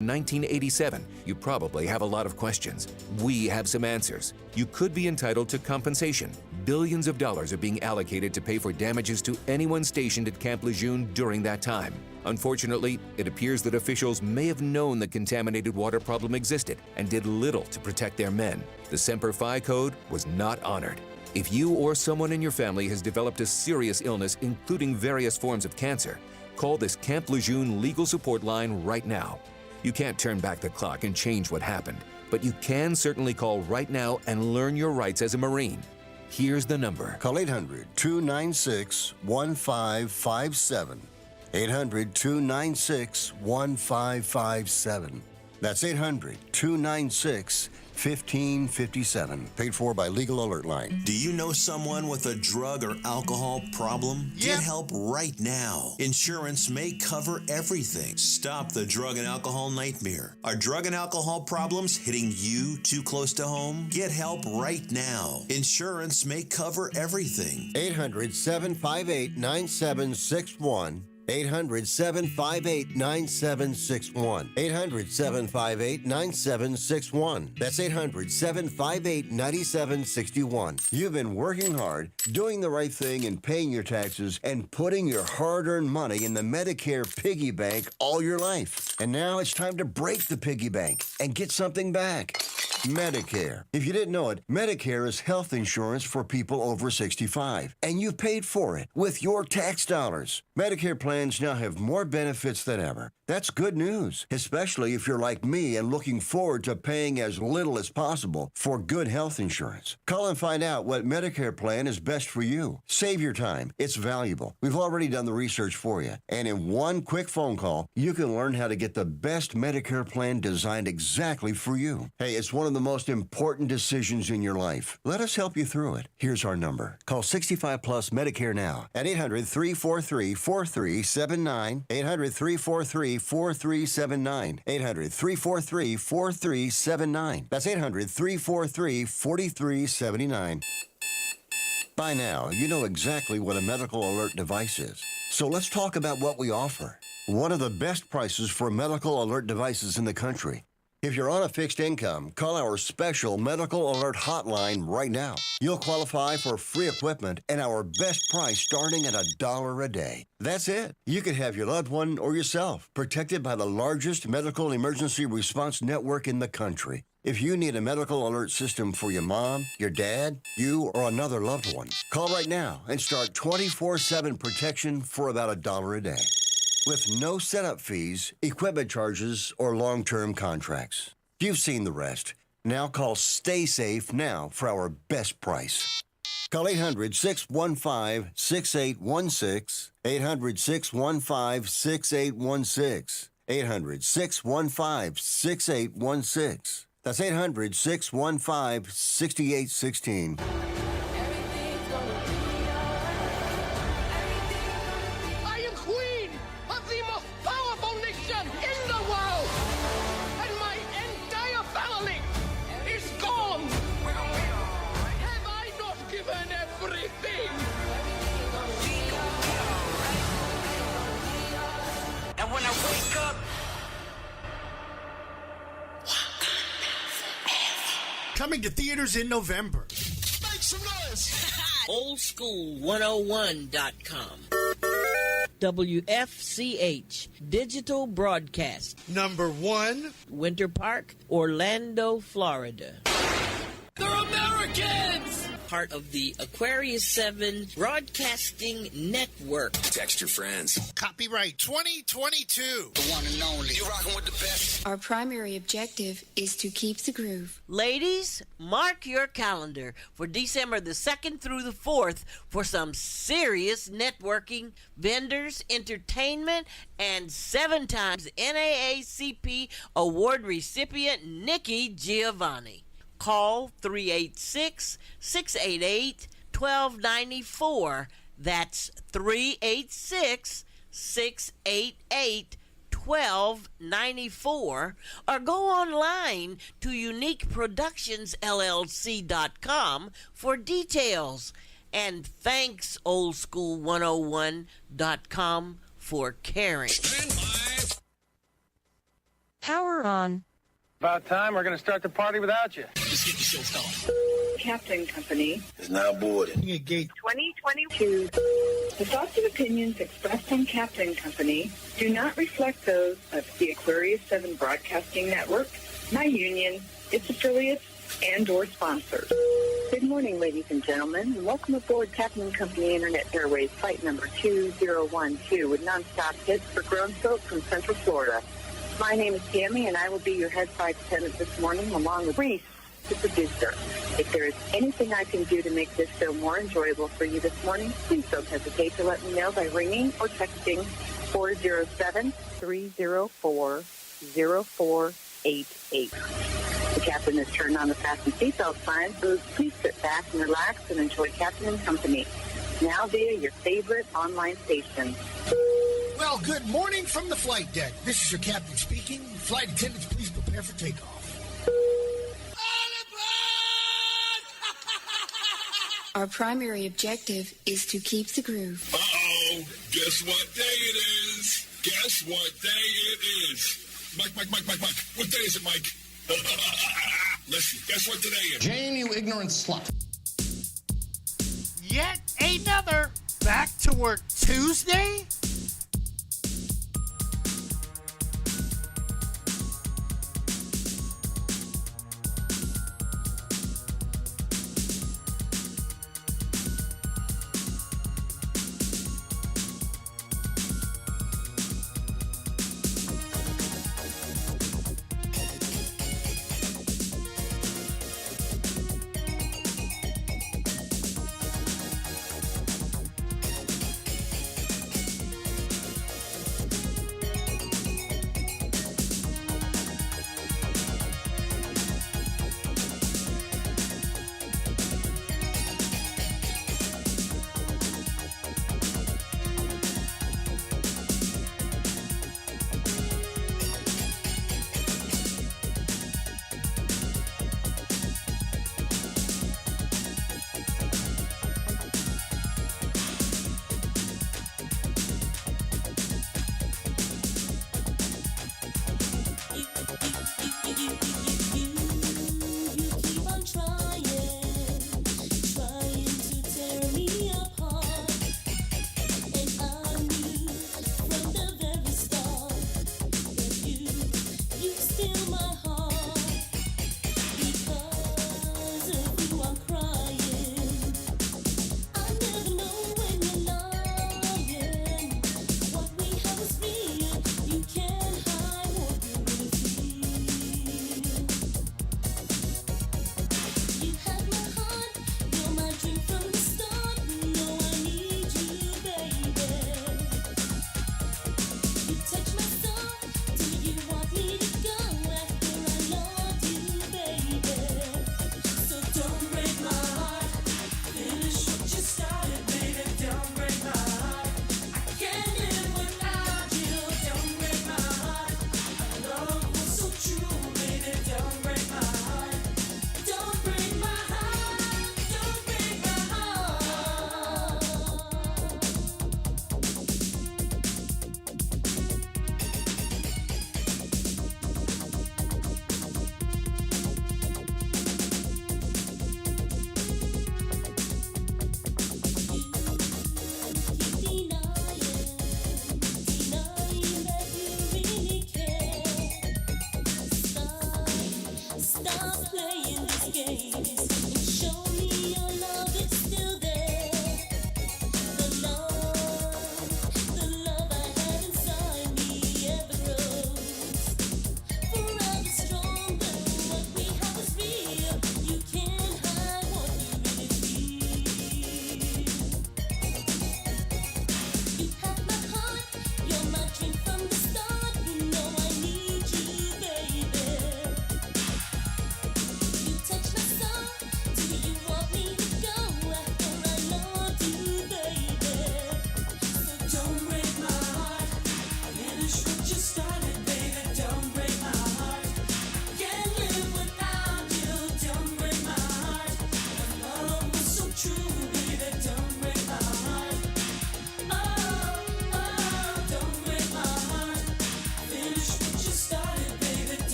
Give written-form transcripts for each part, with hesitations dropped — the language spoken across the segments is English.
1987, you probably have a lot of questions. We have some answers. You could be entitled to compensation. Billions of dollars are being allocated to pay for damages to anyone stationed at Camp Lejeune during that time. Unfortunately, it appears that officials may have known the contaminated water problem existed and did little to protect their men. The Semper Fi code was not honored. If you or someone in your family has developed a serious illness, including various forms of cancer, call this Camp Lejeune legal support line right now. You can't turn back the clock and change what happened, but you can certainly call right now and learn your rights as a Marine. Here's the number. Call 800-296-1557. 800-296-1557. That's 800-296-1557. Paid for by Legal Alert Line. Do you know someone with a drug or alcohol problem? Get help right now. Insurance may cover everything. Stop the drug and alcohol nightmare. Are drug and alcohol problems hitting you too close to home? Get help right now. Insurance may cover everything. 800-758-9761. 800-758-9761. 800-758-9761. That's 800-758-9761. You've been working hard, doing the right thing, and paying your taxes, and putting your hard-earned money in the Medicare piggy bank all your life. And now it's time to break the piggy bank and get something back. Medicare. If you didn't know it, Medicare is health insurance for people over 65, and you paid for it with your tax dollars. Medicare plans now have more benefits than ever. That's good news, especially if you're like me and looking forward to paying as little as possible for good health insurance. Call and find out what Medicare plan is best for you. Save your time. It's valuable. We've already done the research for you, and in one quick phone call, you can learn how to get the best Medicare plan designed exactly for you. Hey, it's one of the most important decisions in your life. Let us help you through it. Here's our number. Call 65 Plus Medicare now at 800-343-4379. 800-343-4379. 800-343-4379. That's 800-343-4379. By now, you know exactly what a medical alert device is. So let's talk about what we offer. One of the best prices for medical alert devices in the country. If you're on a fixed income, call our special medical alert hotline right now. You'll qualify for free equipment and our best price starting at $1 a day. That's it. You could have your loved one or yourself protected by the largest medical emergency response network in the country. If you need a medical alert system for your mom, your dad, you, or another loved one, call right now and start 24/7 protection for about $1 a day. With no setup fees, equipment charges, or long-term contracts. You've seen the rest. Now call Stay Safe now for our best price. Call 800-615-6816, 800-615-6816, 800-615-6816. That's 800-615-6816. Coming to theaters in November. Make some noise! Oldschool101.com. WFCH Digital Broadcast. Number 1. Winter Park, Orlando, Florida. They're Americans! Part of the Aquarius 7 Broadcasting Network. Text your friends. Copyright 2022. The one and only. You're rocking with the best. Our primary objective is to keep the groove. Ladies, mark your calendar for December the 2nd through the 4th for some serious networking, vendors, entertainment, and 7 times NAACP award recipient Nikki Giovanni. Call 386-688-1294. That's 386-688-1294. Or go online to uniqueproductionsllc.com for details. And thanks, oldschool101.com, for caring. Power on. About time. We're going to start the party without you. Let's get the show started. Captain Company Is now boarding. Gate 2022. The thoughts and opinions expressed on Captain Company do not reflect those of the Aquarius 7 Broadcasting Network, my union, its affiliates, and or sponsors. Good morning, ladies and gentlemen, and welcome aboard Captain Company Internet Airways flight number 2012 with nonstop hits for grown folk from Central Florida. My name is Tammy, and I will be your head flight attendant this morning, along with Reese, the producer. If there is anything I can do to make this show more enjoyable for you this morning, please don't hesitate to let me know by ringing or texting 407-304-0488. The captain has turned on the fasten seatbelt sign, so please sit back and relax and enjoy Captain and Company, now via your favorite online station. Well, good morning from the flight deck. This is your captain speaking. Flight attendants, please prepare for takeoff. Our primary objective is to keep the groove. Uh-oh. Guess what day it is? Guess what day it is? Mike. What day is it, Mike? Listen, guess what today is? Jane, you ignorant slut. Yet another Back to Work Tuesday?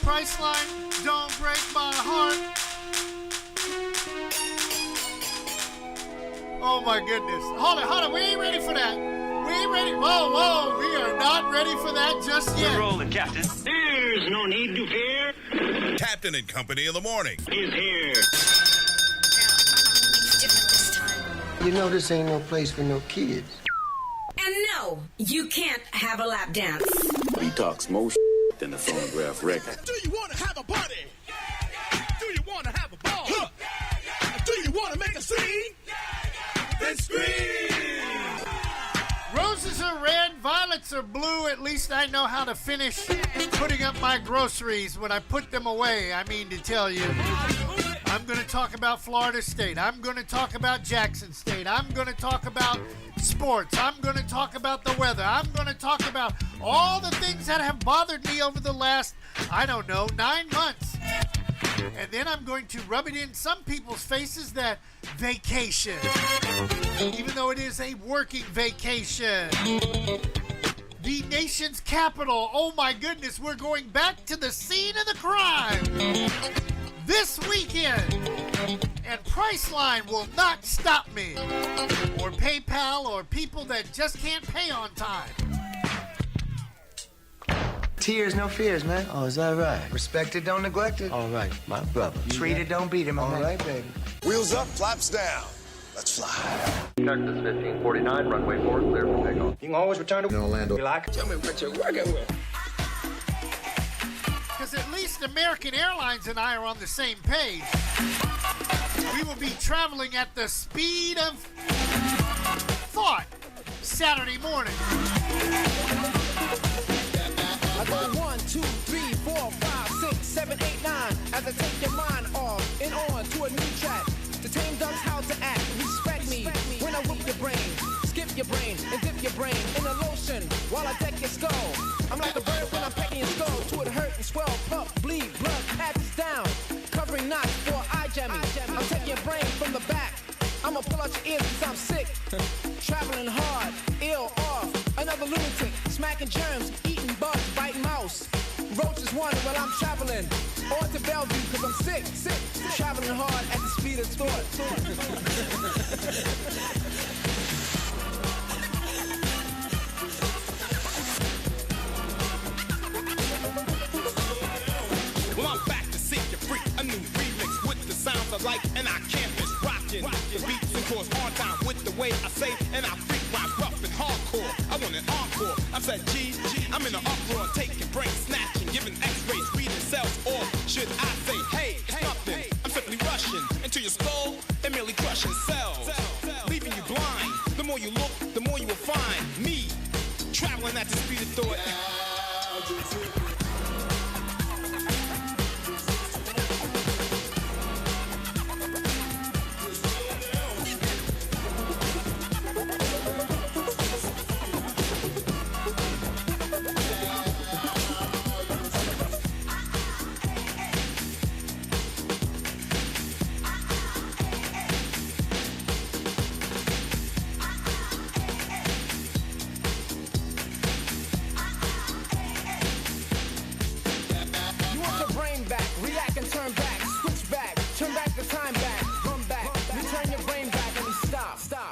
Priceline, don't break my heart. Oh my goodness. Hold on. We ain't ready for that. We ain't ready. Whoa. We are not ready for that just yet. We're rolling, Captain. There's no need to fear. Captain and Company in the morning. Is here. It's different this time. You know this ain't no place for no kids. And no, you can't have a lap dance. He talks more than the phonograph record. Do you want to have a party? Do you want to have a ball? Do you want to make a scene? Then scream! Roses are red, violets are blue. At least I know how to finish putting up my groceries when I put them away. I mean to tell you. I'm going to talk about Florida State. I'm going to talk about Jackson State. I'm going to talk about sports. I'm going to talk about the weather. I'm going to talk about all the things that have bothered me over the last, 9 months. And then I'm going to rub it in some people's faces that vacation, even though it is a working vacation. The nation's capital. Oh my goodness, we're going back to the scene of the crime this weekend. And Priceline will not stop me. Or PayPal or people that just can't pay on time. Tears, no fears, man. Oh, is that right? Respect it, don't neglect it. All right, my brother. Treat it, don't beat him. All right, baby. Wheels up, flaps down. Let's fly. Texas 1549, runway 4, clear for takeoff. You can always return to Orlando. You like it? Tell me what you're working with. Because at least American Airlines and I are on the same page. We will be traveling at the speed of thought Saturday morning. I go 1, 2, 3, 4, 5, 6, 7, 8, 9 as I take your mind off and on to a new track. The tame dogs how to act. Respect me when I whip your brain, skip your brain and dip your brain in the lotion while I deck your skull. I'm like a bird when I'm pecking your skull to it hurt and swell, puff, bleed, blood patches down, covering knots for eye jamming. I'm taking your brain from the back. I'ma pull out your ears cause I'm sick. Traveling hard, ill off, another lunatic, smacking germs, eating bugs, biting mouse. Roaches wonder while I'm traveling, or to Bellevue cause I'm sick. Traveling hard at the speed of thought. Well, I'm back to seek your freak, a new remix with the sounds I like, and I can't miss rockin'. The beats and chords on time with the way I say, and I freak rock rough and hardcore. I want an encore. I said, G, I'm in an uproar, taking brain snatching, giving X-rays, reading cells, or should I say, hey, it's nothing. I'm simply rushing into your skull and merely crushing cells, leaving you blind. The more you look, the more you will find me traveling at the speed of thought.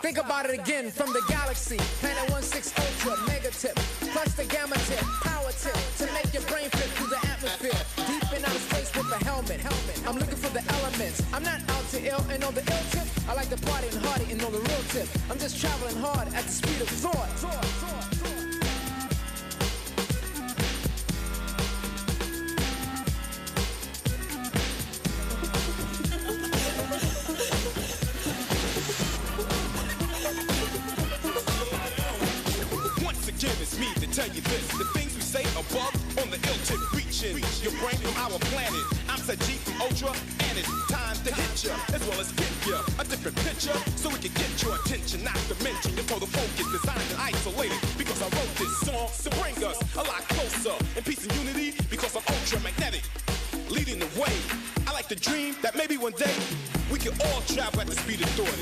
Think about it again from the galaxy. Planet 16 Ultra, Mega Tip, plus the Gamma Tip, Power Tip, to make your brain fit through the atmosphere. Deep in outer space with a helmet. I'm looking for the elements. I'm not out to ill and know the ill tip. I like to party and hardy and know the real tip. I'm just traveling hard at the speed of thought. It's me to tell you this. The things we say above on the ill tip reaching your brain from our planet. I'm Said G from Ultra, and it's time to hit ya, as well as give ya a different picture, so we can get your attention, not to mention your total focus, designed and isolated, because I wrote this song to bring us a lot closer in peace and unity, because I'm ultra-magnetic, leading the way. I like to dream that maybe one day we can all travel at the speed of thought.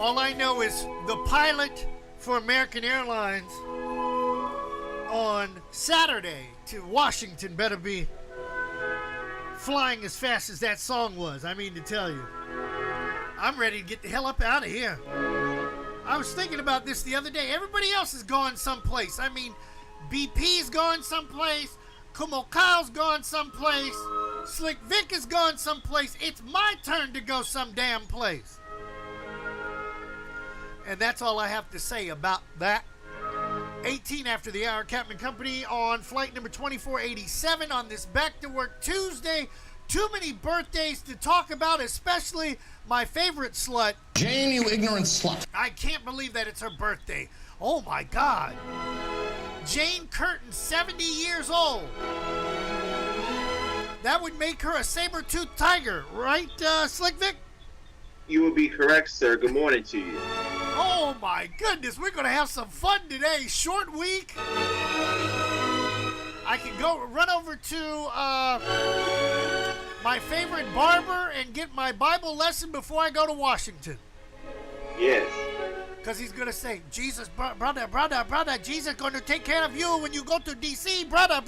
All I know is the pilot for American Airlines on Saturday to Washington better be flying as fast as that song was. I mean to tell you. I'm ready to get the hell up out of here. I was thinking about this the other day. Everybody else is going someplace. I mean, BP's going someplace. Kumo Kyle's going someplace. Slick Vic is going someplace. It's my turn to go some damn place. And that's all I have to say about that. 18 after the hour, Captain Company on flight number 2487 on this Back to Work Tuesday. Too many birthdays to talk about, especially my favorite slut. Jane, you ignorant slut. I can't believe that it's her birthday. Oh my God. Jane Curtin, 70 years old. That would make her a saber-toothed tiger, right, Slick Vic? You would be correct, sir. Good morning to you. Oh my goodness, we're going to have some fun today. Short week. I can go run over to my favorite barber and get my Bible lesson before I go to Washington. Yes. Because he's going to say, Jesus, brother, Jesus going to take care of you when you go to D.C., brother.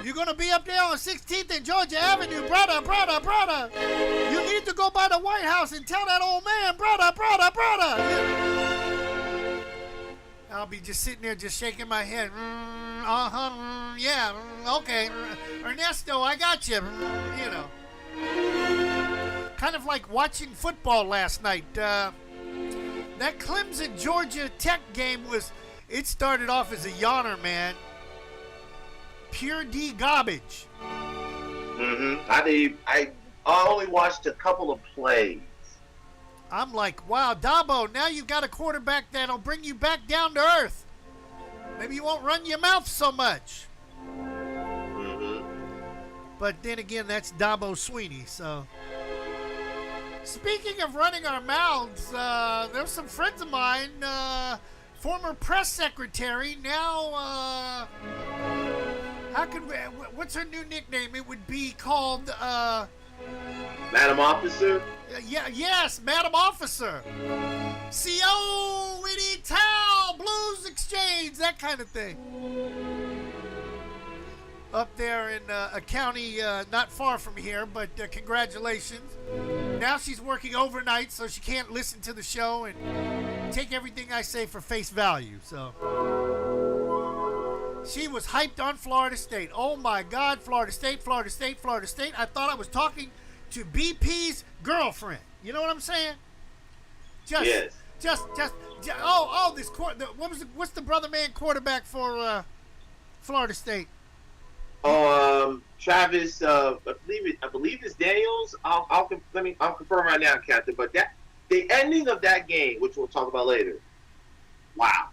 You're going to be up there on 16th and Georgia Avenue, brother. You need to go by the White House and tell that old man, brother. I'll be just sitting there just shaking my head. Yeah, okay. Ernesto, I got you. You know. Kind of like watching football last night. That Clemson Georgia Tech game it started off as a yawner, man. Pure D garbage. I only watched a couple of plays. I'm like, wow, Dabo, now you've got a quarterback that'll bring you back down to earth. Maybe you won't run your mouth so much. But then again, that's Dabo Sweeney, so. Speaking of running our mouths, there's some friends of mine, former press secretary, now, what's her new nickname? It would be called, Madam Officer? Yes, Madam Officer. CO, Witty Towel, Blues Exchange, that kind of thing. Up there in a county not far from here, but congratulations. Now she's working overnight, so she can't listen to the show and take everything I say for face value. So she was hyped on Florida State. Oh my God, Florida State. I thought I was talking to BP's girlfriend. You know what I'm saying? Yes. What's the brother man quarterback for Florida State? Travis, I believe it's Daniels. I'll confirm right now, Captain. But the ending of that game, which we'll talk about later. Wow.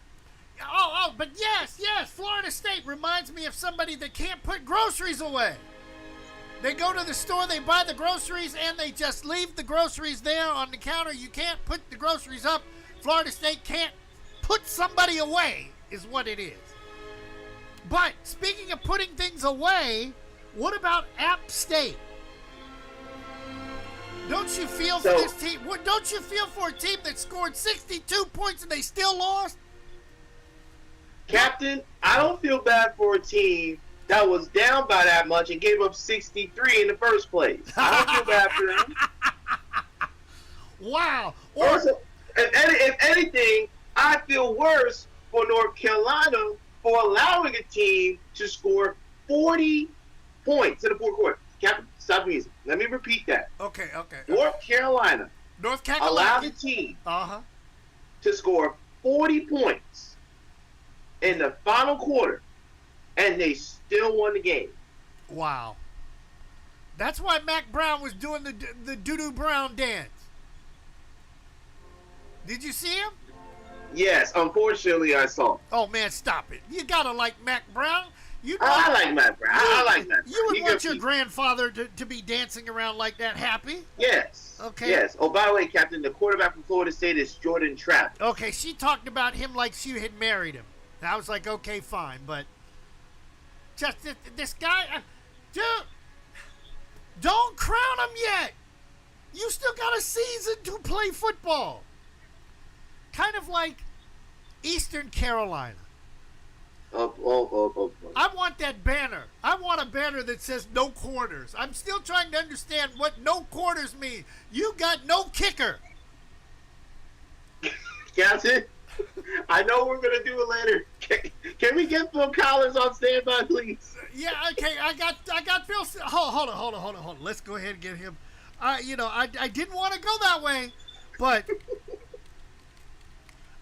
But yes, Florida State reminds me of somebody that can't put groceries away. They go to the store, they buy the groceries, and they just leave the groceries there on the counter. You can't put the groceries up. Florida State can't put somebody away, is what it is. But speaking of putting things away, what about App State? Don't you feel for this team? Don't you feel for a team that scored 62 points and they still lost? Captain, I don't feel bad for a team that was down by that much and gave up 63 in the first place. I don't feel bad for them. Wow. Also, if anything, I feel worse for North Carolina for allowing a team to score 40 points in the fourth quarter. Captain, stop music. Let me repeat that. Okay. North Carolina allowed the team to score 40 points in the final quarter, and they still won the game. Wow. That's why Mac Brown was doing the doo-doo Brown dance. Did you see him? Yes, unfortunately I saw. Oh, man, stop it. You gotta like Mac Brown. I like Mac Brown. I like Mac Brown. You would want your grandfather to be dancing around like that happy? Yes. Okay. Yes. Oh, by the way, Captain, the quarterback from Florida State is Jordan Trapp. Okay, she talked about him like she had married him. And I was like, okay, fine, but just this guy, dude, don't crown him yet. You still got a season to play football. kind of like Eastern Carolina. Oh. I want that banner. I want a banner that says no quarters. I'm still trying to understand what no quarters mean. You got no kicker. Captain, I know we're going to do it later. Can we get Phil Collins on standby, please? Yeah, okay. I got Phil. Hold on. Let's go ahead and get him. I didn't want to go that way, but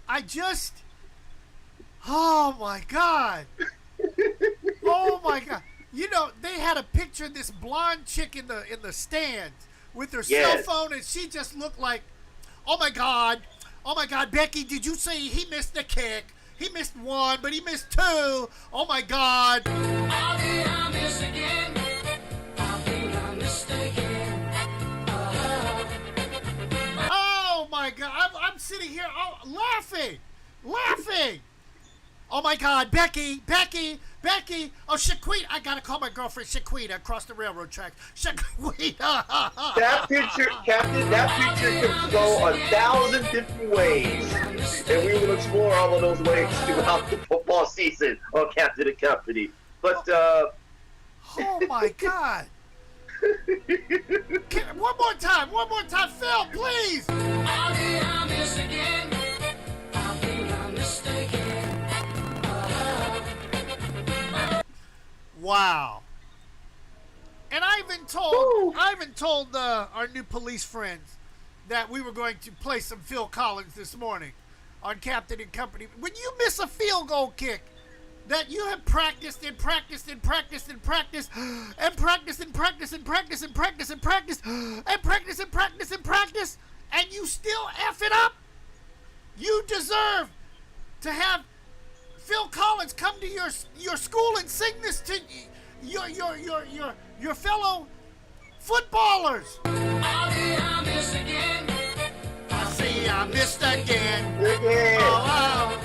I just. Oh my God. Oh my God. You know, they had a picture of this blonde chick in the stands with her cell phone, and she just looked like, oh my God, Becky, did you see he missed the kick? He missed one, but he missed two. Oh my God. I miss again. I missed again. Oh my God. I'm sitting here laughing. Oh my God, Becky. Oh, Shaquita. I gotta call my girlfriend Shaquita across the railroad tracks. Shaquita. That picture, Captain, could go 1,000 different ways. And we will explore all of those ways throughout the football season on Captain and Company. But, oh my God. One more time, Phil, please. I miss again. I missed again. Wow. And I even told our new police friends that we were going to play some Phil Collins this morning on Captain and Company. When you miss a field goal kick that you have practiced and practiced and practiced and practiced and practiced and practiced and practiced and practiced and practiced and practiced and practiced and practiced, and you still F it up, you deserve to have Phil Collins come to your school and sing this to your fellow footballers. I missed again. I see I missed again. Oh.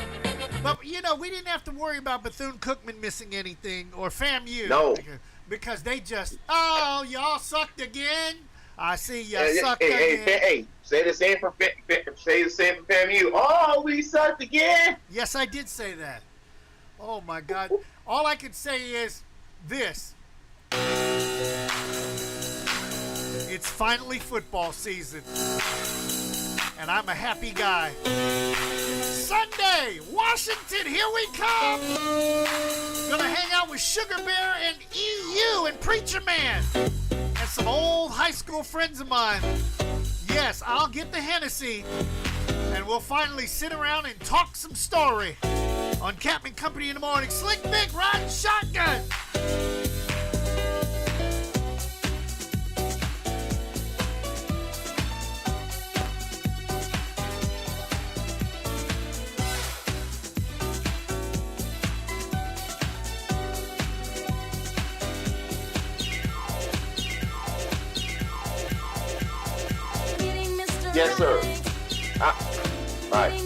But you know, we didn't have to worry about Bethune-Cookman missing anything or FAMU. No. Because they just, y'all sucked again. I see y'all sucked again. Hey, say the same for FAMU. Oh, we sucked again. Yes, I did say that. Oh my God. All I can say is this. It's finally football season. And I'm a happy guy. Sunday, Washington, here we come. Gonna hang out with Sugar Bear and EU and Preacher Man. And some old high school friends of mine. Yes, I'll get the Hennessy. And we'll finally sit around and talk some story on Captain Company in the morning. Slick Vic riding shotgun. Yes, sir. All right.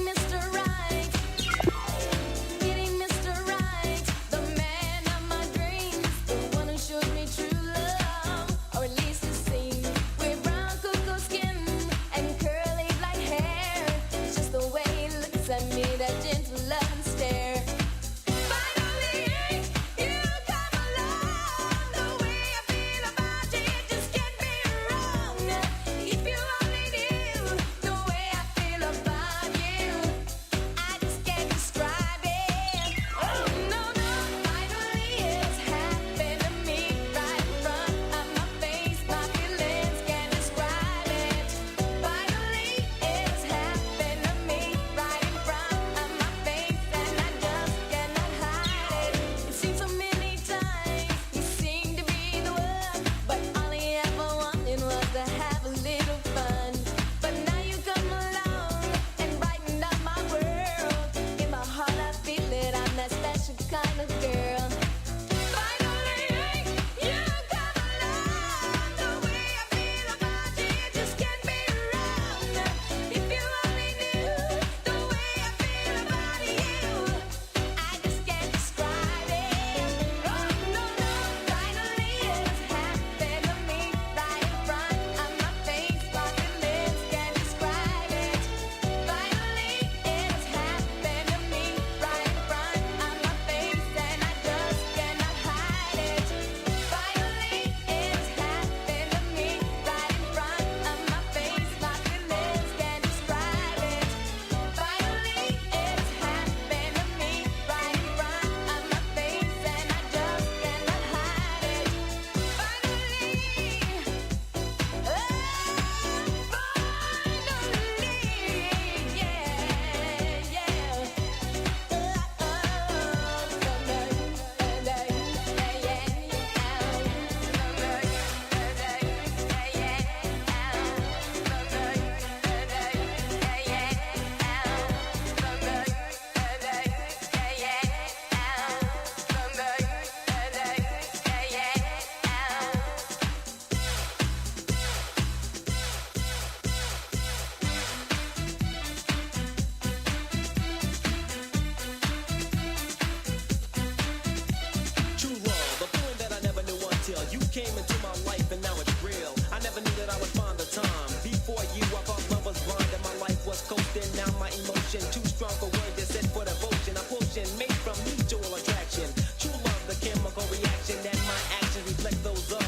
thin down my emotion. Too strong for words, just said for devotion. A potion made from mutual attraction. True love, the chemical reaction that my actions reflect those of.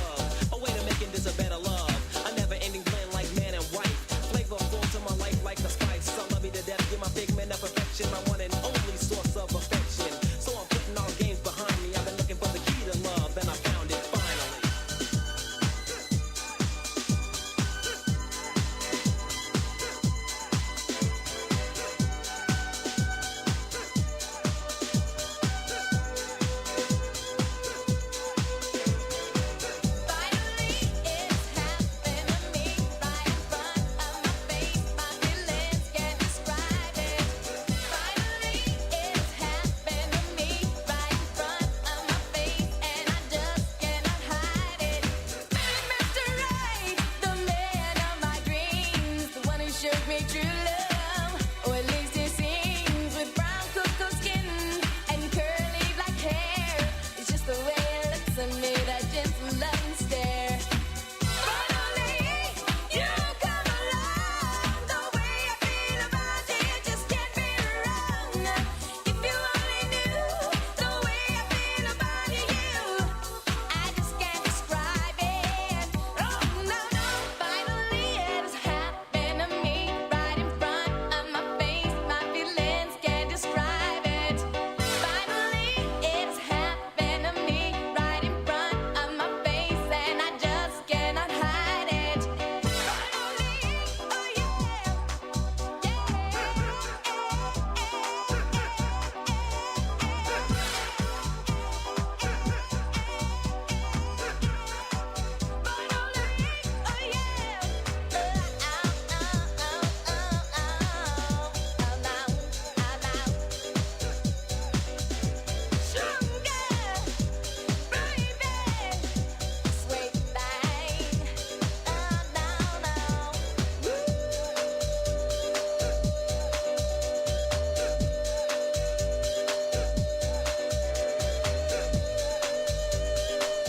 A way to making this a better love. A never-ending blend like man and wife. Flavorful to my life like the spice. I love you to death, give my pigment of perfection. My one and only source of affection. So I'm putting all games behind me. I've been looking for the key to love, and I found it finally.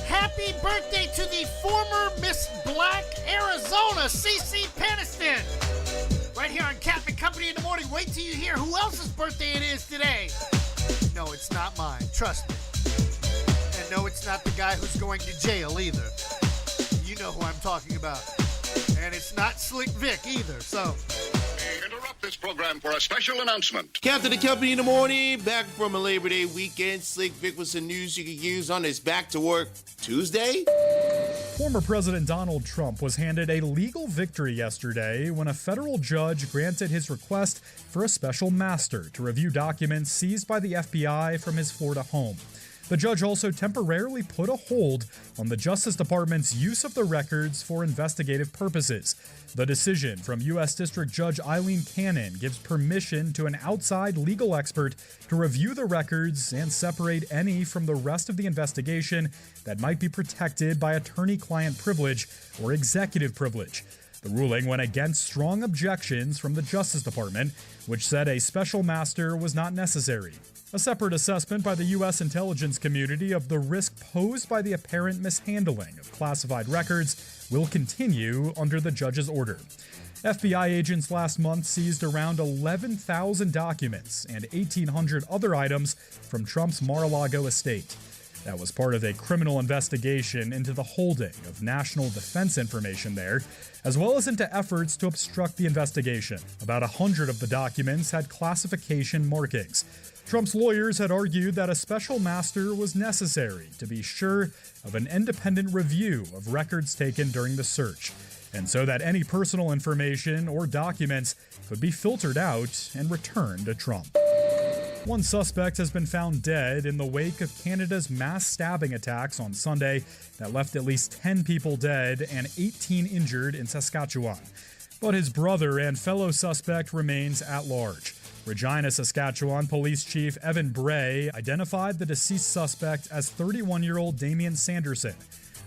Happy birthday to the former Miss Black Arizona, CeCe Peniston. Right here on Captain Company in the morning. Wait till you hear who else's birthday it is today. No, it's not mine. Trust me. And no, it's not the guy who's going to jail either. You know who I'm talking about. And it's not Slick Vic either, so... Interrupt this program for a special announcement. Captain and Company in the morning, back from a Labor Day weekend. Slick Vic with some news you can use on this Back to Work Tuesday. Former President Donald Trump was handed a legal victory yesterday when a federal judge granted his request for a special master to review documents seized by the FBI from his Florida home. The judge also temporarily put a hold on the Justice Department's use of the records for investigative purposes. The decision from U.S. District Judge Eileen Cannon gives permission to an outside legal expert to review the records and separate any from the rest of the investigation that might be protected by attorney-client privilege or executive privilege. The ruling went against strong objections from the Justice Department, which said a special master was not necessary. A separate assessment by the U.S. intelligence community of the risk posed by the apparent mishandling of classified records will continue under the judge's order. FBI agents last month seized around 11,000 documents and 1,800 other items from Trump's Mar-a-Lago estate. That was part of a criminal investigation into the holding of national defense information there, as well as into efforts to obstruct the investigation. About 100 of the documents had classification markings. Trump's lawyers had argued that a special master was necessary to be sure of an independent review of records taken during the search, and so that any personal information or documents could be filtered out and returned to Trump. One suspect has been found dead in the wake of Canada's mass stabbing attacks on Sunday that left at least 10 people dead and 18 injured in Saskatchewan. But his brother and fellow suspect remains at large. Regina, Saskatchewan Police Chief Evan Bray identified the deceased suspect as 31-year-old Damian Sanderson.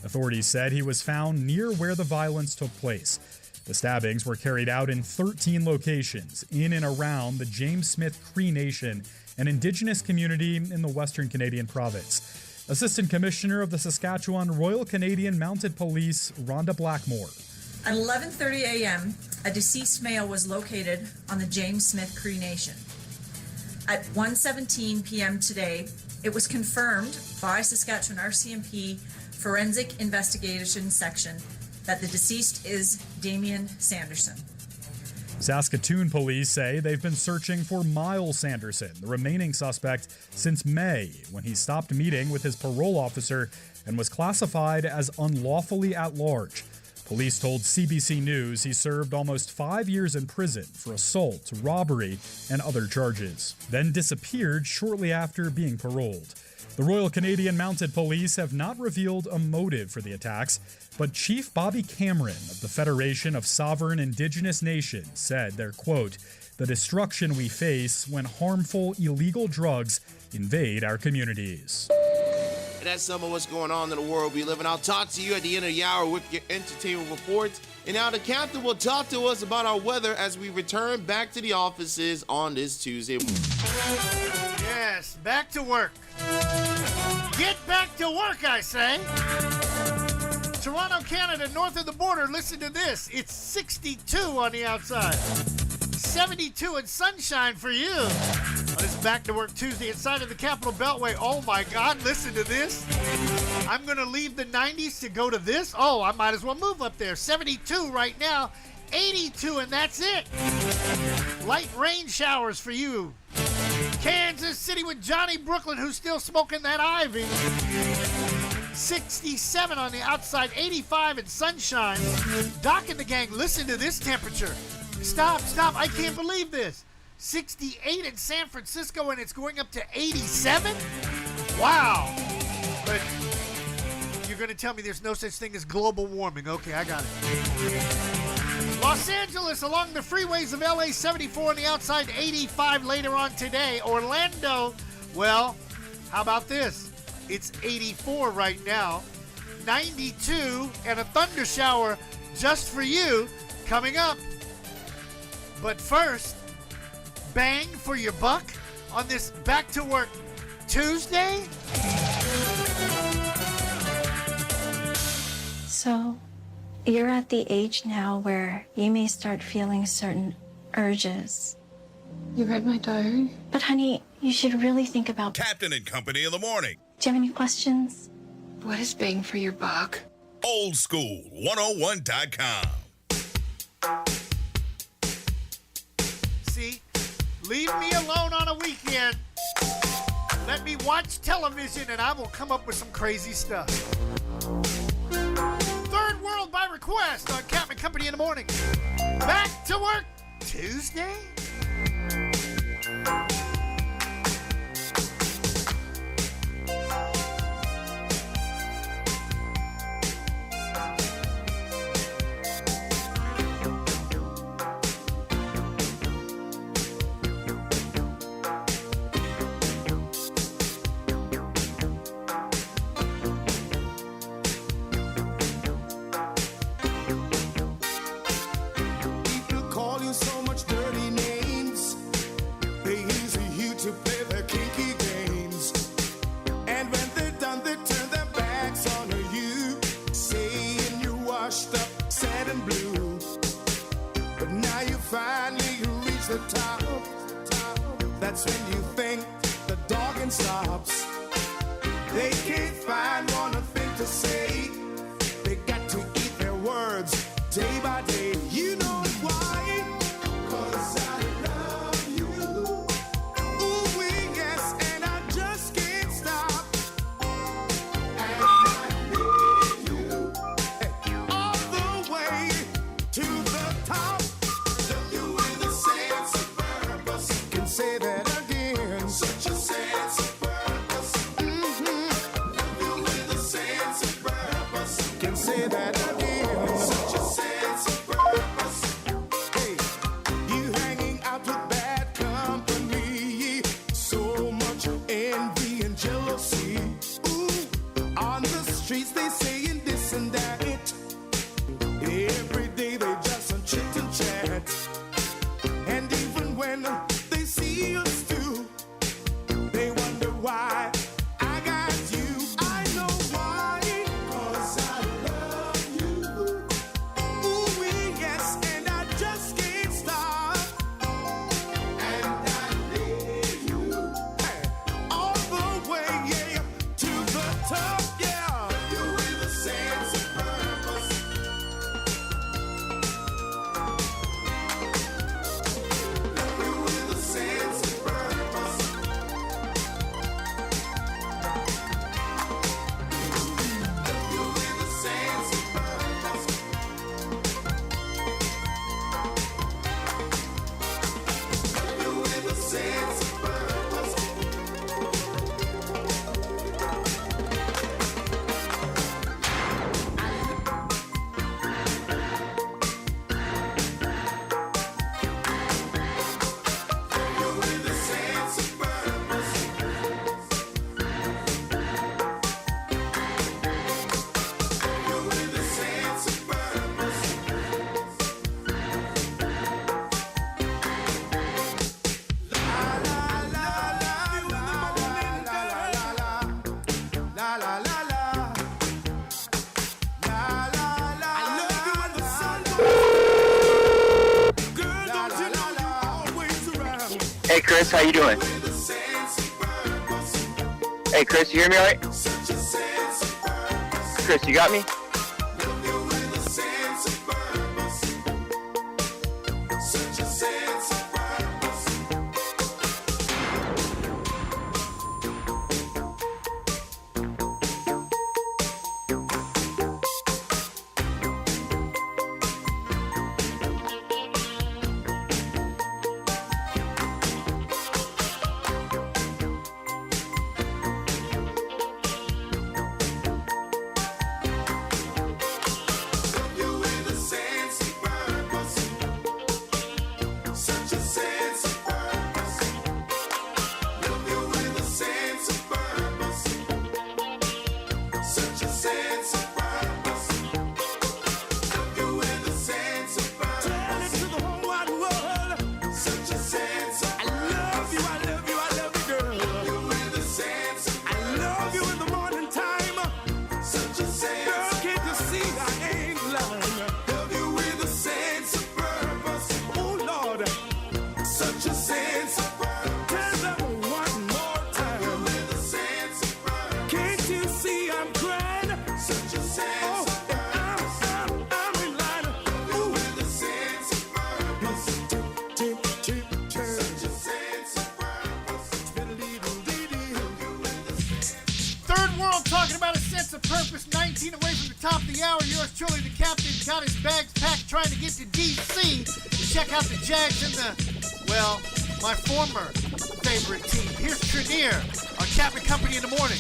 Authorities said he was found near where the violence took place. The stabbings were carried out in 13 locations in and around the James Smith Cree Nation, an indigenous community in the Western Canadian province. Assistant Commissioner of the Saskatchewan Royal Canadian Mounted Police, Rhonda Blackmore. At 11:30 a.m., a deceased male was located on the James Smith Cree Nation. At 1:17 p.m. today, it was confirmed by Saskatchewan RCMP Forensic Investigation Section that the deceased is Damien Sanderson. Saskatoon police say they've been searching for Miles Sanderson, the remaining suspect, since May, when he stopped meeting with his parole officer and was classified as unlawfully at large. Police told CBC News he served almost 5 years in prison for assault, robbery, and other charges, then disappeared shortly after being paroled. The Royal Canadian Mounted Police have not revealed a motive for the attacks, but Chief Bobby Cameron of the Federation of Sovereign Indigenous Nations said they're, quote, the destruction we face when harmful illegal drugs invade our communities. And that's some of what's going on in the world we live in. I'll talk to you at the end of the hour with your entertainment reports. And now the captain will talk to us about our weather as we return back to the offices on this Tuesday morning. Yes, back to work. Get back to work, I say. Toronto, Canada, north of the border, listen to this. It's 62 on the outside. 72 and sunshine for you. On this Back to Work Tuesday inside of the Capital Beltway. Oh my God, listen to this. I'm going to leave the 90s to go to this. Oh, I might as well move up there. 72 right now. 82 and that's it. Light rain showers for you. Kansas City with Johnny Brooklyn, who's still smoking that Ivy. 67 on the outside, 85 in sunshine. Doc and the gang, listen to this temperature. Stop, I can't believe this. 68 in San Francisco, and it's going up to 87? Wow. But you're going to tell me there's no such thing as global warming. Okay, I got it. Los Angeles along the freeways of LA, 74 on the outside, 85 later on today. Orlando, well, how about this? It's 84 right now, 92, and a thunder shower just for you coming up. But first, bang for your buck on this Back to Work Tuesday. So, you're at the age now where you may start feeling certain urges. You read my diary? But honey, you should really think about Captain and Company in the morning. Do you have any questions? What is bang for your buck? Oldschool101.com. See, leave me alone on a weekend. Let me watch television and I will come up with some crazy stuff. Third World by Request on Captain and Company in the morning. Back to Work Tuesday. That's when you think the dogging stops. They can't find one thing to say. They got to eat their words day by day. You know why? 'Cause I love you. Ooh, yes, and I just can't stop. And I need you all the way to the top. Love you with a sense of purpose. Can say that. Such a sense of purpose. Love you with a sense of purpose. Can say that again. Such a sense of purpose. Hey, you hanging out with bad company. So much envy and jealousy. Ooh, on the streets they saying this and that. Every day they just chit and chat. And even when they see us too, they wonder why I got you. I know why. 'Cause I love you. Ooh, Hey Chris, how you doing? Hey Chris, you hear me all right? Chris, you got me? Top of the hour, yours truly, the captain, got his bags packed trying to get to D.C. to check out the Jags and my former favorite team. Here's Trenier on Captain Company in the morning.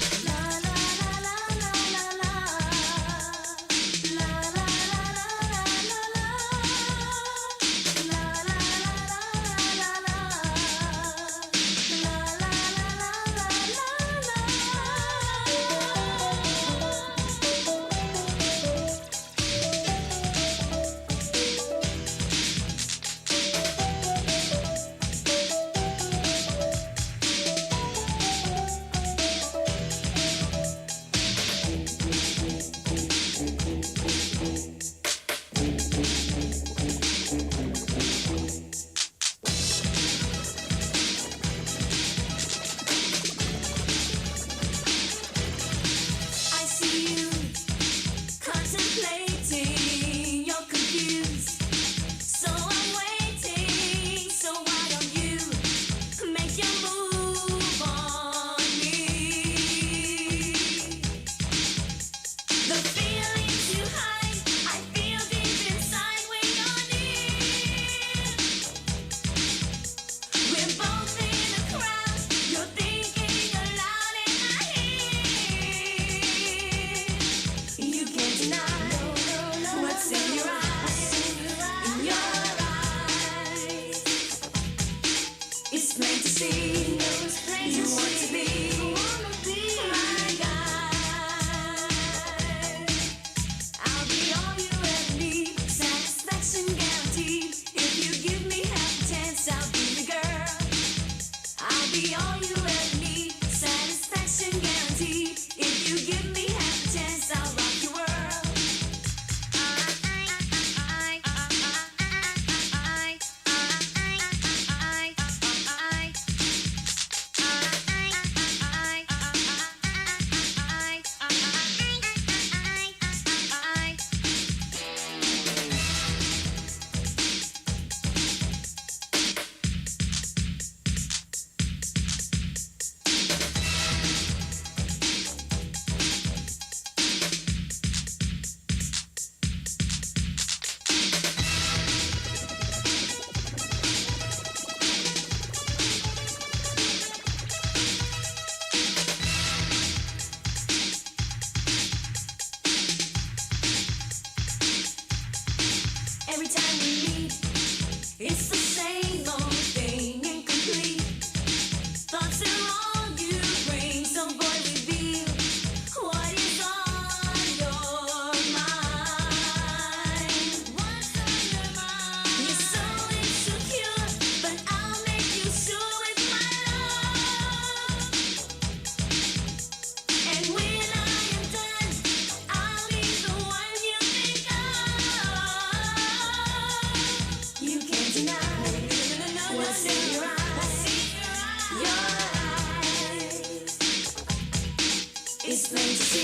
You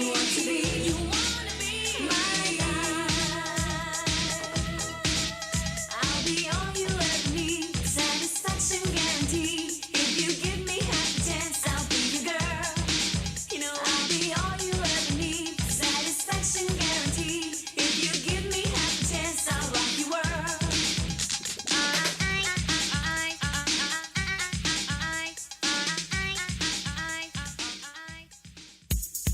want to be, my guy. I'll be all you ever need. Satisfaction guaranteed. If you give me half a chance, I'll be your girl. You know, I'll be all you ever need. Satisfaction guaranteed. If you give me half a chance, I'll rock your world.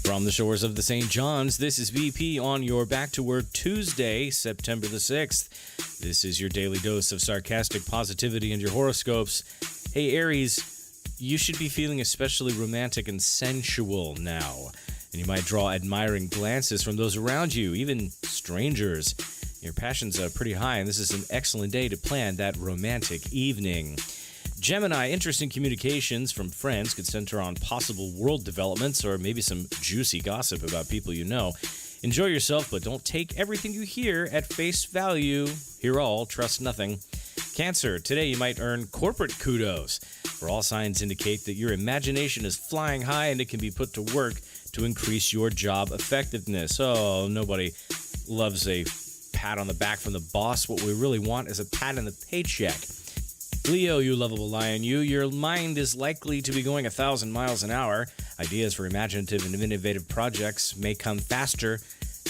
From the shores of the St. John's, this is VP on your Back to Work Tuesday, September the 6th. This is your daily dose of sarcastic positivity and your horoscopes. Hey, Aries, you should be feeling especially romantic and sensual now, and you might draw admiring glances from those around you, even strangers. Your passion's pretty high, and this is an excellent day to plan that romantic evening. Gemini, interesting communications from friends could center on possible world developments or maybe some juicy gossip about people you know. Enjoy yourself, but don't take everything you hear at face value. Hear all, trust nothing. Cancer, today you might earn corporate kudos, for all signs indicate that your imagination is flying high and it can be put to work to increase your job effectiveness. Oh, nobody loves a pat on the back from the boss. What we really want is a pat in the paycheck. Leo, you lovable lion, your mind is likely to be going 1,000 miles an hour. Ideas for imaginative and innovative projects may come faster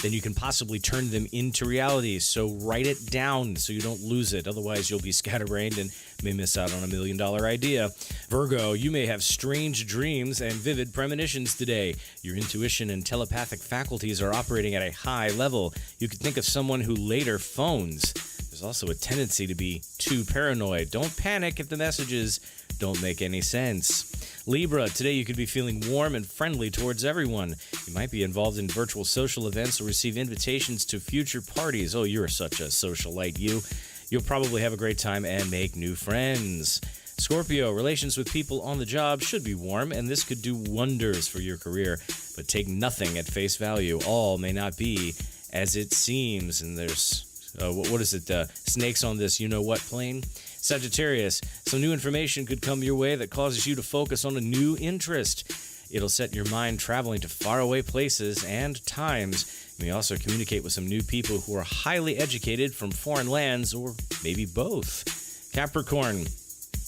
than you can possibly turn them into reality. So write it down so you don't lose it. Otherwise, you'll be scatterbrained and may miss out on $1 million idea. Virgo, you may have strange dreams and vivid premonitions today. Your intuition and telepathic faculties are operating at a high level. You could think of someone who later phones. There's also a tendency to be too paranoid. Don't panic if the messages don't make any sense. Libra, today you could be feeling warm and friendly towards everyone. You might be involved in virtual social events or receive invitations to future parties. Oh, you're such a socialite, you. You'll probably have a great time and make new friends. Scorpio, relations with people on the job should be warm, and this could do wonders for your career. But take nothing at face value. All may not be as it seems, and there's snakes on this you-know-what plane? Sagittarius, some new information could come your way that causes you to focus on a new interest. It'll set your mind traveling to faraway places and times. You may also communicate with some new people who are highly educated from foreign lands, or maybe both. Capricorn,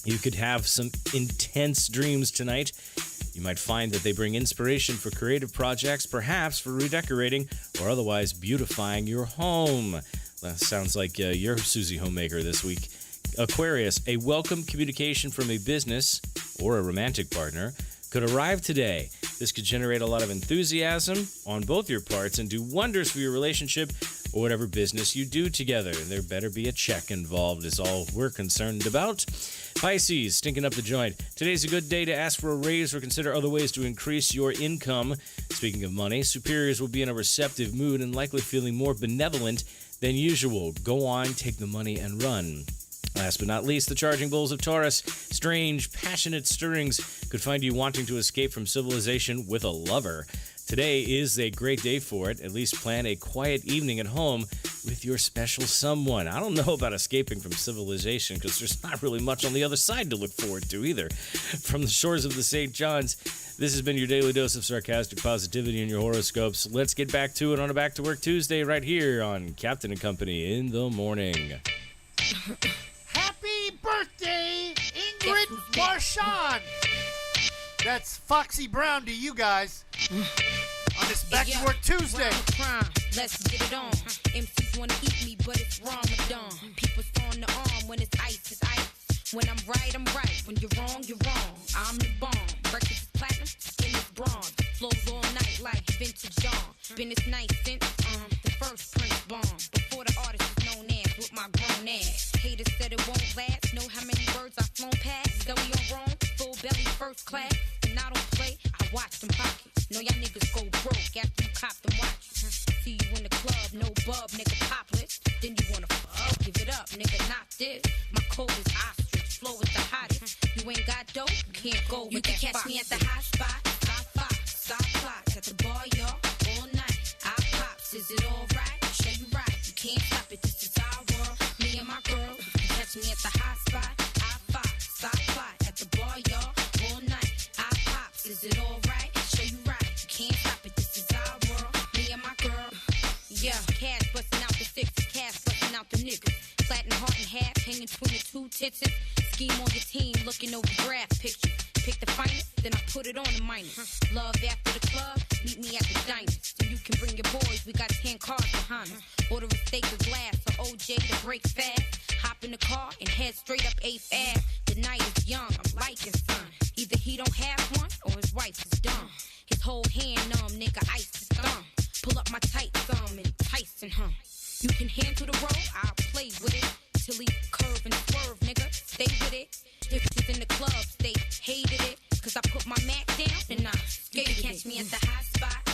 you could have some intense dreams tonight. You might find that they bring inspiration for creative projects, perhaps for redecorating or otherwise beautifying your home. That sounds like you're Susie Homemaker this week. Aquarius, a welcome communication from a business or a romantic partner could arrive today. This could generate a lot of enthusiasm on both your parts and do wonders for your relationship or whatever business you do together. There better be a check involved is all we're concerned about. Pisces, stinking up the joint. Today's a good day to ask for a raise or consider other ways to increase your income. Speaking of money, superiors will be in a receptive mood and likely feeling more benevolent than usual. Go on, take the money and run. Last but not least, the charging bulls of Taurus. Strange, passionate stirrings could find you wanting to escape from civilization with a lover. Today is a great day for it. At least plan a quiet evening at home with your special someone. I don't know about escaping from civilization because there's not really much on the other side to look forward to either. From the shores of the St. John's, this has been your daily dose of sarcastic positivity and your horoscopes. Let's get back to it on a Back to Work Tuesday right here on Captain and Company in the Morning. Happy birthday, Ingrid Marchand. That's Foxy Brown to you guys on this Back to Work Tuesday. Let's get it on. MCs wanna eat me, but it's Ramadan. People throwing the arm when it's ice, it's ice. When I'm right, I'm right. When you're wrong, you're wrong. I'm the bomb. Breakfast is platinum, skin is bronze. Flows all night like vintage John. Been this night since the first Prince bomb. Before the artist was known as with my grown ass. Haters said it won't last. Know how many birds I've flown past. Belly on wrong, full belly first class. And I don't play, I watch them pockets. Know y'all niggas go broke after you cop them watches. See you in the club, no bub, nigga popless. Then you wanna fuck, give it up, nigga, not this. My code is ostrich, flow is the hottest. You ain't got dope, you can't go with you that. You can catch me at the hot spot, hot fox, stop clocks at the bar, y'all, all night. I pops, is it alright? Show you right, you can't stop it, this is our world. Me and my girl, you can catch me at the hot spot, hot fox, stop clock at the bar, y'all, all night. I pops, is it alright? Show you right, you new tits. Scheme on your team, looking over draft pictures. Pick the finest, then I put it on the minus. Love after the club, meet me at the diners. So you can bring your boys, we got 10 cars behind us. Order a steak of glass for OJ to break fast. Hop in the car and head straight up 8th Ave. The night is young, I'm liking son. Either he don't have one or his wife is dumb. His whole hand numb, nigga, ice his thumb. Pull up my tight thumb and Tyson hum. You can handle the roll, I'll play with it. Till he curve and swerve, nigga, stay with it. If it's in the clubs, they hated it. Cause I put my Mac down and I skated. Catch me at the hot spot,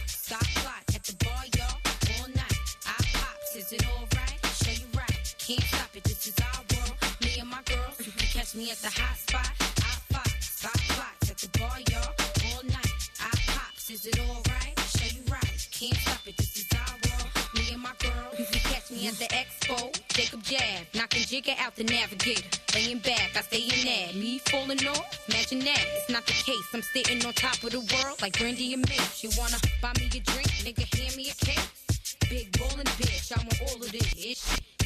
stop plot. At the bar, y'all, all night. I pops, is it alright? Show you right, can't stop it, this is our world. Me and my girls, you can catch me at the hot spot. I pops, stop plot. At the bar, y'all, all night. I pops, is it alright? Show you right, can't stop it, this is our world. Me and my girls, you can catch me at the expo. Jacob Jab, knocking Jigger out the navigator. Laying back, I stay in that. Me falling off, imagine that. It's not the case. I'm sitting on top of the world like Brandy and Mitch. You wanna buy me a drink, nigga, hand me a case. Big ballin' bitch, I want all of this ish.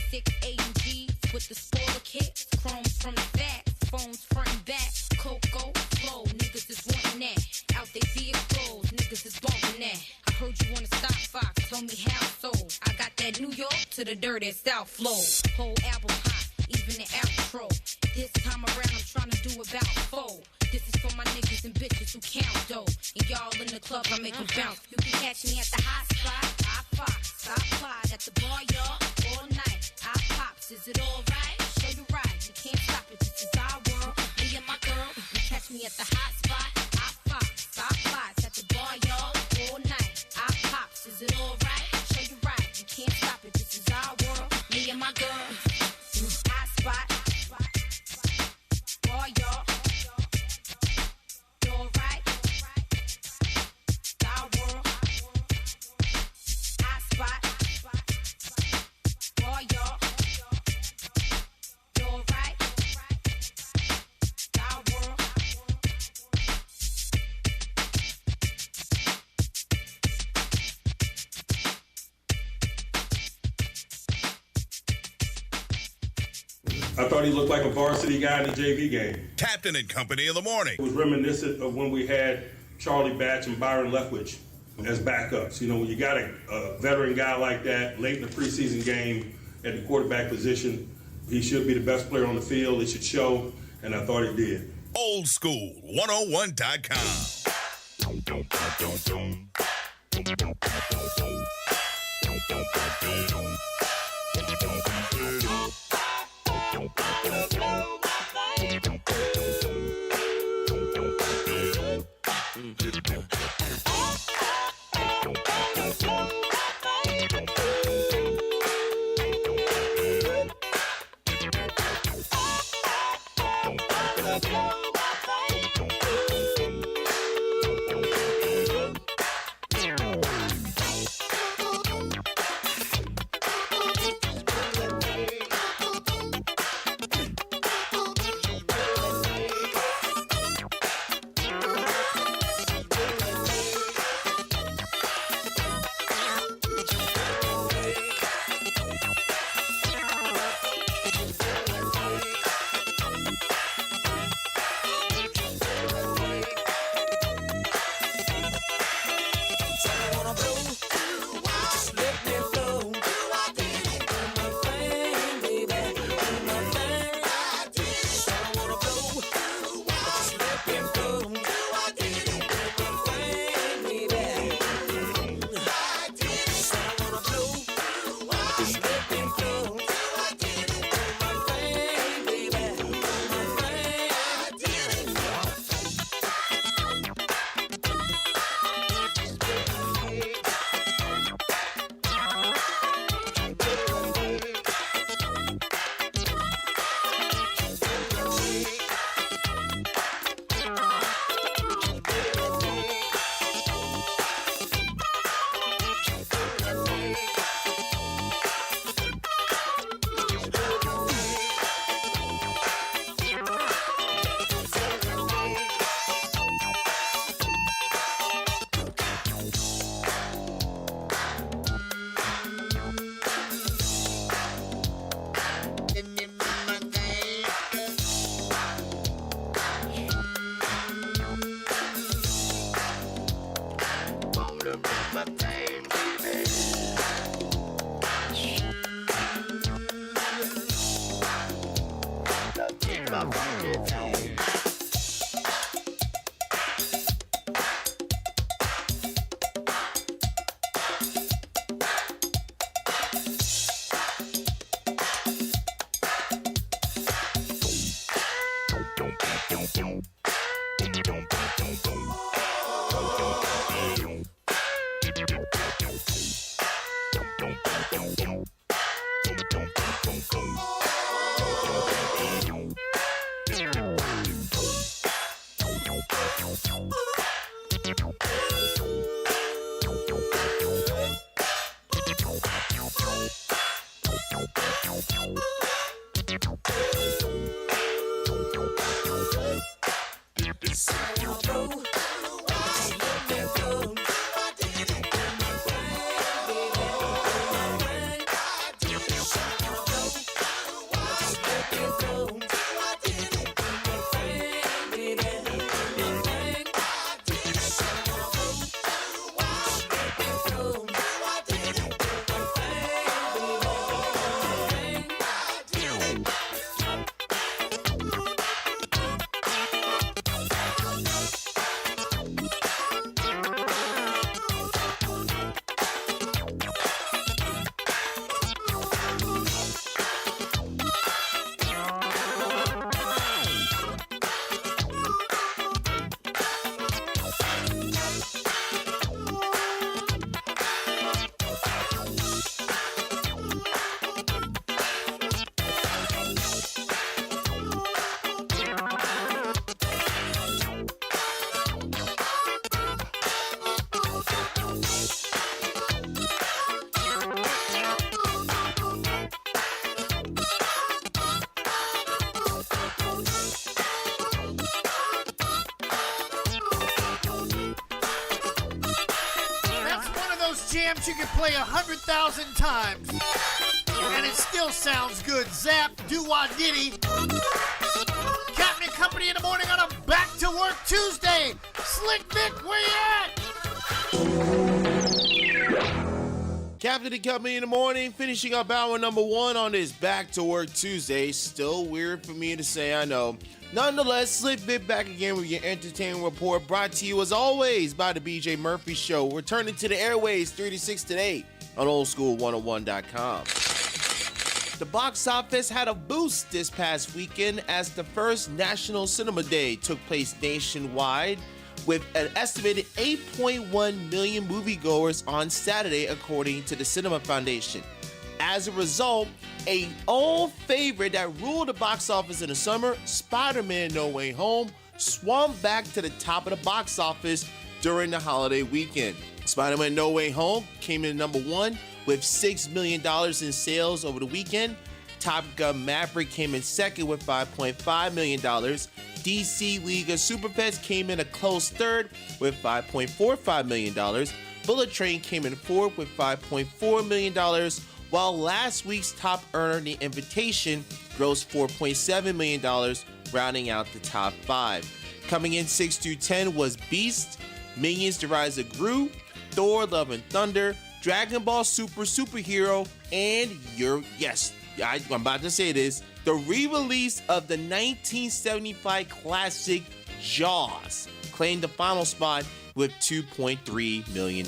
6 AMGs with the spoiler kits. Chromes from the back, phones front and back. Coco, flow, niggas is wanting that. Out they vehicles, niggas is bumping that. I heard you wanna stop Fox, tell me how so. I got that New York to the dirty South flow. Whole album hot, even the outro. This time around I'm trying to do about 4. This is for my niggas and bitches who count though. And y'all in the club, I make them bounce. You can catch me at the hot spot. I fox, I fly at the bar, y'all, all night. I pops, is it alright? Show you right, you can't stop it, this is our world. Me and my girl, you can catch me at the hot spot. I fox, I fly at the bar, y'all, all night. I pops, is it alright? Show you right, you can't stop it, this is our world. Me and my girl, hot spot. Bar, y'all. Alright. Our world. Hot spot. Bar, y'all. Alright. Our world. I thought he looked like a varsity guy in the JV game. Captain and Company in the morning. It was reminiscent of when we had Charlie Batch and Byron Leftwich as backups. You know, when you got a veteran guy like that late in the preseason game at the quarterback position, he should be the best player on the field. It should show, and I thought he did. Old School 101.com. my thing, baby. Now keep my funky thing. Jams you can play 100,000 times and it still sounds good. Zap, do-wah-diddy. Captain and Company in the morning on a Back to Work Tuesday. Slick Vic, where you at? Captain and Company in the morning, finishing up hour number 1 on this Back to Work Tuesday. Still weird for me to say, I know. Nonetheless, Slick Vic back again with your entertainment report, brought to you as always by the BJ Murphy Show, returning to the airways 3 to 6 today on oldschool101.com. The box office had a boost this past weekend as the first National Cinema Day took place nationwide, with an estimated 8.1 million moviegoers on Saturday, according to the Cinema Foundation. As a result, a old favorite that ruled the box office in the summer, Spider-Man No Way Home, swung back to the top of the box office during the holiday weekend. Spider-Man No Way Home came in number 1 with $6 million in sales over the weekend. Top Gun Maverick came in second with $5.5 million. DC League of Super Pets came in a close third with $5.45 million. Bullet Train came in fourth with $5.4 million. While last week's top earner, The Invitation, grossed $4.7 million, rounding out the top 5. Coming in 6 through 10 was Beast, Minions: The Rise of Gru, Thor: Love and Thunder, Dragon Ball Super Superhero, and I'm about to say this, the re-release of the 1975 classic Jaws claimed the final spot with $2.3 million.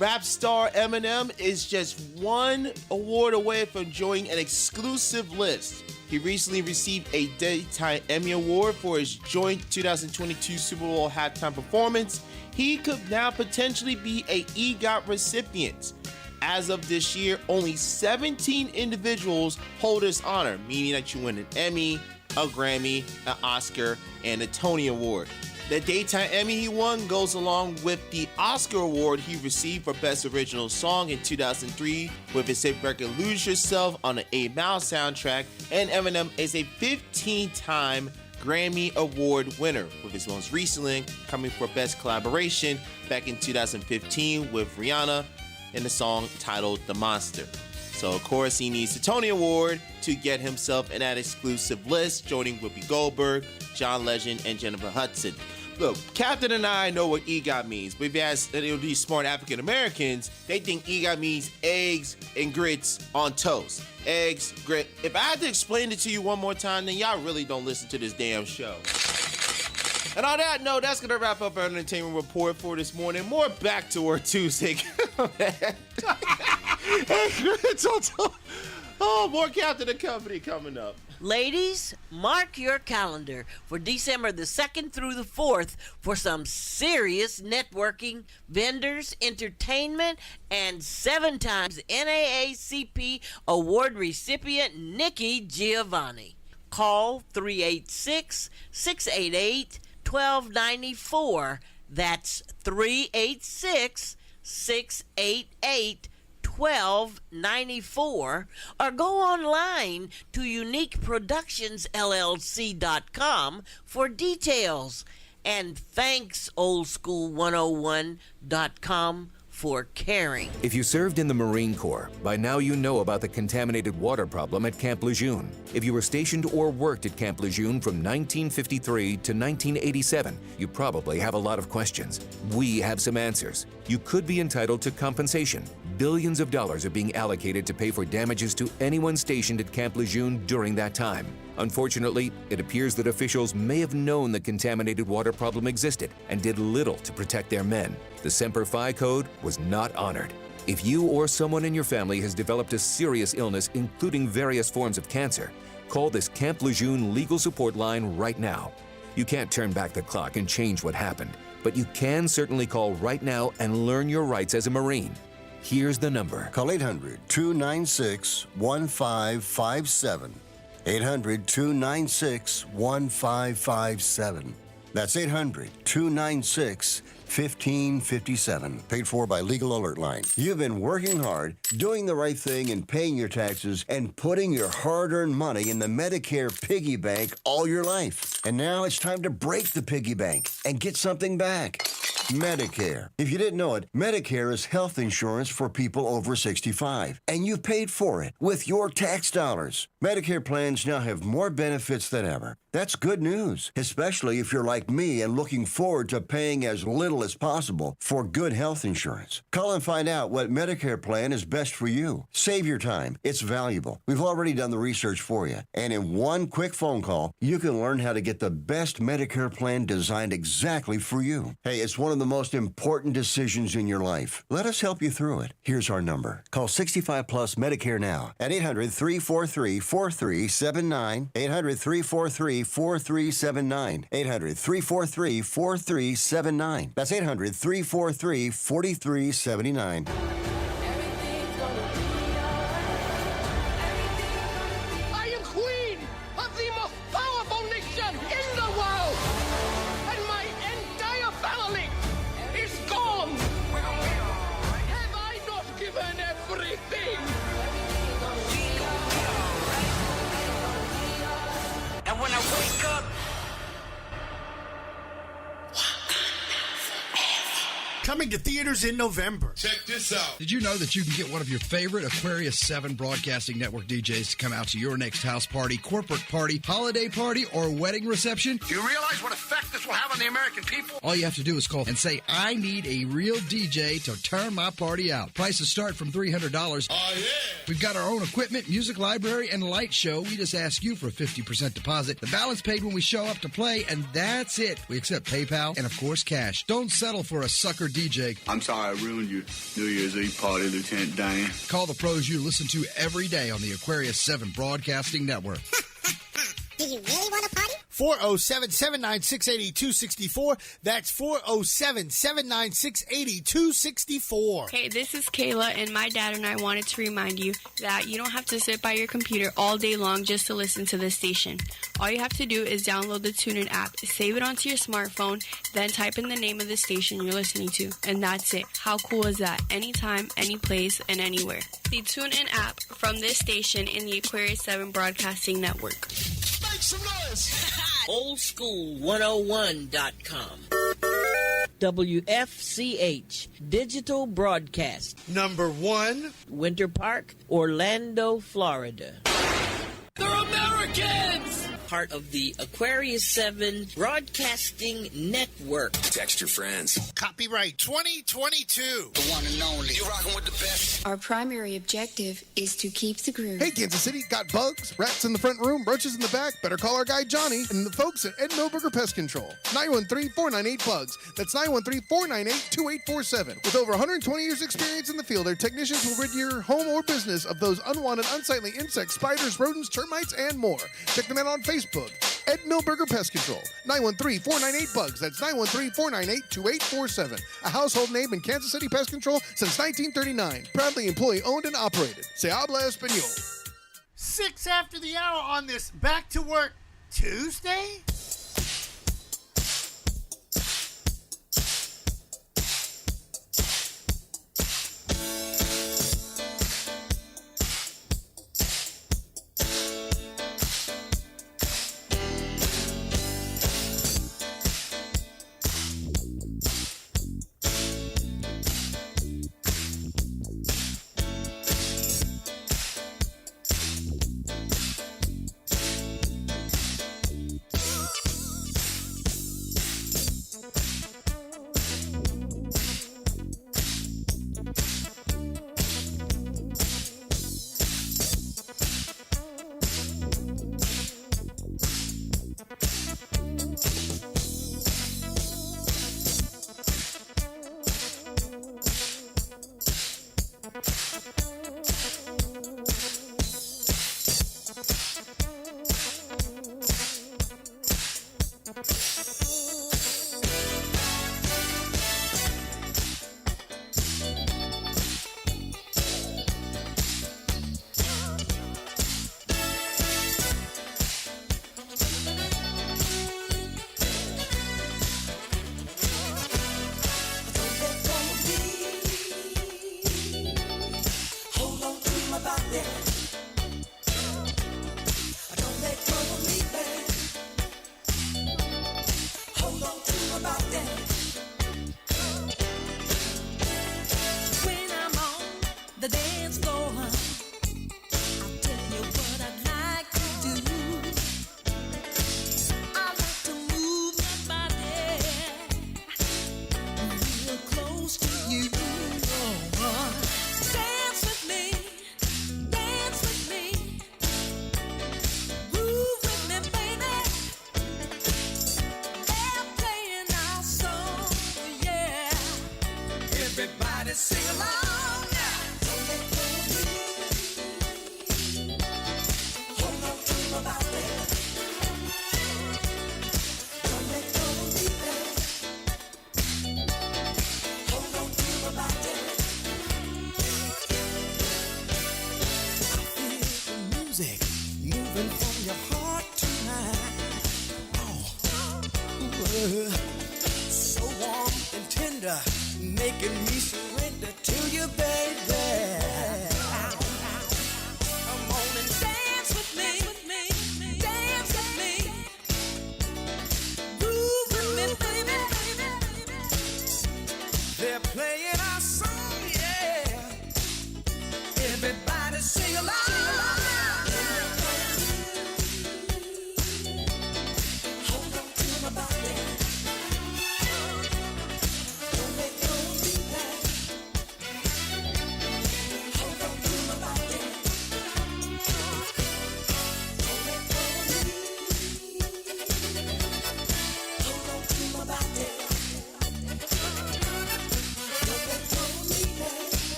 Rap star Eminem is just one award away from joining an exclusive list. He recently received a Daytime Emmy Award for his joint 2022 Super Bowl halftime performance. He could now potentially be an EGOT recipient. As of this year, only 17 individuals hold this honor, meaning that you win an Emmy, a Grammy, an Oscar, and a Tony Award. The Daytime Emmy he won goes along with the Oscar Award he received for Best Original Song in 2003 with his hit record Lose Yourself on the 8 Mile soundtrack, and Eminem is a 15-time Grammy Award winner, with his most recently coming for Best Collaboration back in 2015 with Rihanna in the song titled The Monster. So of course he needs the Tony Award to get himself in that exclusive list, joining Whoopi Goldberg, John Legend, and Jennifer Hudson. Look, Captain and I know what EGOT means, but if you ask these smart African Americans, they think EGOT means eggs and grits on toast. Eggs, grit. If I had to explain it to you one more time, then y'all really don't listen to this damn show. And on that note, that's going to wrap up our entertainment report for this morning. More Back to Work Tuesday. Oh, more Captain and Company coming up. Ladies, mark your calendar for December the 2nd through the 4th for some serious networking, vendors, entertainment, and 7 times NAACP award recipient Nikki Giovanni. Call 386-688-1294. That's 386-688-1294, or go online to uniqueproductionsllc.com for details. And thanks oldschool101.com for caring. If you served in the Marine Corps, by now you know about the contaminated water problem at Camp Lejeune. If you were stationed or worked at Camp Lejeune from 1953 to 1987, you probably have a lot of questions. We have some answers. You could be entitled to compensation. Billions of dollars are being allocated to pay for damages to anyone stationed at Camp Lejeune during that time. Unfortunately, it appears that officials may have known the contaminated water problem existed and did little to protect their men. The Semper Fi Code was not honored. If you or someone in your family has developed a serious illness, including various forms of cancer, call this Camp Lejeune legal support line right now. You can't turn back the clock and change what happened, but you can certainly call right now and learn your rights as a Marine. Here's the number. Call 800-296-1557. 800-296-1557. That's 800-296-1557. Paid for by Legal Alert Line. You've been working hard, doing the right thing, and paying your taxes, and putting your hard-earned money in the Medicare piggy bank all your life. And now it's time to break the piggy bank and get something back. Medicare. If you didn't know it, Medicare is health insurance for people over 65, and you paid for it with your tax dollars. Medicare plans now have more benefits than ever. That's good news, especially if you're like me and looking forward to paying as little as possible for good health insurance. Call and find out what Medicare plan is best for you. Save your time. It's valuable. We've already done the research for you. And in one quick phone call, you can learn how to get the best Medicare plan designed exactly for you. Hey, it's one of the most important decisions in your life. Let us help you through it. Here's our number. Call 65 Plus Medicare now at 800-343-4379. 800-343-4379. 800-343-4379. That's 800-343-4379. I am queen of the most powerful nation in the world, and my entire family is gone. Have I not given everything? And when I wake up, coming to theaters in November. Check this out. Did you know that you can get one of your favorite Aquarius 7 Broadcasting Network DJs to come out to your next house party, corporate party, holiday party, or wedding reception? Do you realize what effect this will have on the American people? All you have to do is call and say, I need a real DJ to turn my party out. Prices start from $300. Oh, yeah. We've got our own equipment, music library, and light show. We just ask you for a 50% deposit. The balance paid when we show up to play, and that's it. We accept PayPal and, of course, cash. Don't settle for a sucker DJ. I'm sorry I ruined your New Year's Eve party, Lieutenant Dan. Call the pros you listen to every day on the Aquarius 7 Broadcasting Network. Do you really want to party? 407-796-8264. That's 407-796-8264. Hey, this is Kayla, and my dad and I wanted to remind you that you don't have to sit by your computer all day long just to listen to this station. All you have to do is download the TuneIn app, save it onto your smartphone, then type in the name of the station you're listening to, and that's it. How cool is that? Anytime, any place, and anywhere. The TuneIn app from this station in the Aquarius 7 Broadcasting Network. Make some noise. oldschool101.com. WFCH Digital Broadcast. Number 1, Winter Park, Orlando, Florida. They're Americans! part of the Aquarius 7 Broadcasting Network. Text your friends. Copyright 2022. The one and only. You rocking with the best. Our primary objective is to keep the groove. Hey, Kansas City, got bugs, rats in the front room, roaches in the back? Better call our guy Johnny and the folks at Ed Milberger Pest Control. 913-498-BUGS. That's 913-498-2847. With over 120 years experience in the field, their technicians will rid your home or business of those unwanted, unsightly insects, spiders, rodents, termites, and more. Check them out on Facebook. Ed Milberger Pest Control. 913-498-BUGS. That's 913-498-2847. A household name in Kansas City Pest Control since 1939. Proudly employee-owned and operated. Se habla español. 6 after the hour on this Back to Work Tuesday. So warm and tender, making me surrender to you, baby. Come on and dance with me, dance with me, groove with me, baby. They're playing our song, yeah. Everybody sing along.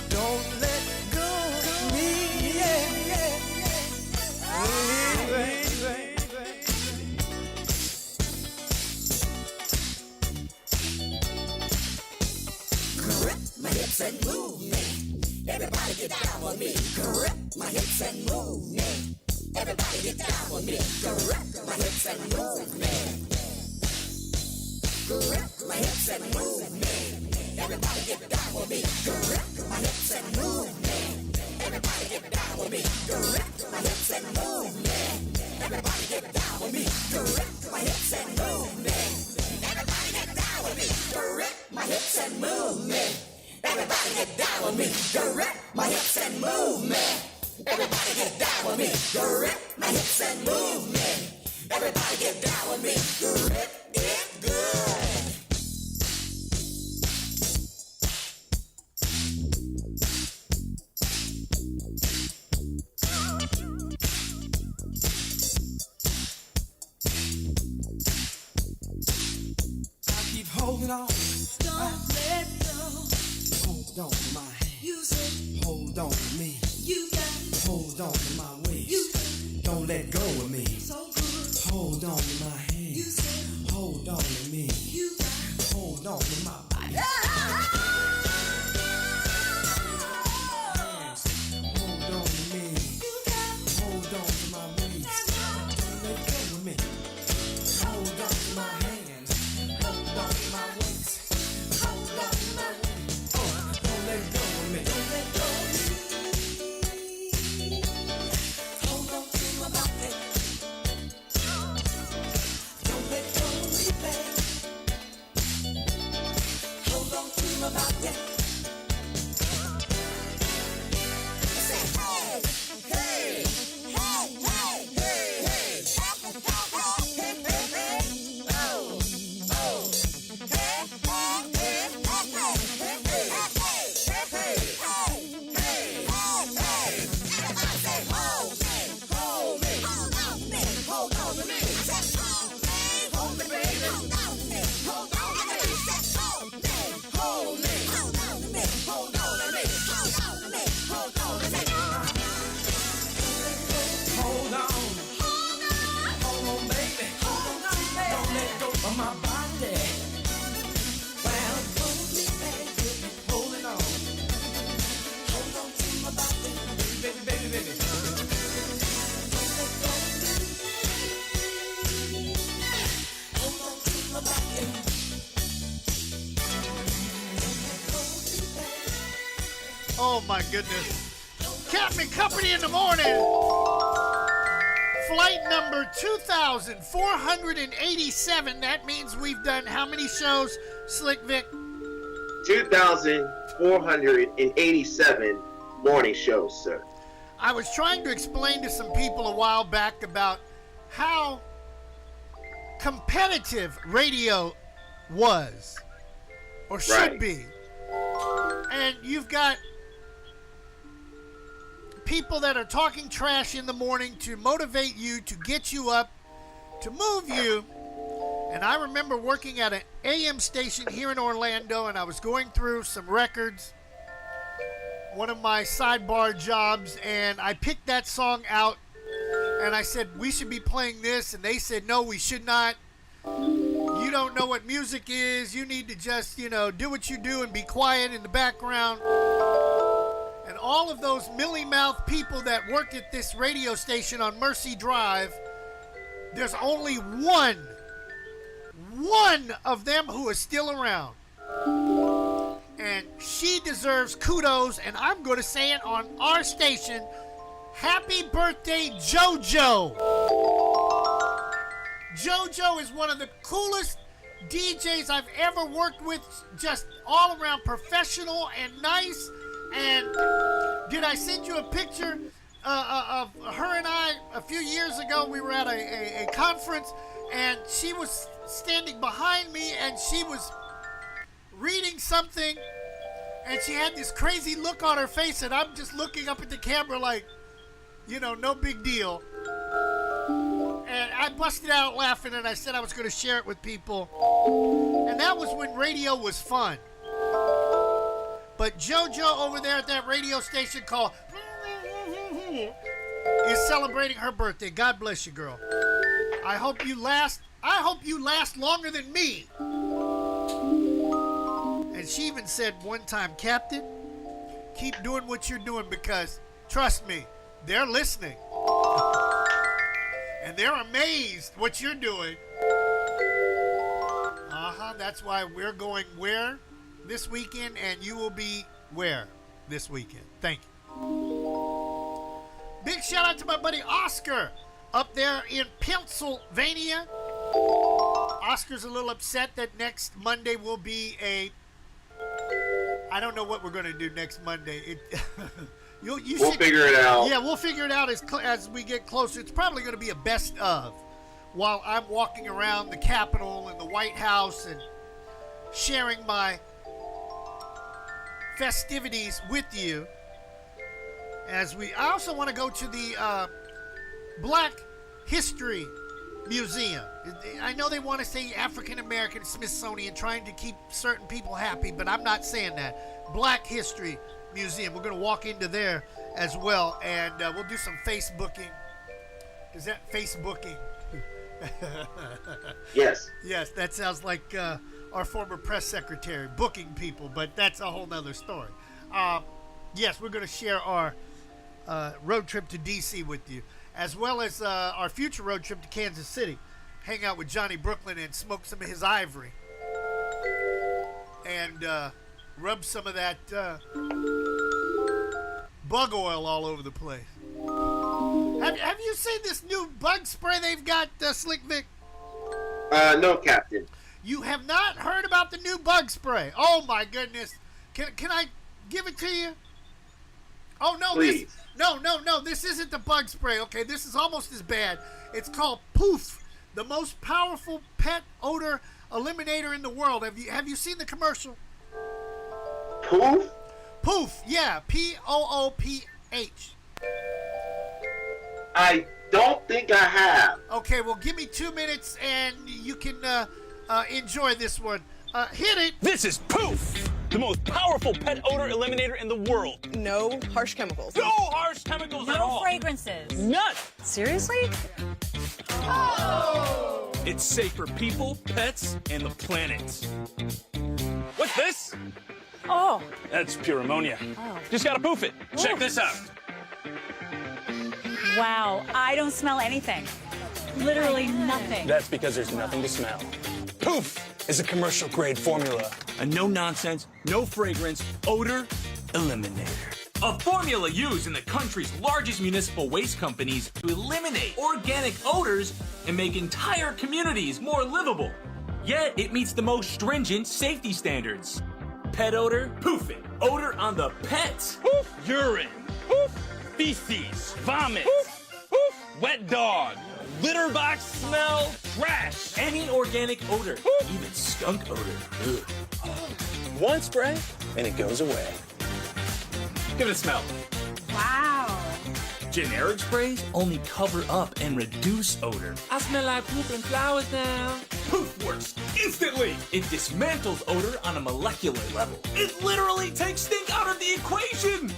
Don't let go of me, yeah. Grip my hips and move me. Everybody get down with me. Grip my hips and move me. Everybody get down with me. Grip my hips and move me. Grip my hips and move me. Everybody get down with me. Grip my hips and move me. Everybody get down with me. Grip my hips and move me. Everybody get down with me. Grip Everybody get down with me. Rip it good. Holding on, don't let go. Hold on to my hand. You said, hold on to me. You got, hold on to my waist. You said, don't let go of me. So good. Hold on to my hand. You said, hold on to me. You got, hold on to my body. Hands, hold on to me. You got, hold on to my waist. Don't let go of me. Hold on to my hand. Hold on to my waist. Hold on to my waist. Oh, don't let go of me. Don't let go of me. Hold on to my body. Don't let go of me, babe. Hold on to my body. I say, hey, hey, hey, hey, hey, hey. My body. Well, hold me, baby, holding on. Hold on to my body, baby, baby, baby. Don't let go of me. Hold on to my body. Oh my goodness. Captain Company in the morning. Flight number 2,487. That means we've done how many shows, Slick Vic? 2,487 morning shows, sir. I was trying to explain to some people a while back about how competitive radio was or should be. And you've got people that are talking trash in the morning to motivate you, to get you up, to move you. And I remember working at an AM station here in Orlando, and I was going through some records, one of my sidebar jobs, and I picked that song out, and I said, we should be playing this, and they said, no, we should not. You don't know what music is. You need to just, do what you do and be quiet in the background. And all of those mealy-mouthed people that worked at this radio station on Mercy Drive, there's only one of them who is still around. And she deserves kudos, and I'm going to say it on our station. Happy birthday, JoJo. JoJo is one of the coolest DJs I've ever worked with, just all around professional and nice. And did I send you a picture of her and I a few years ago? We were at a conference, and she was standing behind me, and she was reading something, and she had this crazy look on her face, and I'm just looking up at the camera like, no big deal. And I busted out laughing, and I said I was going to share it with people. And that was when radio was fun. But JoJo over there at that radio station called is celebrating her birthday. God bless you, girl. I hope you last longer than me. And she even said one time, Captain, keep doing what you're doing, because trust me, they're listening. And they're amazed what you're doing. That's why we're going where this weekend, and you will be where this weekend. Thank you. Big shout out to my buddy Oscar up there in Pennsylvania. Oscar's a little upset that next Monday will be I don't know what we're going to do next Monday. We'll figure it out. Yeah, we'll figure it out as we get closer. It's probably going to be a best of. while I'm walking around the Capitol and the White House and sharing my festivities with you. I also want to go to the Black History Museum. I know they want to say African American Smithsonian, trying to keep certain people happy, but I'm not saying that. Black History Museum. We're going to walk into there as well, and we'll do some Facebooking. Is that Facebooking? Yes. Yes, that sounds like our former press secretary booking people, but that's a whole nother story. Yes, we're going to share our road trip to D.C. with you, as well as our future road trip to Kansas City. Hang out with Johnny Brooklyn and smoke some of his ivory. And rub some of that bug oil all over the place. Have you seen this new bug spray they've got, Slick Vic? No, Captain. You have not heard about the new bug spray? Oh my goodness! Can I give it to you? Oh no, please. No. This isn't the bug spray. Okay, this is almost as bad. It's called Poof, the most powerful pet odor eliminator in the world. Have you seen the commercial? Poof? Poof, yeah, Pooph. I don't think I have. Okay, well, give me 2 minutes and you can enjoy this one. Hit it. This is Poof, the most powerful pet odor eliminator in the world. No harsh chemicals. No harsh chemicals at all. No fragrances. None. Seriously? Oh! It's safe for people, pets, and the planet. What's this? Oh. That's pure ammonia. Oh. Just gotta poof it. Check this out. Wow, I don't smell anything. Literally nothing. That's because there's nothing to smell. Poof is a commercial-grade formula. A no-nonsense, no-fragrance odor eliminator. A formula used in the country's largest municipal waste companies to eliminate organic odors and make entire communities more livable. Yet, it meets the most stringent safety standards. Pet odor, poof it. Odor on the pets. Poof. Urine. Poof. Feces. Vomit. Poof. Poof. Wet dog. Litter box smell. Trash. Any organic odor. Poof. Even skunk odor. Ugh. One spray, and it goes away. Give it a smell. Wow. Generic sprays only cover up and reduce odor. I smell like poop and flowers now. Poof works instantly. It dismantles odor on a molecular level. It literally takes stink out of the equation.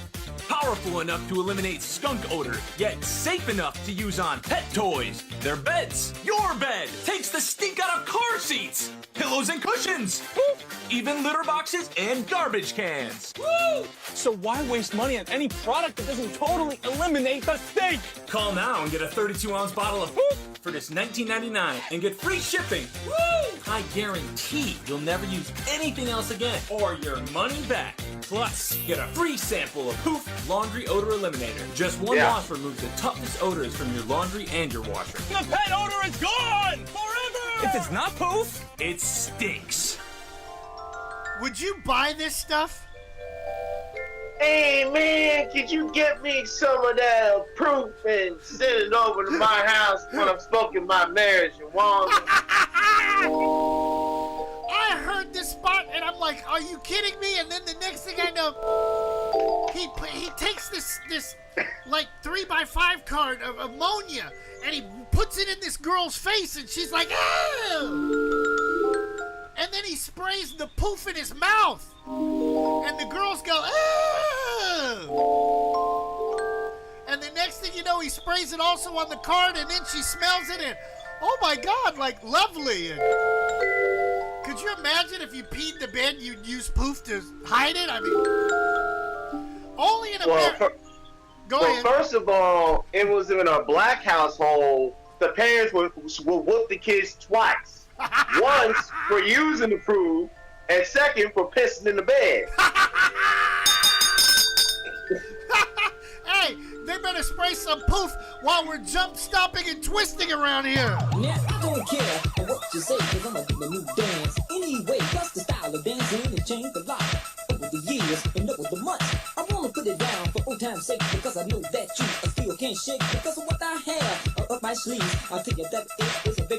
Powerful enough to eliminate skunk odor, yet safe enough to use on pet toys, their beds, your bed. Takes the stink out of car seats, pillows and cushions. Poof. Even litter boxes and garbage cans. Woo! So why waste money on any product that doesn't totally eliminate the stink? Call now and get a 32-ounce bottle of Poof for just $19.99 and get free shipping. Woo! I guarantee you'll never use anything else again or your money back. Plus, get a free sample of Poof Laundry Odor Eliminator. Just one wash removes the toughest odors from your laundry and your washer. The pet odor is gone forever! If it's not Poof, it stinks. Would you buy this stuff? Hey man, could you get me some of that proof and send it over to my house when I'm smoking my marijuana? I heard this spot and I'm like, are you kidding me? And then the next thing I know, he takes this like 3x5 card of ammonia and he puts it in this girl's face and she's like, ew! And then he sprays the poof in his mouth. And the girls go, oh! And the next thing you know, he sprays it also on the card, and then she smells it, and oh my God, like lovely. And could you imagine if you peed the bed, you'd use poof to hide it? I mean, only in America. Go ahead. First of all, it was in a black household. The parents will whoop the kids twice. Once for using the proof, and second for pissing in the bed. Hey, they better spray some poof while we're jump stopping and twisting around here. Now, I don't care what you say, cause I'ma do a new dance. Anyway, that's the style of dancing and changed a lot over the years and over the months. I wanna put it down for old time's sake, because I know that you still can't shake because of what I have up my sleeves. I'll tell you that it is a very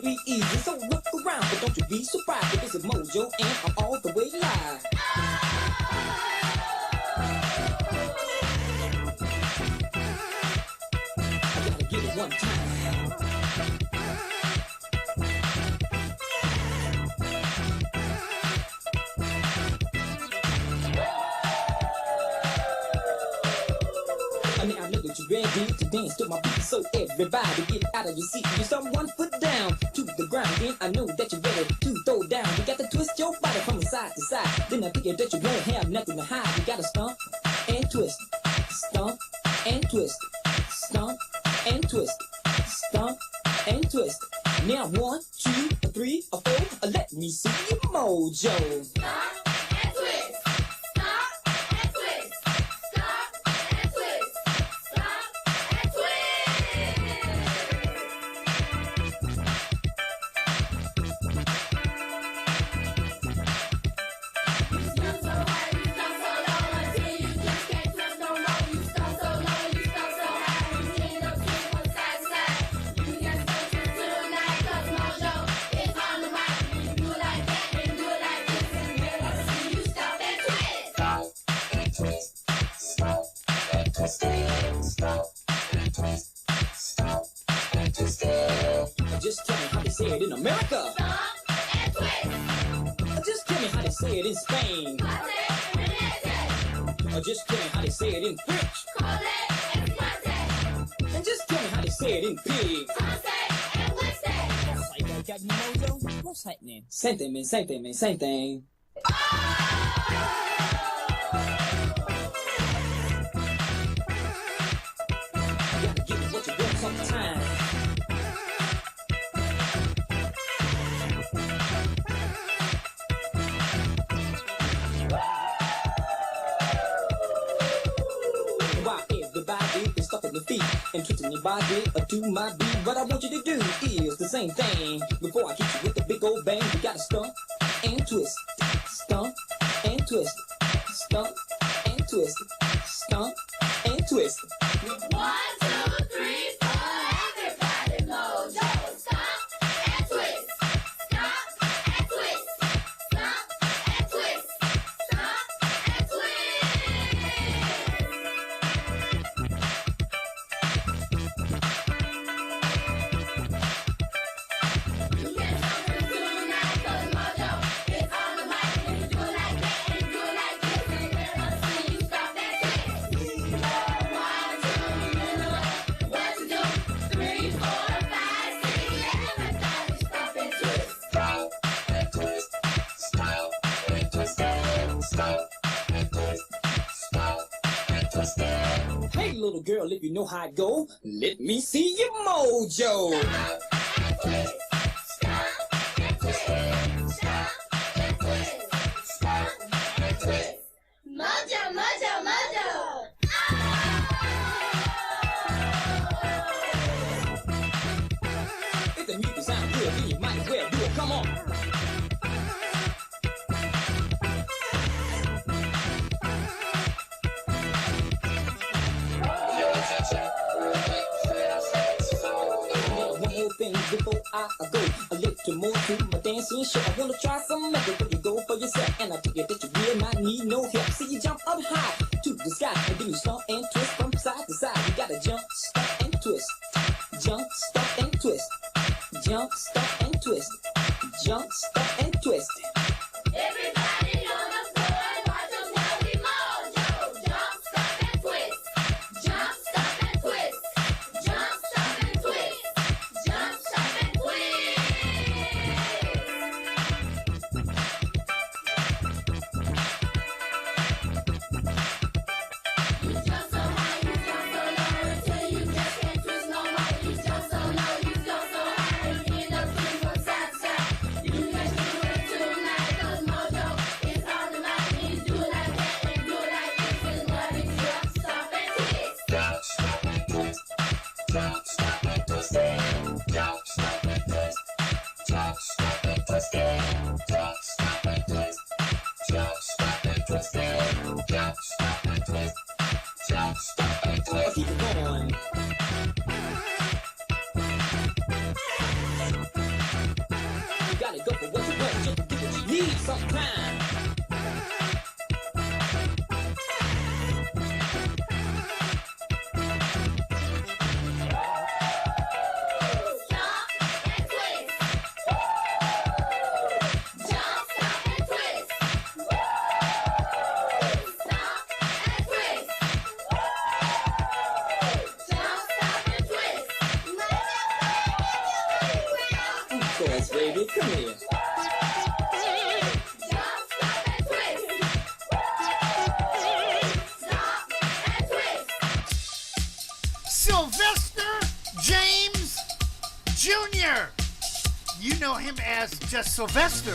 I mean, I know that you're ready to dance to my beat, so everybody get out of your seat. You start 1 foot down to the ground, then I know that you're ready to throw down. You got to twist your body from side to side. Then I figure that you won't have nothing to hide. You gotta stomp and twist, stomp and twist, stomp and twist, stomp and twist. Now 1, 2, 3, 4, let me see your mojo. Stomp and twist. Stomp and twist. Stomp and twist. Stomp and twist. You stomp so high, you stomp so low until you just can't twist no more. You stomp so low, you stomp so high, you end up twist from side to side. You just don't twist tonight 'cause mojo is on the mic. You do like that and do it like this and never see you stop and twist. Stop and twist, stop and twist, stop and twist, stop and twist. Just tell me how they say it in America. Stomp and twist. Just tell me how they say it in Spain. Just tell me how they say it in French. And just tell me how they say it in pig. Got any mojo? What's happening? Same thing, man. Same thing, man. Same thing. Gotta give it what you want sometime. Why everybody is stopping their feet and twisting your body to my beat? What I want you to do is the same thing. Before I hit you with the big old bang, you gotta stomp and twist, stomp and twist, stomp and twist, stomp and twist. 1, 2, 3, 4, everybody mojo. Stomp and twist. Stomp and twist. Stomp and twist. Stomp and twist. You get something tonight 'cause mojo is on the mic. And you do like that and do like this and never see you stop and twist. 1, 2, you know what to do. 3, 4, 5, 6, everybody stop and twist. Stop and twist, stop and twist, stop and twist, stop and twist. Hey, little girl, if you know how it go, let me see your mojo. Stop and twist. Stop and twist. Stop and twist. Stop and twist. Mojo, mojo, mojo. If the music sounds good, then you might as well do it. Come on. One more thing before I go a little more to my dancing show. I wanna try some method, but you go for yourself. And I figure that you will not need no help. See you jump up high to the sky, and then you stomp and twist from side to side. You gotta jump, stomp and twist, jump, stomp and twist, jump, stomp and twist, jump, stomp and twist. Everybody on the floor, watch us how we mojo. Jump, stop and twist. Jump, stop and twist. Jump, stop and twist. Jump, stop and twist. You jump so high, you jump so low until you just can't twist no more. You jump so low, you jump so high, and you end up twisting from side to side. You just do it tonight 'cause mojo is on the mic. And you do it like that and do it like this and what is jump, stop and twist. Jump, stop and twist, jump, stop and twist, jump, stop and twist, jump, stop and twist, jump, stop and twist, jump, stop and twist, jump, stop and twist, jump, stop and twist. Keep it going. You gotta go for what you want, just to get what you need sometime. Jump and twist. Jump course, baby. Come here. Sylvester James Jr. You know him as just Sylvester.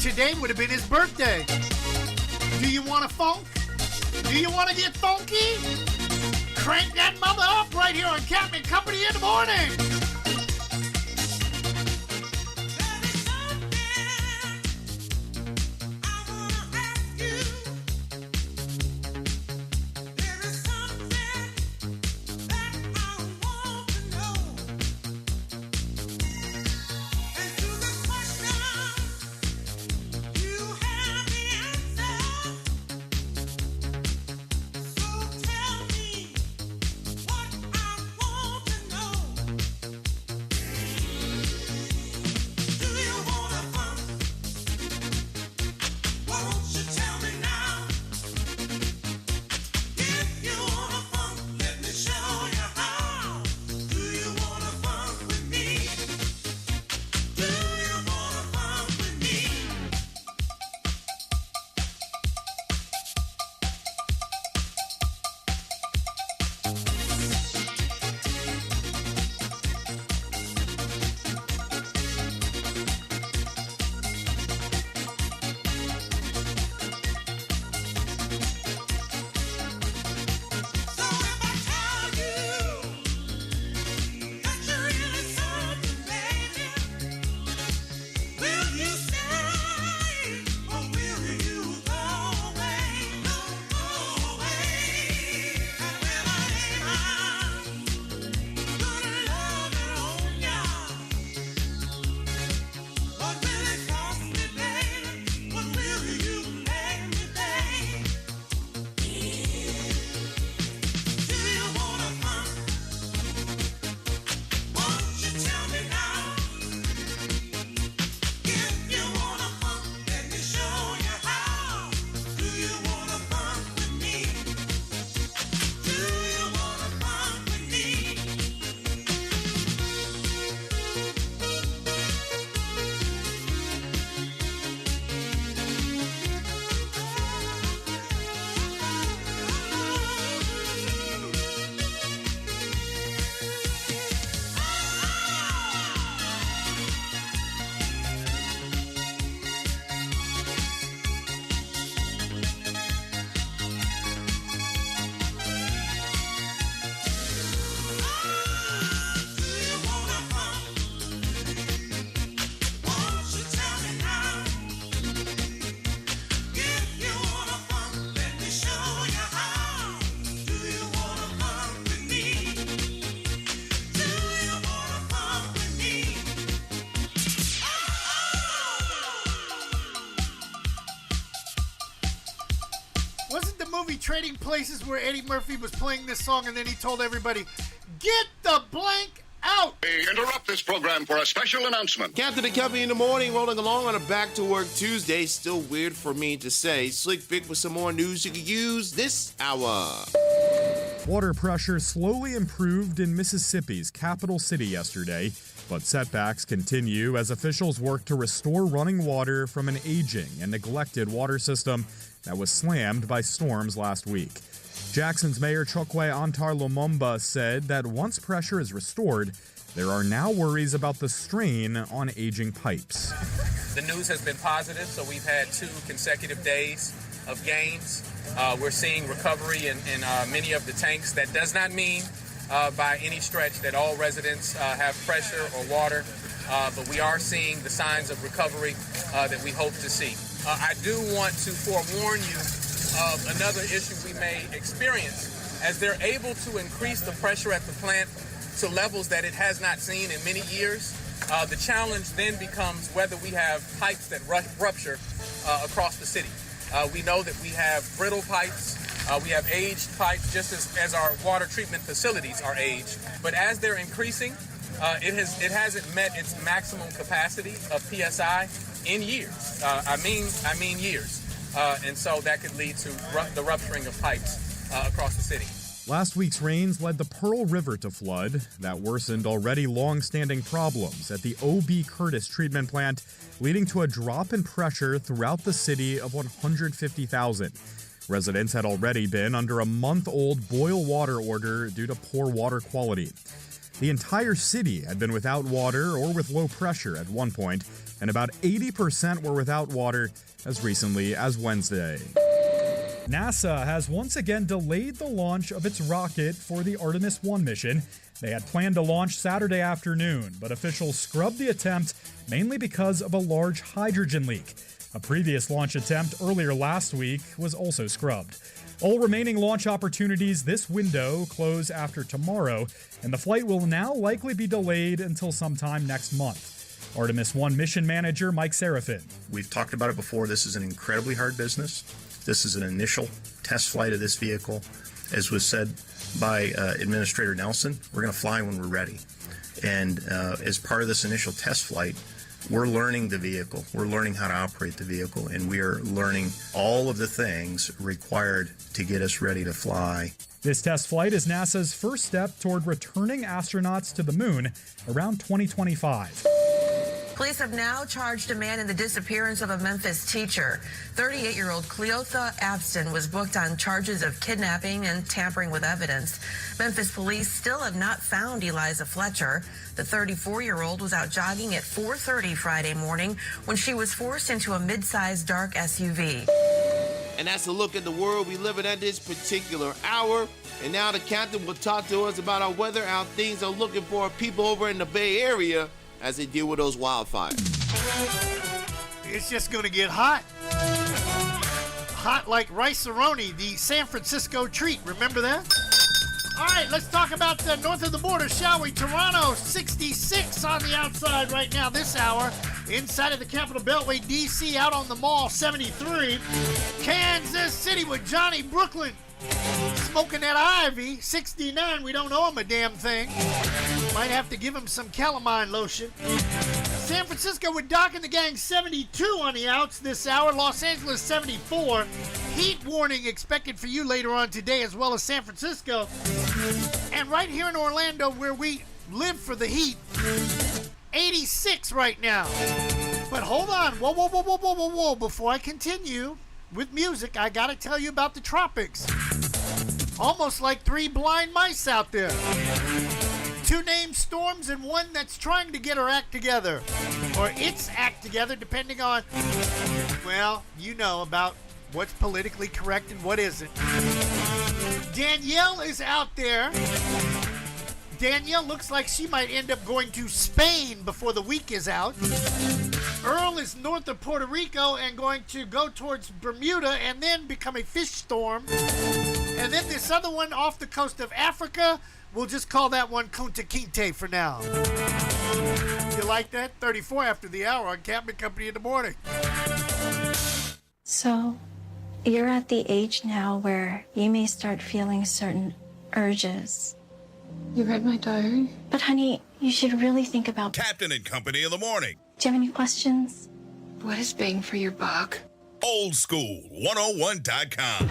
Today would have been his birthday. Do you want to funk? Do you want to get funky? Crank that mother up right here on Captain Company in the morning. Trading Places where Eddie Murphy was playing this song and then he told everybody, get the blank out. We interrupt this program for a special announcement. Captain and Company in the morning, rolling along on a Back to Work Tuesday. Still weird for me to say. Slick Vic with some more news you could use this hour. Water pressure slowly improved in Mississippi's capital city yesterday, but setbacks continue as officials work to restore running water from an aging and neglected water system that was slammed by storms last week. Jackson's Mayor Chokwe Antar Lumumba said that once pressure is restored, there are now worries about the strain on aging pipes. The news has been positive, so we've had 2 consecutive days of gains. We're seeing recovery in many of the tanks. That does not mean by any stretch that all residents have pressure or water, but we are seeing the signs of recovery that we hope to see. I do want to forewarn you of another issue we may experience as they're able to increase the pressure at the plant to levels that it has not seen in many years. The challenge then becomes whether we have pipes that rupture across the city. We know that we have brittle pipes, we have aged pipes, just as our water treatment facilities are aged. But as they're increasing, it hasn't met its maximum capacity of PSI in years. I mean years. And so that could lead to the rupturing of pipes across the city. Last week's rains led the Pearl River to flood. That worsened already long-standing problems at the O.B. Curtis treatment plant, leading to a drop in pressure throughout the city of 150,000. Residents had already been under a month-old boil water order due to poor water quality. The entire city had been without water or with low pressure at one point, and about 80% were without water as recently as Wednesday. NASA has once again delayed the launch of its rocket for the Artemis 1 mission. They had planned to launch Saturday afternoon, but officials scrubbed the attempt mainly because of a large hydrogen leak. A previous launch attempt earlier last week was also scrubbed. All remaining launch opportunities this window close after tomorrow, and the flight will now likely be delayed until sometime next month. Artemis 1 mission manager Mike Serafin. We've talked about it before. This is an incredibly hard business. This is an initial test flight of this vehicle. As was said by Administrator Nelson, we're going to fly when we're ready. And as part of this initial test flight, we're learning the vehicle. We're learning how to operate the vehicle, and we are learning all of the things required to get us ready to fly. This test flight is NASA's first step toward returning astronauts to the moon around 2025. Police have now charged a man in the disappearance of a Memphis teacher. 38-year-old Cleotha Abston was booked on charges of kidnapping and tampering with evidence. Memphis police still have not found Eliza Fletcher. The 34-year-old was out jogging at 4:30 Friday morning when she was forced into a mid-sized dark SUV. And that's a look at the world we live in at this particular hour. And now the captain will talk to us about our weather, how things are looking for our people over in the Bay Area as they deal with those wildfires. It's just going to get hot. Hot like rice-a-roni, the San Francisco treat. Remember that? All right, let's talk about north of the border, shall we? Toronto, 66 on the outside right now this hour. Inside of the Capital Beltway, D.C. out on the mall, 73. Kansas City with Johnny Brooklyn smoking that Ivy, 69. We don't owe him a damn thing. Might have to give him some calamine lotion. San Francisco with Doc and the gang, 72 on the outs this hour. Los Angeles, 74. Heat warning expected for you later on today, as well as San Francisco. And right here in Orlando, where we live for the heat, 86 right now. But hold on. Whoa. Before I continue with music, I got to tell you about the tropics. Almost like three blind mice out there. Two named storms and one that's trying to get her act together. Or its act together, depending on, well, you know about what's politically correct and what isn't. Danielle is out there. Danielle looks like she might end up going to Spain before the week is out. Earl is north of Puerto Rico and going to go towards Bermuda and then become a fish storm. And then this other one off the coast of Africa, we'll just call that one Kunta Kinte for now. You like that? 34 after the hour on Captain Company in the morning. So, you're at the age now where you may start feeling certain urges. You read my diary? But honey, you should really think about Captain and Company in the morning. Do you have any questions? What is bang for your buck? Old School 101.com.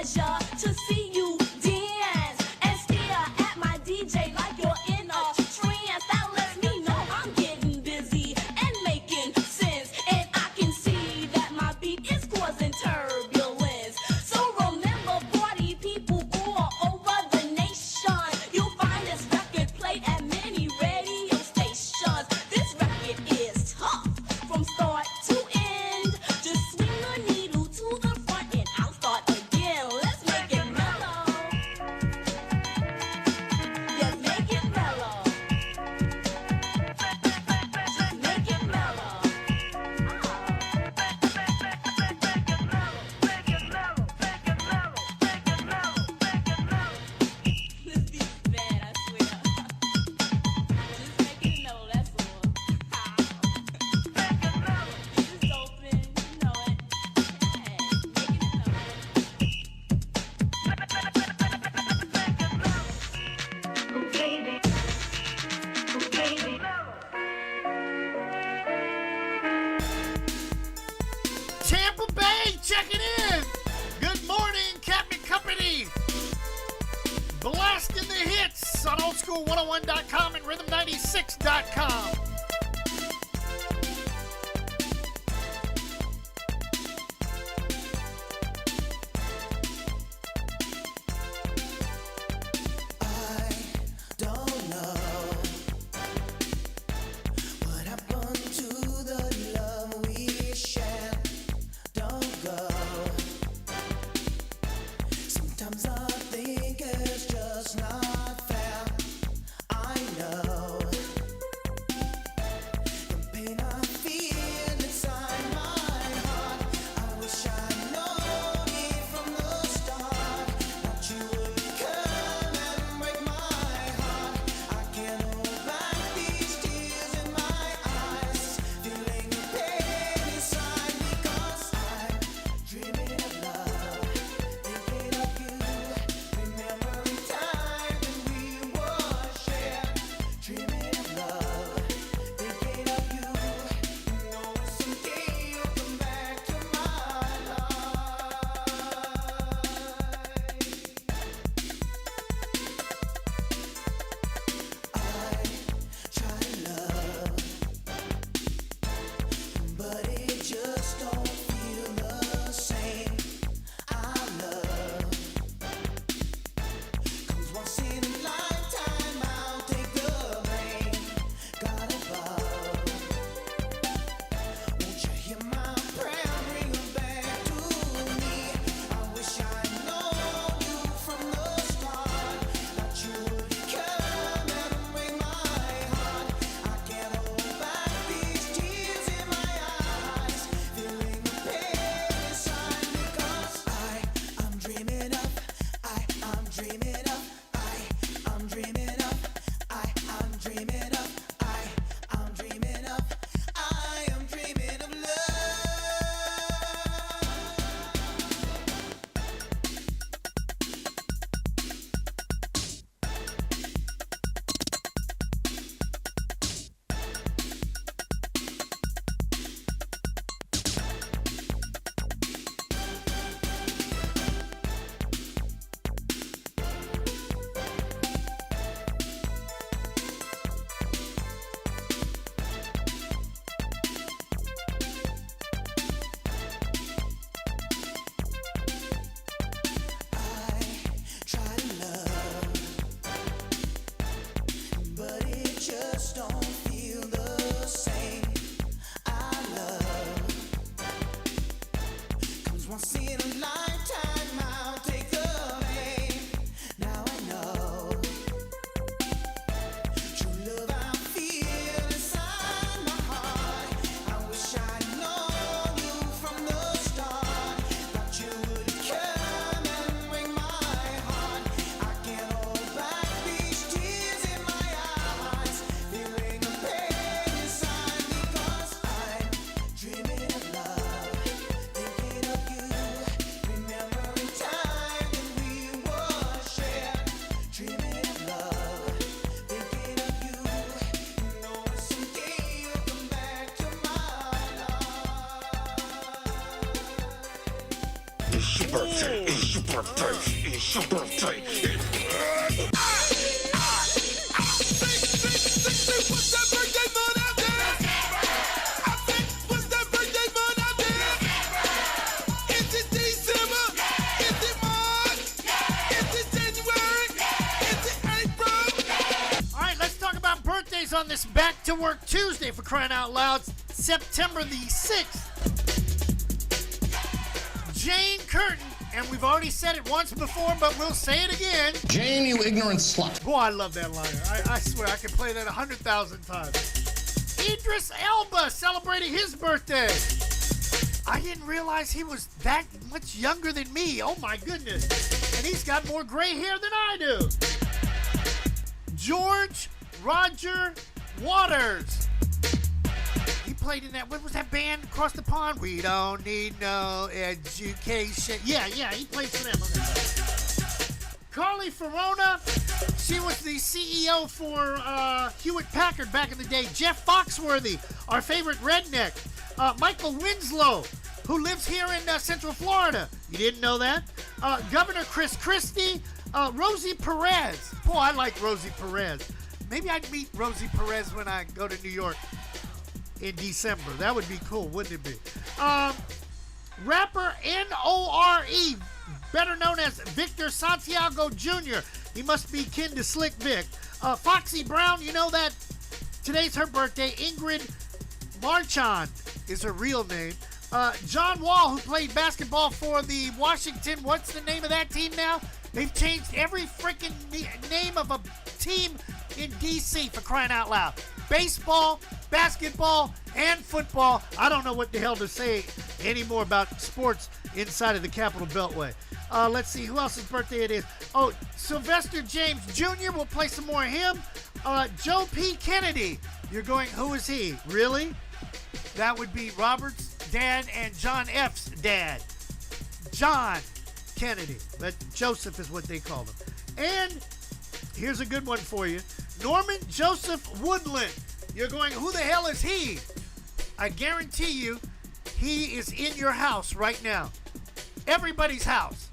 pleasure to see you dance and stare at my DJ like you're in a trance. That lets me know I'm getting busy and making sense, and I can see that my beat is causing turbulence. So remember, party people all over the nation, you'll find this record played at many radio stations. This record is tough from start to end. Just swing the needle to the front and I'll start again. Let's make it mellow. Yes, make it mellow. Just make it mellow. This beat's bad, I swear. Just make it mellow, that's all. It's open, you know it. Hey, make it mellow. Oh, baby. Oh, baby. Tampa Bay checking in. Good morning, Captain Company. Blasting the hits on oldschool101.com and rhythm96.com. Don't know what happened to the love we shared. Don't go. Sometimes I think it's just not fair. I know the pain I feel inside my heart. I wish I'd known it from the start that you would come and break my heart. I can't hold back these tears in my eyes, feeling the pain inside because I'm dreaming of love, thinking of you, remembering time when we were shared. Dreaming of love, thinking of you, knowing someday you'll come back to my life. Try to love, but it just don't feel the same. I love comes once in a lifetime. I'll take the blame. God above, won't you hear my prayer? Bring her back to me. I wish I'd known you from the start that you would come and break my heart. I can't hold back these tears in my eyes, feeling the pain inside because I'm dreaming of, I'm dreaming of, I'm dreaming of, I'm dreaming of, I'm dreaming of, I am dreaming of love. Try to love, but it just don't feel the same. I love comes once in a lifetime. I'll take the blame. Now I know true love I feel inside my heart. I wish I'd known you from the start that you would come and break my heart. I can't hold back these tears in my eyes, feeling the pain inside because I'm dreaming of love, thinking of you, remembering time when we were shared. Dreaming of love, thinking of you, knowing someday you'll come back to my life. It's your birthday. It's your birthday. It's your birthday. What's that birthday fun out there? I said, what's that birthday fun out there? Is it December? Is it March? Is it January? Is it April? All right, let's talk about birthdays on this Back to Work Tuesday, for crying out loud. September the 6th. Jane Curtin, and we've already said it once before, but we'll say it again. Jane, you ignorant slut. Boy, I love that line. I swear I could play that 100,000 times. Idris Elba celebrating his birthday. I didn't realize he was that much younger than me. Oh my goodness. And he's got more gray hair than I do. George Roger Waters. He played in that, what was that band across the pond? We don't need no education. Yeah, he played for them. Okay. Carly Ferrona, she was the CEO for Hewlett Packard back in the day. Jeff Foxworthy, our favorite redneck. Michael Winslow, who lives here in Central Florida. You didn't know that? Governor Chris Christie. Rosie Perez. Boy, I like Rosie Perez. Maybe I'd meet Rosie Perez when I go to New York in December. That would be cool, wouldn't it be? Rapper N.O.R.E., better known as Victor Santiago Jr. He must be kin to Slick Vic. Foxy Brown, you know that today's her birthday. Ingrid Marchand is her real name. John Wall, who played basketball for the Washington, what's the name of that team now? They've changed every freaking name of a team in D.C., for crying out loud. Baseball, basketball, and football. I don't know what the hell to say anymore about sports inside of the Capitol Beltway. Let's see who else's birthday it is. Oh, Sylvester James Jr. We'll play some more of him. Joe P. Kennedy. You're going, who is he? Really? That would be Robert's dad and John F's dad. John Kennedy. But Joseph is what they call him. And here's a good one for you. Norman Joseph Woodland. You're going, who the hell is he? I guarantee you, he is in your house right now. Everybody's house.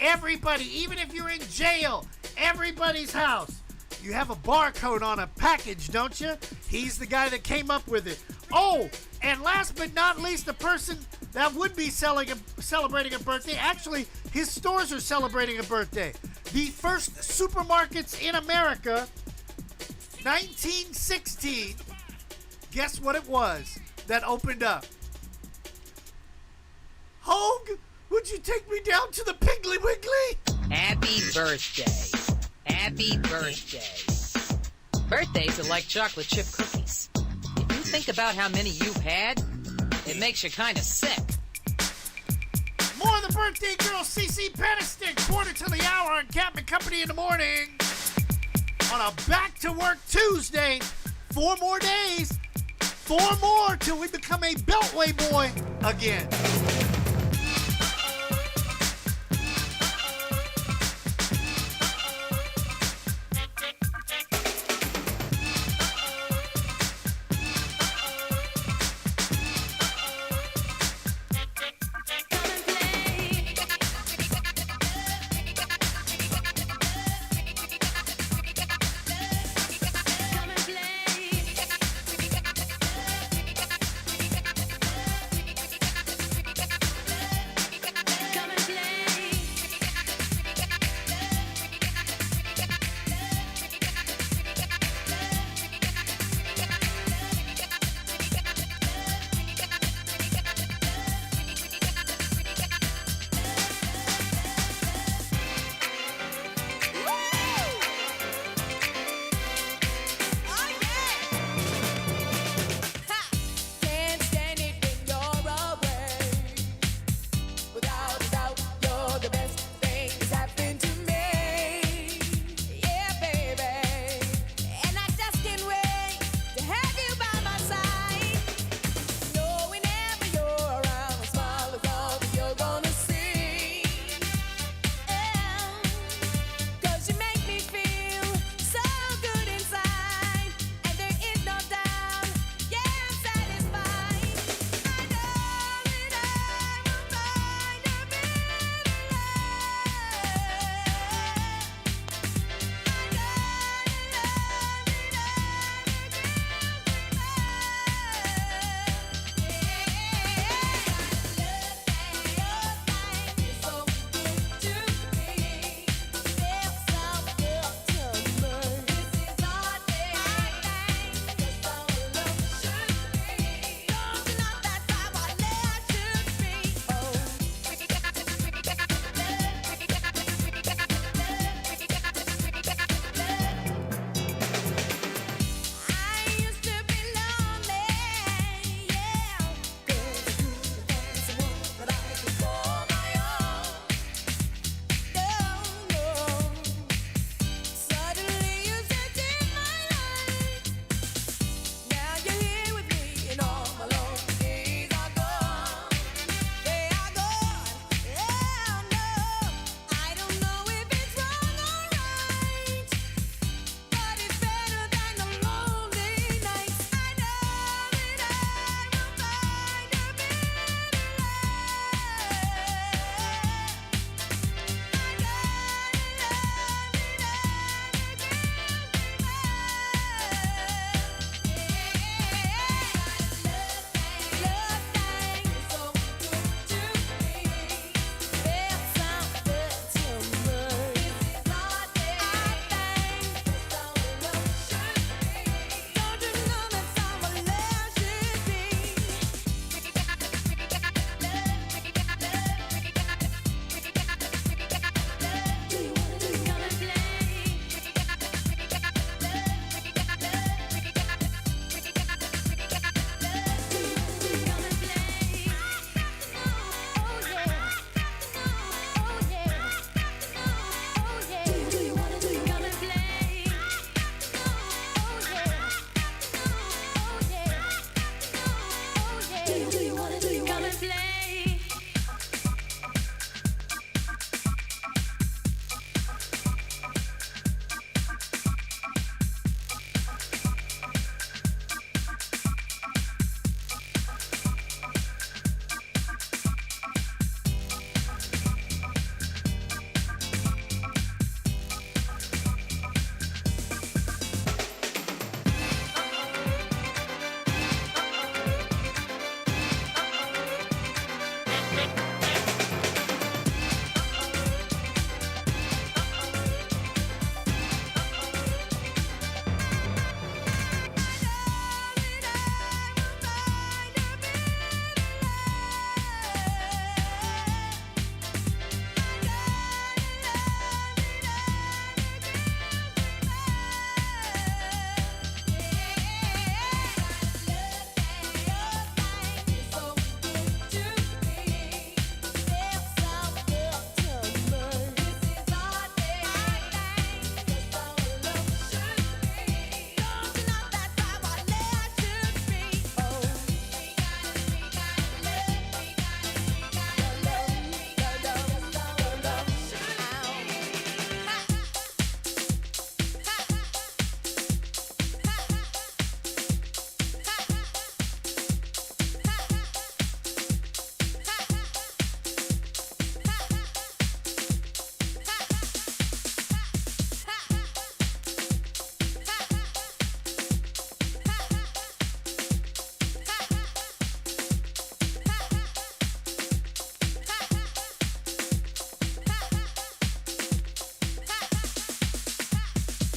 Everybody, even if you're in jail, everybody's house. You have a barcode on a package, don't you? He's the guy that came up with it. Oh, and last but not least, the person that would be celebrating a birthday. Actually, his stores are celebrating a birthday. The first supermarkets in America, 1916. Guess what it was that opened up? Hogue, would you take me down to the Piggly Wiggly? Happy birthday. Happy birthday. Birthdays are like chocolate chip cookies. If you think about how many you've had, it makes you kind of sick. More of the birthday girl, CeCe Peniston, quarter to the hour on Captain Company in the morning. On a Back to Work Tuesday. 4 more days. 4 more till we become a Beltway boy again.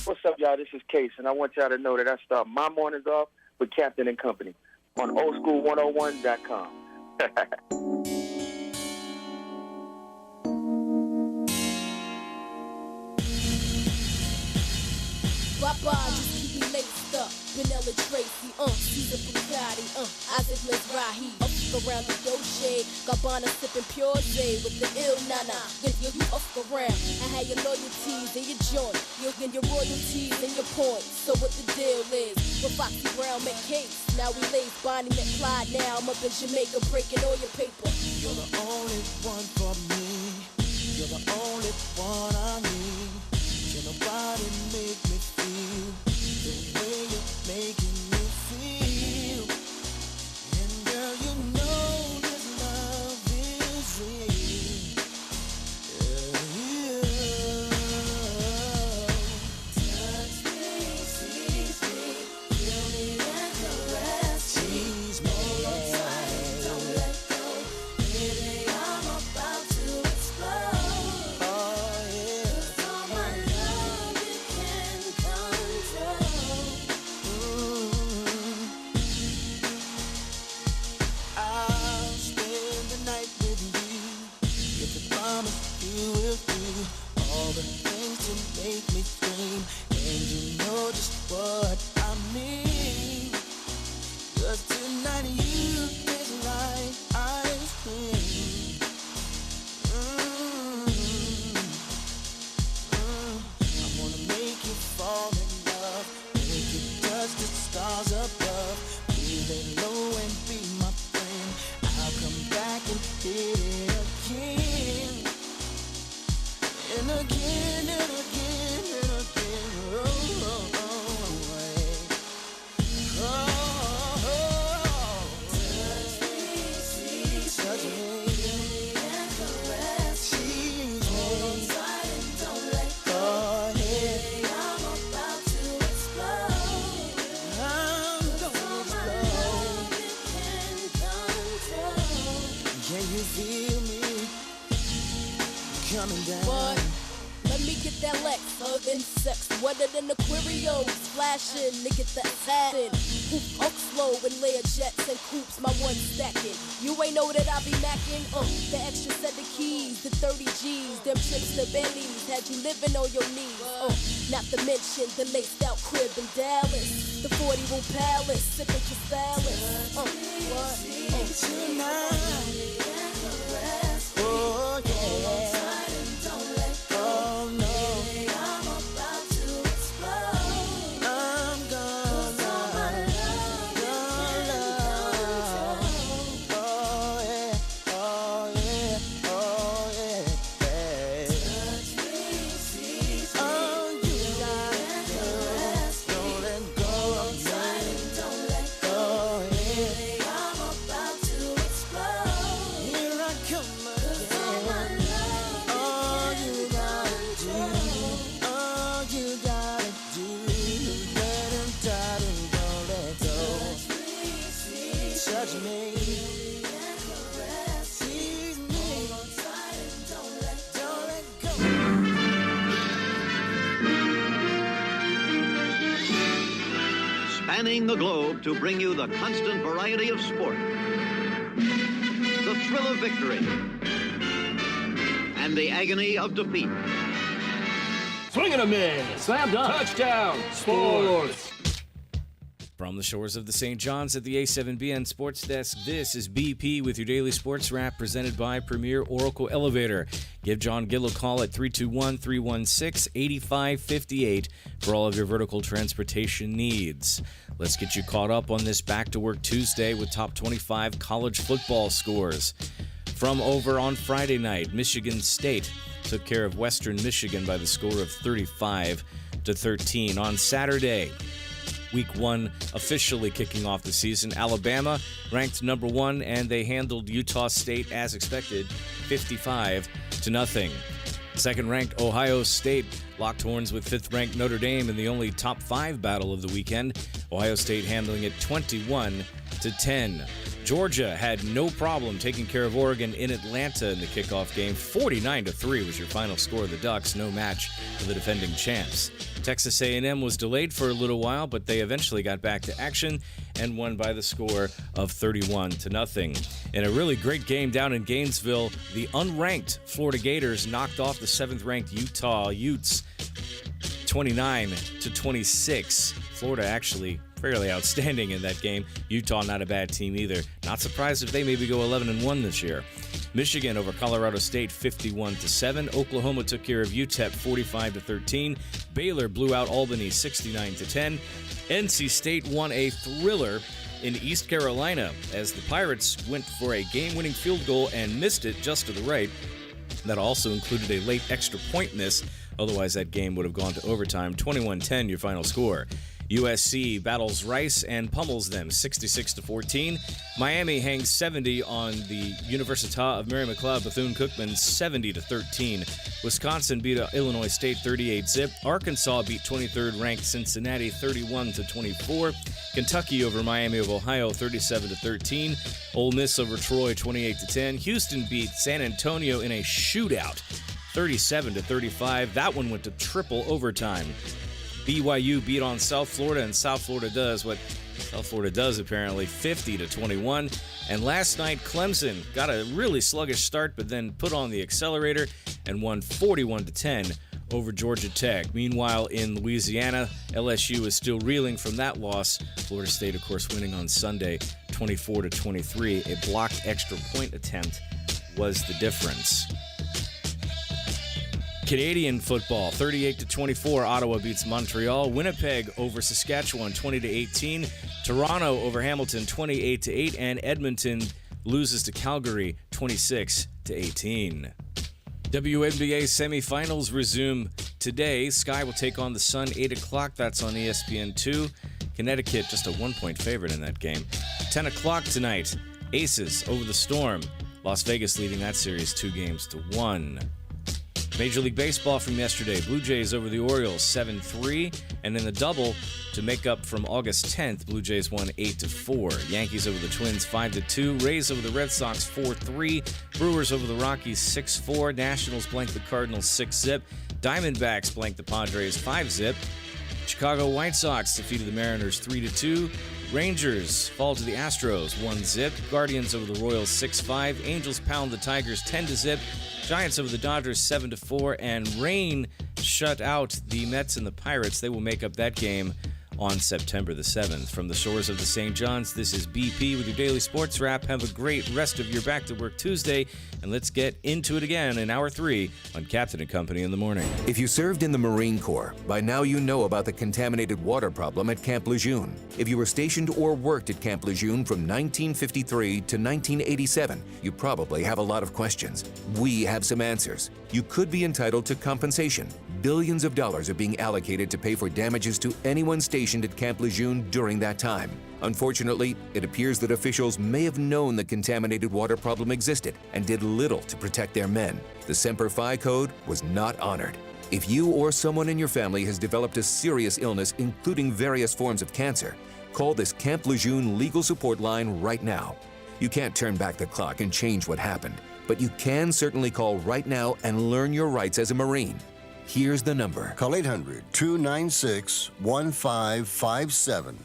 What's up, y'all? This is Case, and I want y'all to know that I start my mornings off with Captain and Company on oldschool101.com. Papa, just keep me laced up. Vanilla Tracy, Caesar Bugatti, Isaac Mizrahi. Up around the Dolce, Gabbana sipping Pure J with the ill nana. If you up around, I had your loyalties in your joint. You'll get your royalties and your points. So what the deal is? With Foxy Brown make case. Now we lace Bonnie McFly. Now I'm up in Jamaica breaking all your paper. You're the only one for me. You're the only one I need. Can nobody make me feel the way you're making me feel? And girl, you know this love is real. Touch me, tease me, feel me and caress me. Tease me, hold tight, don't let go. Baby, I'm about to explode. Oh yeah. 'Cause all my love you can control. I'll spend the night with you. If you promise you will do all the things to make me scream, and you know just what I mean. 'Cause tonight you taste like ice cream. I wanna make you fall in love, make you touch the stars above. Be lay low and be my friend. I'll come back and hit it again. And again and again and again. Oh, oh, oh, yeah. Oh, oh. Touch me, touch me, and caress me. Hold tight and don't let go. Yeah. I'm about to explode. I'm gonna explode. Can you feel me coming down? What? Let me get that Lex, insects wetter than Aquariums, flashing to get that satin. Hoop up slow and layer jets and coops, my one stacking. You ain't know that I be macking, the extra set of keys, the 30 G's, them trips to Bentleys, had you living on your knees. Not to mention the laced out crib in Dallas, the 40 room palace, sipping Castalis. What? Tonight. Oh yeah. Oh no. I'm about to explode. I'm gonna love. Oh yeah. Oh yeah. Oh yeah. Touch me, tease me. Oh, you gotta do. Don't let go of me. Don't let go. Yeah. I'm about to explode. Here I come again. All you gotta do, all you gotta do, let him die and don't let go. Touch me, tease me, don't let go. Spanning the globe to bring you the constant variety of sport, the thrill of victory, and the agony of defeat. Swing and a miss. Slam dunk. Touchdown. Sports. From the shores of the St. John's at the A7BN Sports Desk, this is BP with your daily sports wrap presented by Premier Oracle Elevator. Give John Gill a call at 321-316-8558 for all of your vertical transportation needs. Let's get you caught up on this Back to Work Tuesday with top 25 college football scores. From over on Friday night, Michigan State took care of Western Michigan by the score of 35-13. On Saturday, Week 1 officially kicking off the season, Alabama ranked number 1, and they handled Utah State as expected, 55-0. Second-ranked Ohio State locked horns with fifth-ranked Notre Dame in the only top 5 battle of the weekend. Ohio State handling it 21-10. Georgia had no problem taking care of Oregon in Atlanta in the kickoff game. 49-3 was your final score of the Ducks, no match for the defending champs. Texas A&M was delayed for a little while, but they eventually got back to action and won by the score of 31-0. In a really great game down in Gainesville, the unranked Florida Gators knocked off the 7th-ranked Utah Utes 29-26. Florida actually fairly outstanding in that game. Utah not a bad team either. Not surprised if they maybe go 11-1 this year. Michigan over Colorado State 51-7. Oklahoma took care of UTEP 45-13. Baylor blew out Albany 69-10. NC State won a thriller in East Carolina as the Pirates went for a game-winning field goal and missed it just to the right. That also included a late extra point miss. Otherwise, that game would have gone to overtime. 21-10 your final score. USC battles Rice and pummels them 66-14. Miami hangs 70 on the Università of Mary McLeod Bethune-Cookman 70-13. Wisconsin beat Illinois State 38-zip. Arkansas beat 23rd ranked Cincinnati 31-24. Kentucky over Miami of Ohio 37-13. Ole Miss over Troy 28-10. Houston beat San Antonio in a shootout 37-35. That one went to triple overtime. BYU beat on South Florida, and South Florida does what South Florida does apparently, 50-21. And last night, Clemson got a really sluggish start, but then put on the accelerator and won 41-10 over Georgia Tech. Meanwhile, in Louisiana, LSU is still reeling from that loss. Florida State, of course, winning on Sunday, 24-23. A blocked extra point attempt was the difference. Canadian football, 38-24. Ottawa beats Montreal. Winnipeg over Saskatchewan, 20-18. Toronto over Hamilton, 28-8. And Edmonton loses to Calgary, 26-18. WNBA semifinals resume today. Sky will take on the Sun, 8 o'clock. That's on ESPN2. Connecticut, just a 1-point favorite in that game. 10 o'clock tonight. Aces over the Storm. Las Vegas leading that series 2-1. Major League Baseball from yesterday. Blue Jays over the Orioles 7-3. And in the double, to make up from August 10th, Blue Jays won 8-4. Yankees over the Twins 5-2. Rays over the Red Sox 4-3. Brewers over the Rockies 6-4. Nationals blanked the Cardinals 6-zip. Diamondbacks blanked the Padres 5-zip. Chicago White Sox defeated the Mariners 3-2. Rangers fall to the Astros 1-zip. Guardians over the Royals 6-5. Angels pound the Tigers 10-zip. Giants over the Dodgers 7-4, and rain shut out the Mets and the Pirates. They will make up that game on September the 7th. From the shores of the St. John's, this is BP with your daily sports wrap. Have a great rest of your Back to Work Tuesday, and let's get into it again in Hour 3 on Captain and Company in the Morning. If you served in the Marine Corps, by now you know about the contaminated water problem at Camp Lejeune. If you were stationed or worked at Camp Lejeune from 1953 to 1987, you probably have a lot of questions. We have some answers. You could be entitled to compensation. Billions of dollars are being allocated to pay for damages to anyone stationed at Camp Lejeune during that time. Unfortunately, it appears that officials may have known the contaminated water problem existed and did little to protect their men. The Semper Fi code was not honored. If you or someone in your family has developed a serious illness, including various forms of cancer, call this Camp Lejeune legal support line right now. You can't turn back the clock and change what happened, but you can certainly call right now and learn your rights as a Marine. Here's the number. Call 800-296-1557.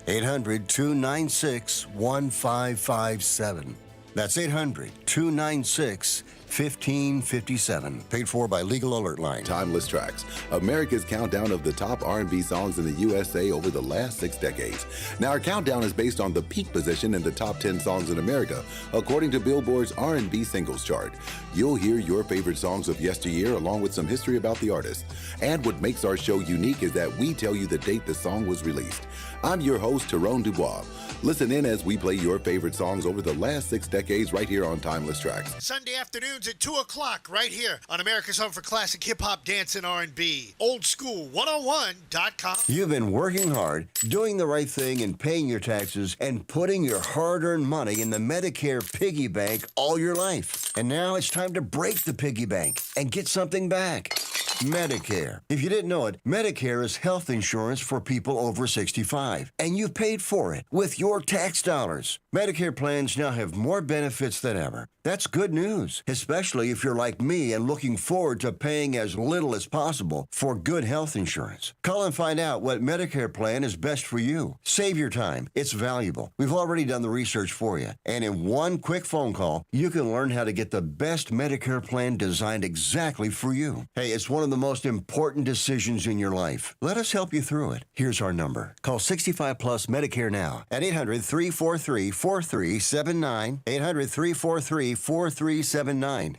800-296-1557. That's 800-296-1557. Paid for by Legal Alert Line. Timeless Tracks, America's countdown of the top R&B songs in the USA over the last 6 decades. Now, our countdown is based on the peak position in the top 10 songs in America, according to Billboard's R&B singles chart. You'll hear your favorite songs of yesteryear along with some history about the artist. And what makes our show unique is that we tell you the date the song was released. I'm your host, Tyrone Dubois. Listen in as we play your favorite songs over the last 6 decades right here on Timeless Tracks. Sunday afternoons at 2 o'clock right here on America's Home for Classic Hip-Hop, Dance, and R&B. Oldschool101.com. You've been working hard, doing the right thing, and paying your taxes, and putting your hard-earned money in the Medicare piggy bank all your life. And now it's time to break the piggy bank and get something back. Medicare. If you didn't know it, Medicare is health insurance for people over 65, and you paid for it with your tax dollars. Medicare plans now have more benefits than ever. That's good news, especially if you're like me and looking forward to paying as little as possible for good health insurance. Call and find out what Medicare plan is best for you. Save your time. It's valuable. We've already done the research for you. And in one quick phone call, you can learn how to get the best Medicare plan designed exactly for you. Hey, it's one of the most important decisions in your life. Let us help you through it. Here's our number. Call 65 Plus Medicare now at 800-343-4379. 800-343-4379.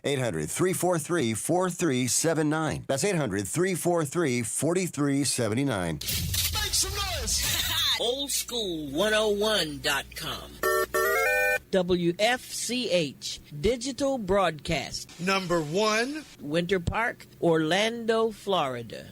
800-343-4379. That's 800-343-4379. Make some noise! Oldschool101.com. WFCH Digital Broadcast. Number 1, Winter Park, Orlando, Florida.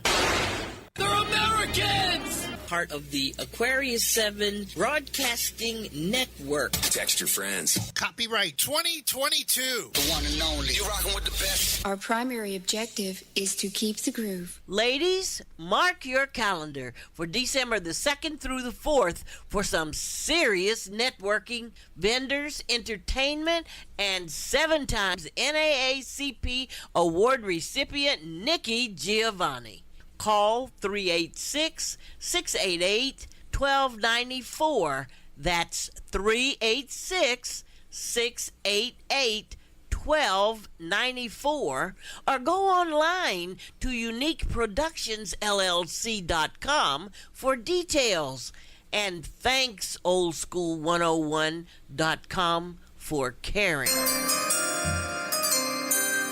They're Americans! Part of the Aquarius 7 Broadcasting Network. Text your friends. copyright 2022. The one and only. You rocking with the best. Our primary objective is to keep the groove. Ladies, mark your calendar for December the 2nd through the 4th for some serious networking, vendors, entertainment, and 7 times NAACP award recipient Nikki Giovanni. Call 386-688-1294. That's 386-688-1294. Or go online to uniqueproductionsllc.com for details. And thanks, oldschool101.com, for caring.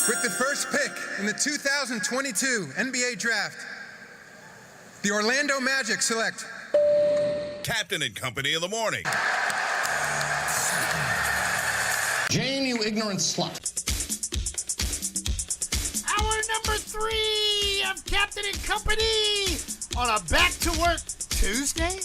With the first pick in the 2022 NBA Draft, the Orlando Magic select Captain and Company in the morning. Jane, you ignorant slut. Hour number 3 of Captain and Company on a Back to Work Tuesday.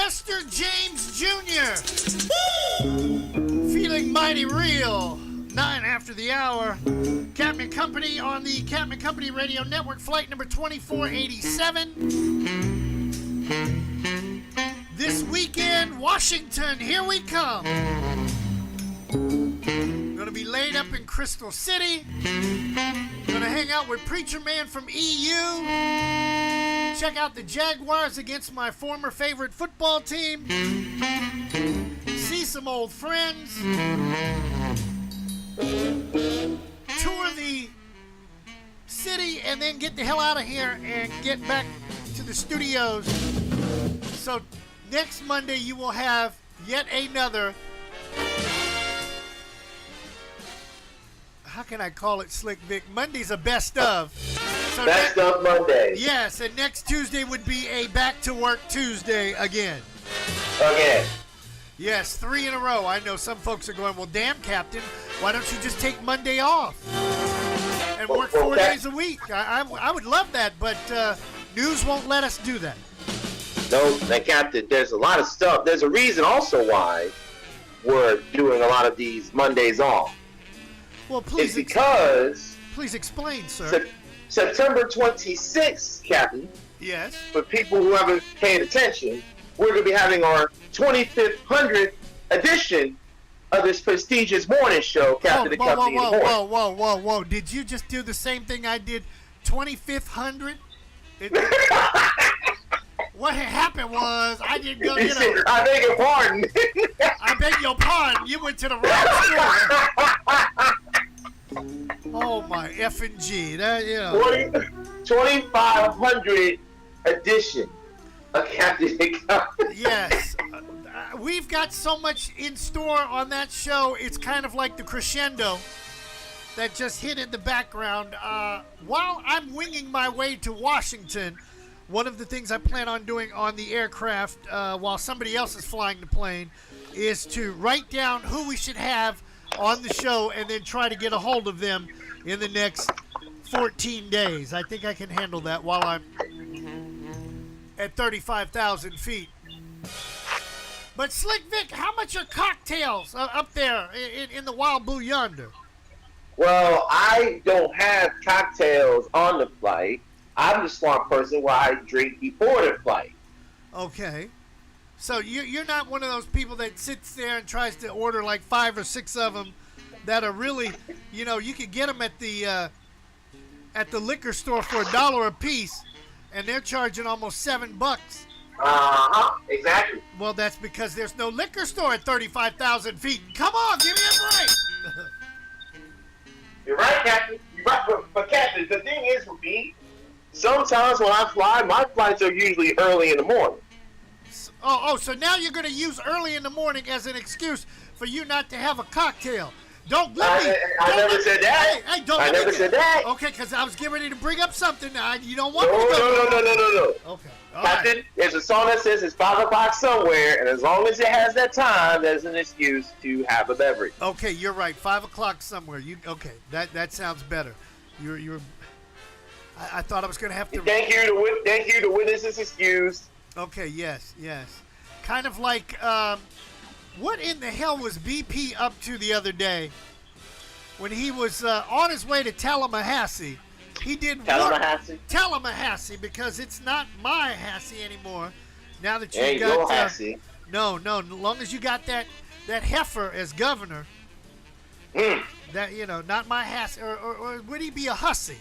Lester James Jr. Feeling mighty real. 9 after the hour. Captain Company on the Captain Company Radio Network, flight number 2487. This weekend, Washington, here we come. Gonna be laid up in Crystal City. Gonna hang out with Preacher Man from EU. Check out the Jaguars against my former favorite football team. See some old friends. Tour the city and then get the hell out of here and get back to the studios. So next Monday you will have yet another, how can I call it, Slick Vic? Monday's a best of. So best of Monday. Yes, and next Tuesday would be a back to work Tuesday again. Again. Yes, 3 in a row. I know some folks are going, well, damn, Captain, why don't you just take Monday off and work 4 days a week? I would love that, but news won't let us do that. No, and Captain, there's a lot of stuff. There's a reason also why we're doing a lot of these Mondays off. Well, please. It's because. Please explain, sir. September 26th, Captain. Yes. For people who haven't paid attention, we're going to be having our 2500th edition of this prestigious morning show, Captain the Company in the Morning. Whoa. Did you just do the same thing I did 2500? What had happened was I didn't go, you know. I beg your pardon. I beg your pardon. You went to the wrong school. Oh, my effing G. That, you know. 2500 edition. Captain Yes. We've got so much in store on that show. It's kind of like the crescendo that just hit in the background. While I'm winging my way to Washington, one of the things I plan on doing on the aircraft while somebody else is flying the plane is to write down who we should have on the show and then try to get a hold of them in the next 14 days. I think I can handle that while I'm at 35,000 feet. But Slick Vic, how much are cocktails up there in the wild blue yonder? Well, I don't have cocktails on the flight. I'm the smart person where I drink before the flight. Okay. So you're not one of those people that sits there and tries to order like 5 or 6 of them that are really, you know, you could get them at the liquor store for $1 a piece. And they're charging almost $7. Exactly. Well, that's because there's no liquor store at 35,000 feet. Come on, give me a break. You're right, Captain. You're right, but Captain, the thing is with me, sometimes when I fly, my flights are usually early in the morning. So now you're going to use early in the morning as an excuse for you not to have a cocktail. Don't let me. I never said that. Hey, don't I never said that. Okay, because I was getting ready to bring up something. You don't want No. Okay. Captain, there's a song that says it's 5 o'clock somewhere, and as long as it has that time, there's an excuse to have a beverage. Okay, you're right. 5 o'clock somewhere. Okay, that sounds better. You're. I thought I was going to have to. Thank you to witness this excuse. Okay. Yes. Kind of like. What in the hell was BP up to the other day when he was on his way to Tallahassee? He did Tallahassee because it's not my Hassie anymore. Now that you got Hassie. No, as long as you got that heifer as governor. That not my Hassie, or would he be a hussy?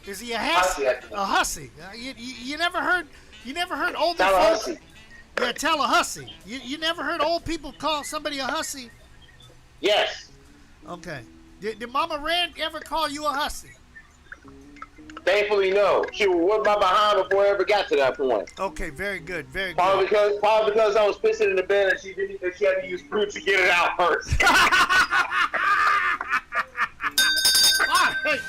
Is he a Hassie? A hussy? You never heard older folks. Yeah, Tallahassee. You never heard old people call somebody a hussy? Yes. Okay. Did Mama Rand ever call you a hussy? Thankfully, no. She would whip my behind before I ever got to that point. Okay, very good, very Probably good. because I was pissing in the bed and she had to use fruit to get it out first. All right.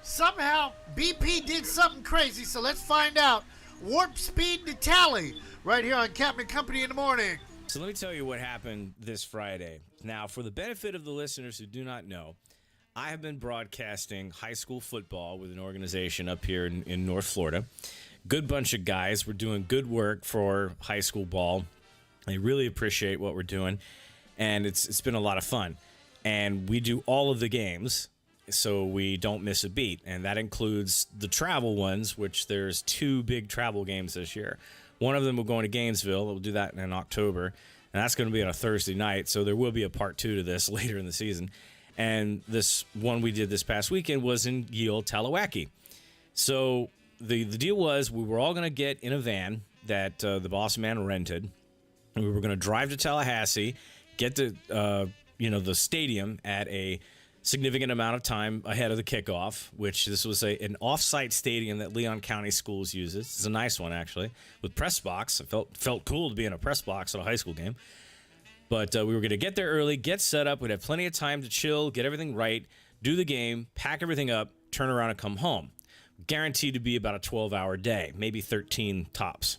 Somehow, BP did something crazy, so let's find out. Warp speed to tally right here on Captain Company in the Morning. So let me tell you what happened this Friday. Now, for the benefit of the listeners who do not know, I have been broadcasting high school football with an organization up here in North Florida. Good bunch of guys. We're doing good work for high school ball. I really appreciate what we're doing, and it's been a lot of fun. And we do all of the games, so we don't miss a beat, and that includes the travel ones, which there's 2 big travel games this year. One of them will go into Gainesville. We'll do that in October, and that's going to be on a Thursday night, so there will be a part 2 to this later in the season. And this one we did this past weekend was in Yale, Talawaki. So the deal was we were all going to get in a van that the boss man rented, and we were going to drive to Tallahassee, get to the stadium at a significant amount of time ahead of the kickoff, which this was an off-site stadium that Leon County Schools uses. It's a nice one, actually, with press box. It felt cool to be in a press box at a high school game. But we were going to get there early, get set up. We'd have plenty of time to chill, get everything right, do the game, pack everything up, turn around and come home. Guaranteed to be about a 12-hour day, maybe 13 tops.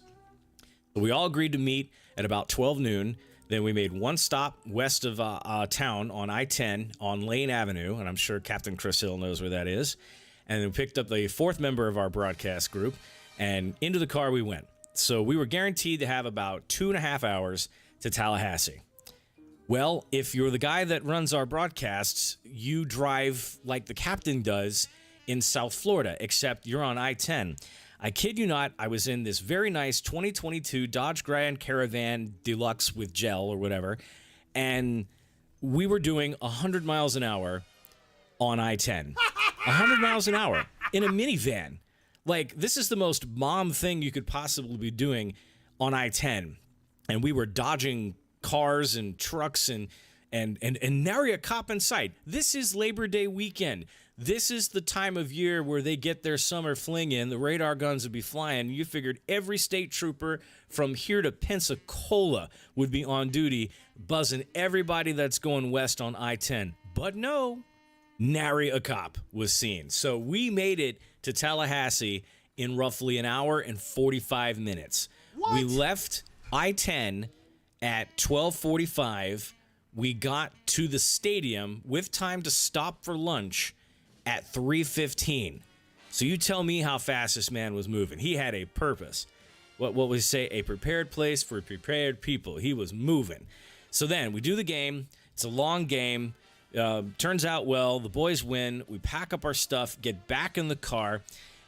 So we all agreed to meet at about 12 noon. Then we made one stop west of town on I-10 on Lane Avenue, and I'm sure Captain Chris Hill knows where that is. And then we picked up the 4th member of our broadcast group, and into the car we went. So we were guaranteed to have about 2.5 hours to Tallahassee. Well, if you're the guy that runs our broadcasts, you drive like the captain does in South Florida, except you're on I-10. I kid you not, I was in this very nice 2022 Dodge Grand Caravan Deluxe with gel or whatever, and we were doing 100 miles an hour on I-10. 100 miles an hour in a minivan. Like, this is the most mom thing you could possibly be doing on I-10. And we were dodging cars and trucks and nary a cop in sight. This is Labor Day weekend. This is the time of year where they get their summer fling in. The radar guns would be flying. You figured every state trooper from here to Pensacola would be on duty, buzzing everybody that's going west on I-10. But no, nary a cop was seen. So we made it to Tallahassee in roughly an hour and 45 minutes. What? We left I-10 at 12:45. We got to the stadium with time to stop for lunch at 3:15. So you tell me how fast this man was moving. He had a purpose. What we say, a prepared place for prepared people. He was moving. So then we do the game. It's a long game. Turns out well. The boys win. We pack up our stuff, get back in the car,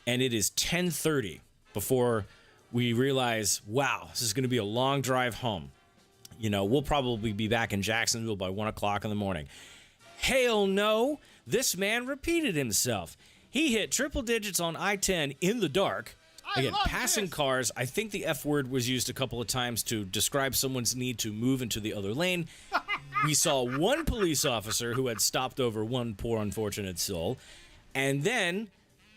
and it is 10:30 before we realize, wow, this is going to be a long drive home. You know, we'll probably be back in Jacksonville by 1 o'clock in the morning. Hell no. This man repeated himself. He hit triple digits on I-10 in the dark. Again, passing cars. I think the F word was used a couple of times to describe someone's need to move into the other lane. We saw one police officer who had stopped over one poor unfortunate soul. And then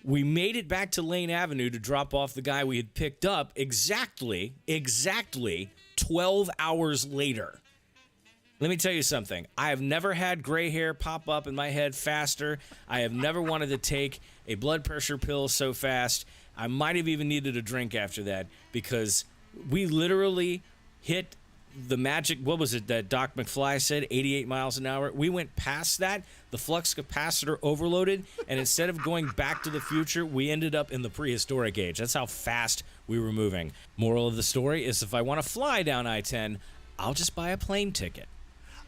we made it back to Lane Avenue to drop off the guy we had picked up exactly 12 hours later. Let me tell you something. I have never had gray hair pop up in my head faster. I have never wanted to take a blood pressure pill so fast. I might have even needed a drink after that because we literally hit the magic, what was it that Doc McFly said, 88 miles an hour? We went past that. The flux capacitor overloaded, and instead of going back to the future, we ended up in the prehistoric age. That's how fast we were moving. Moral of the story is if I want to fly down I-10, I'll just buy a plane ticket.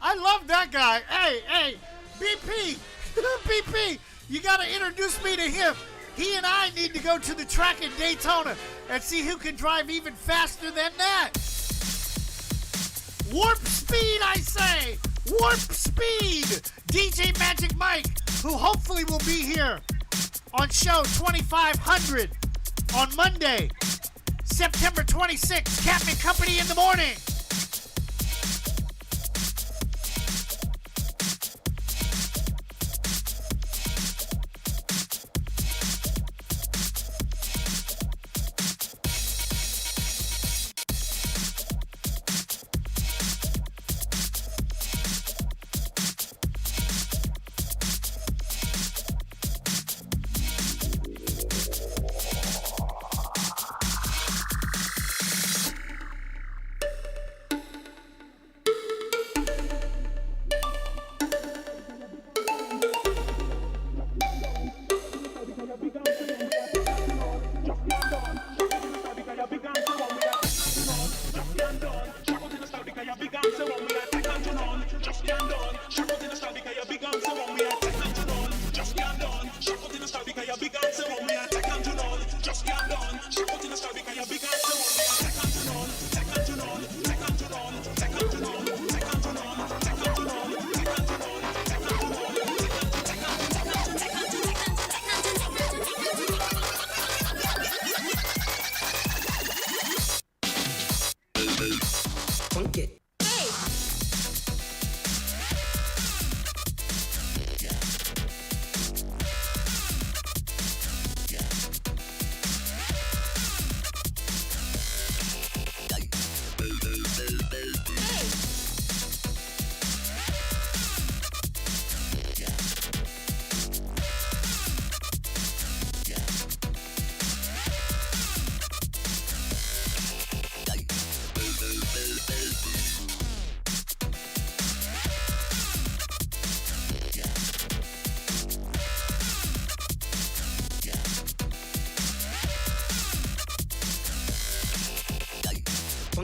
I love that guy. Hey, BP, BP, you got to introduce me to him. He and I need to go to the track in Daytona and see who can drive even faster than that. Warp speed, I say. Warp speed. DJ Magic Mike, who hopefully will be here on show 2500 on Monday, September 26th. Captain Company in the morning.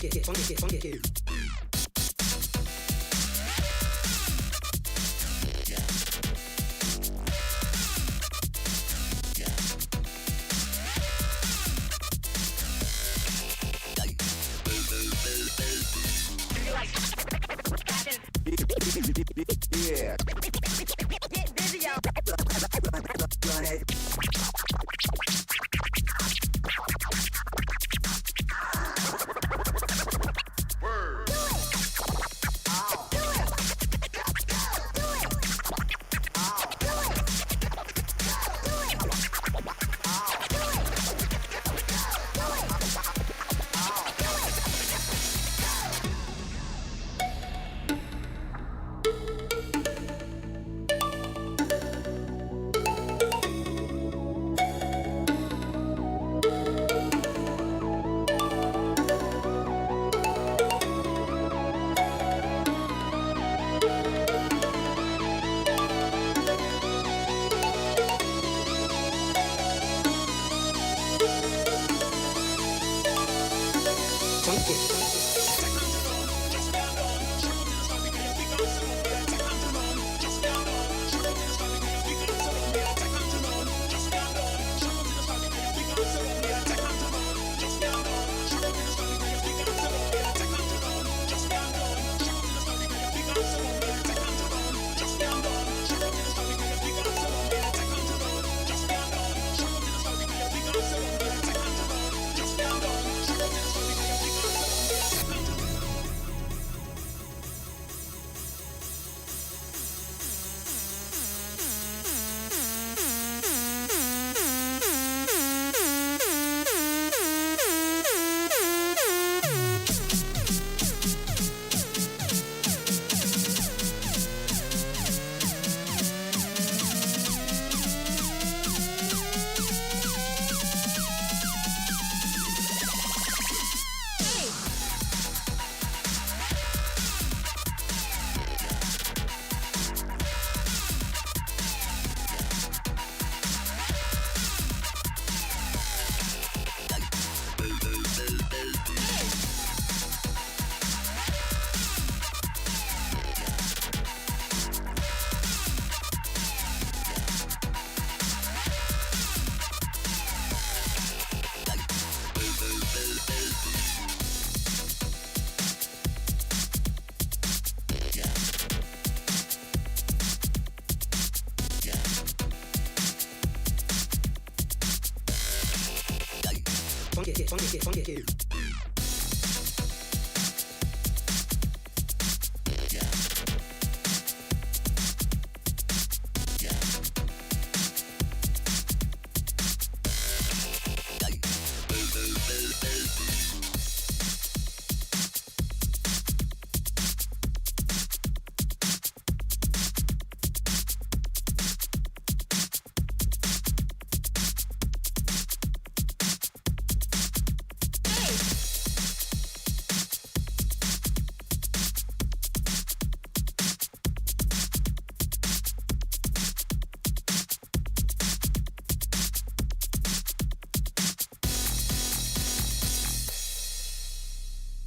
Yeah. Get busy, y'all. Run it. Funky.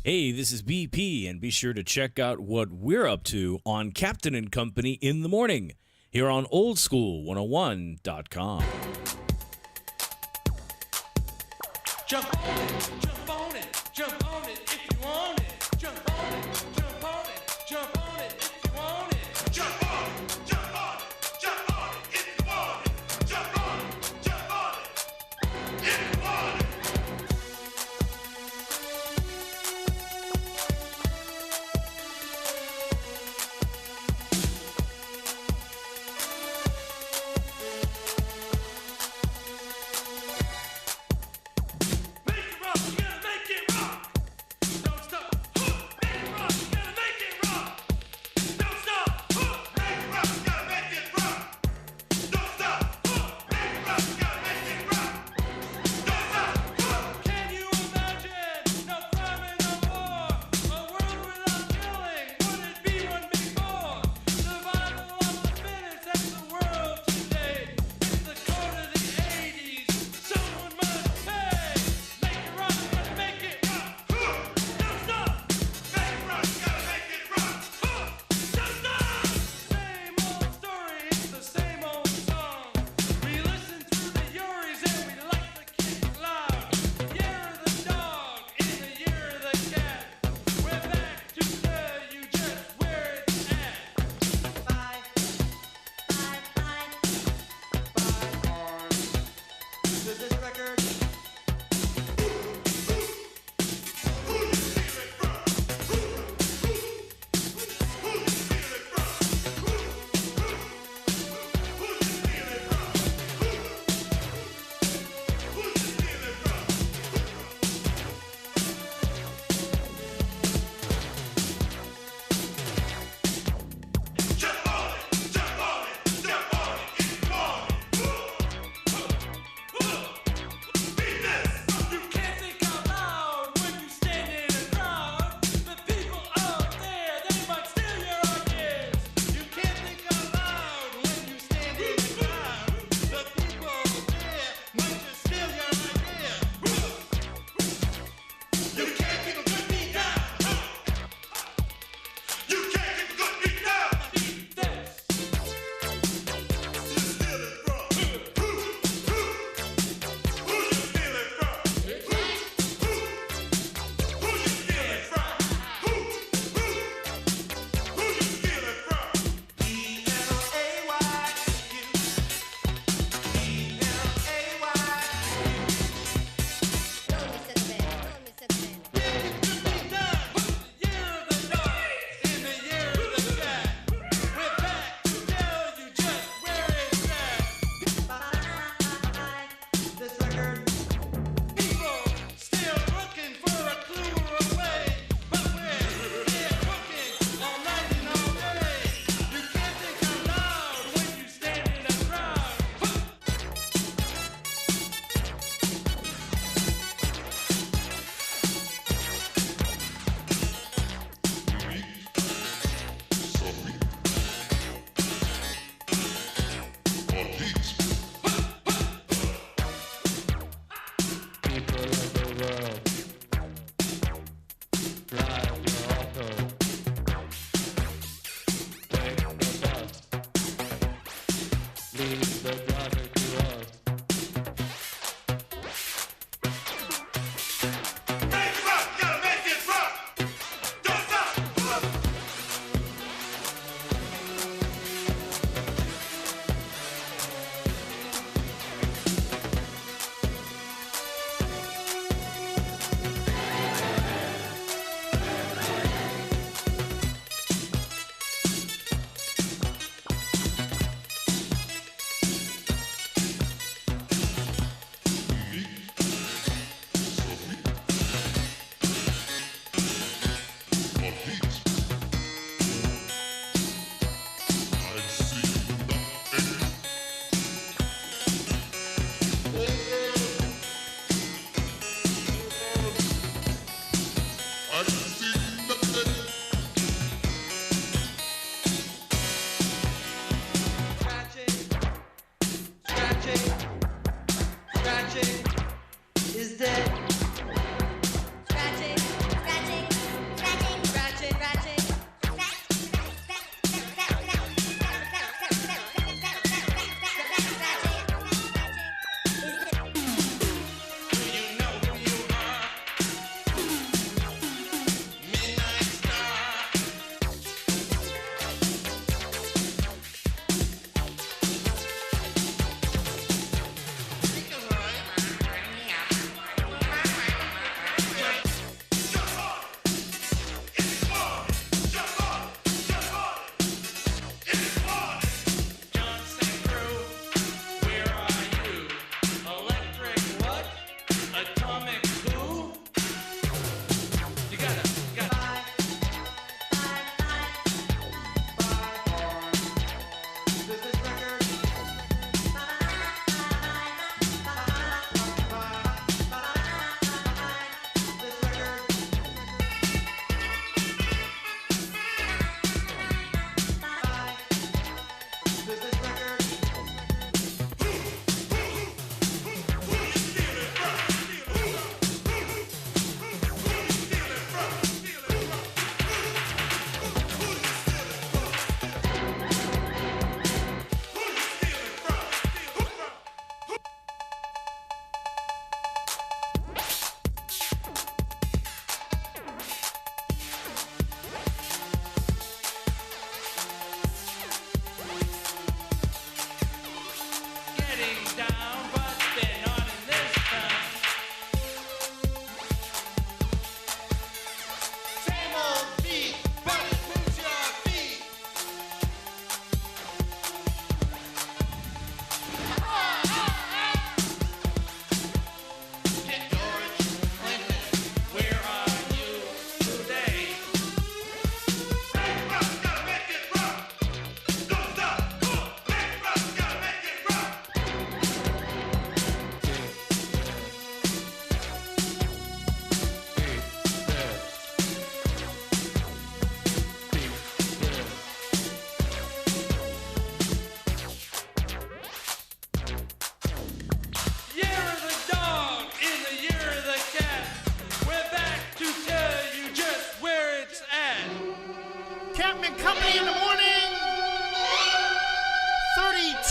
Hey, this is BP, and be sure to check out what we're up to on Captain and Company in the morning here on oldschool101.com. Jump on it, jump on it, jump on it if you want it. Jump on it, jump on it, jump on it if you want it. Jump on it, jump on it, jump on it if you want it. Jump on it, jump on it if you want it. Make it rock, you gotta make it rock.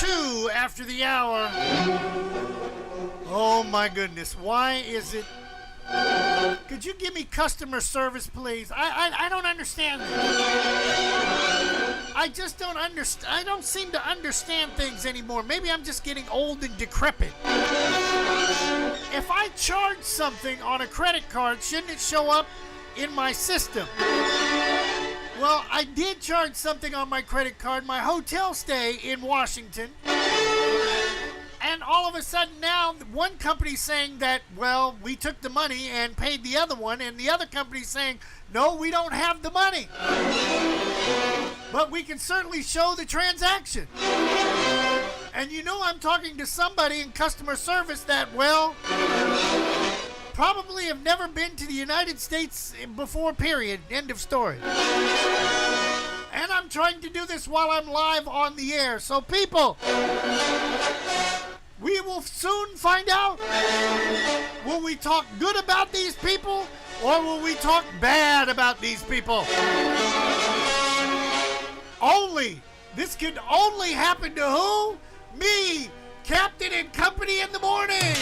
2 after the hour. Oh my goodness, why is it? Could you give me customer service, please? I don't understand this. I just don't understand. I don't seem to understand things anymore. Maybe I'm just getting old and decrepit. If I charge something on a credit card, shouldn't it show up in my system? Well, I did charge something on my credit card, my hotel stay in Washington. And all of a sudden now, one company's saying that, well, we took the money and paid the other one, and the other company's saying, no, we don't have the money. But we can certainly show the transaction. And you know I'm talking to somebody in customer service that, well, probably have never been to the United States before, period. End of story. And I'm trying to do this while I'm live on the air. So people, we will soon find out. Will we talk good about these people, or will we talk bad about these people? This could only happen to who? Me, Captain and Company in the morning.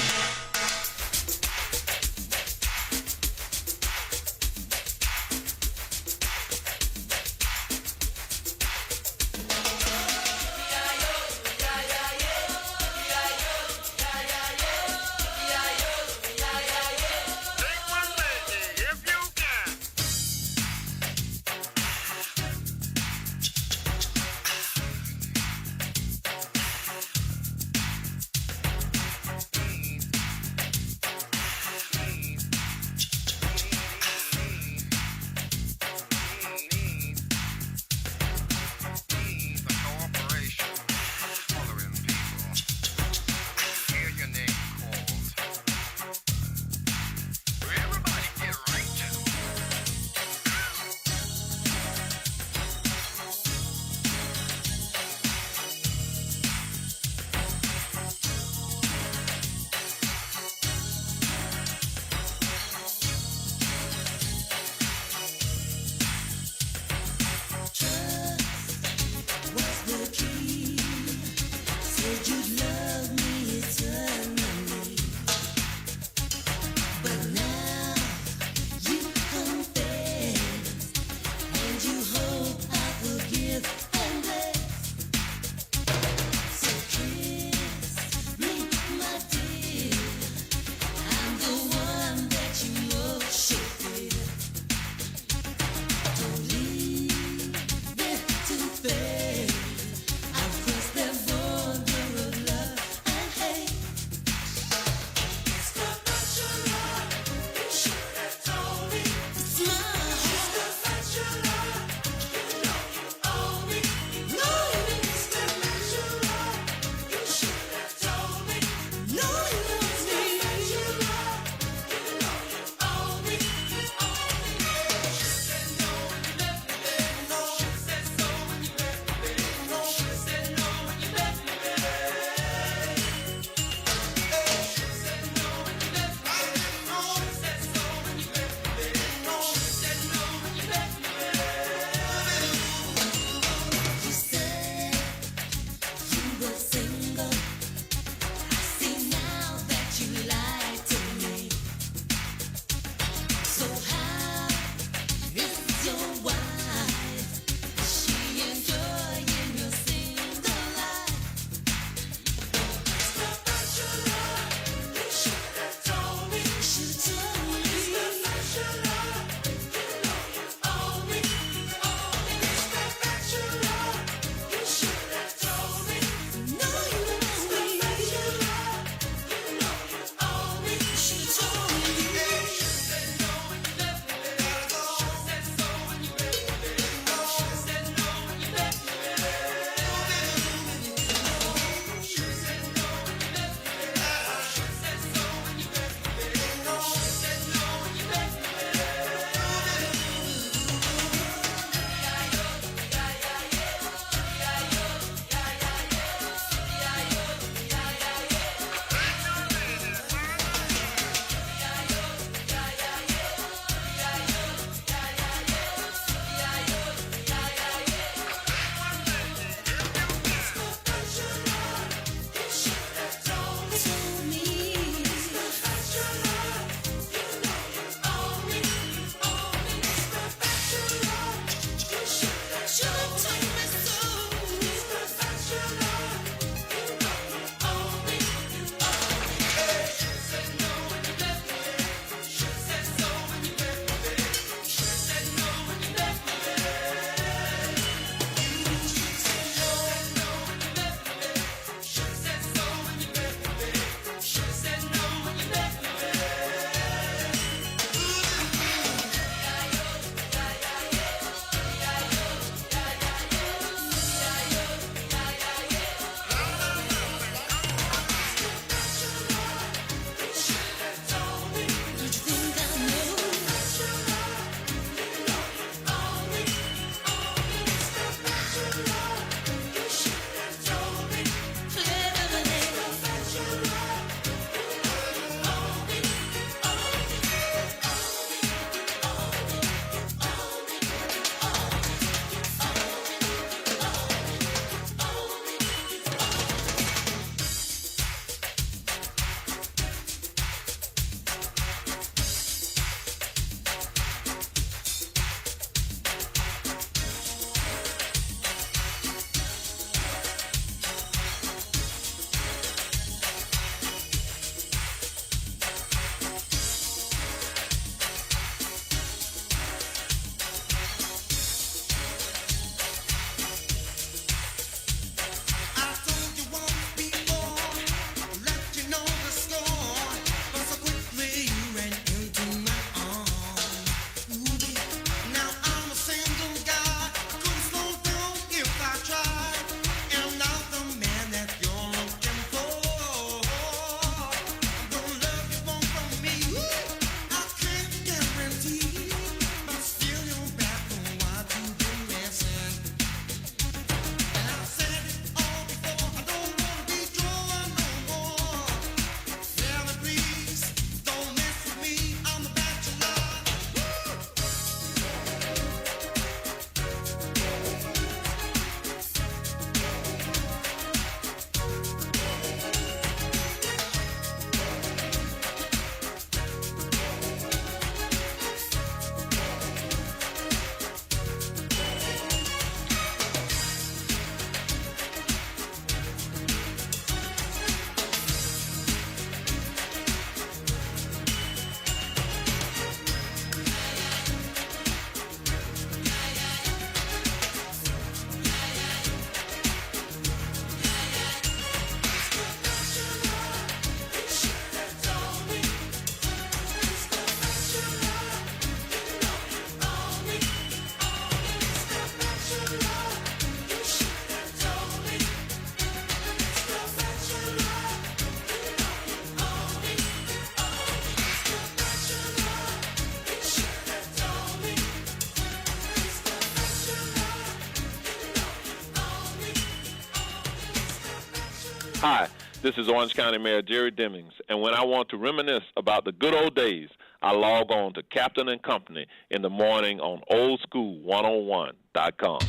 Hi, this is Orange County Mayor Jerry Demings, and when I want to reminisce about the good old days, I log on to Captain and Company in the morning on oldschool101.com.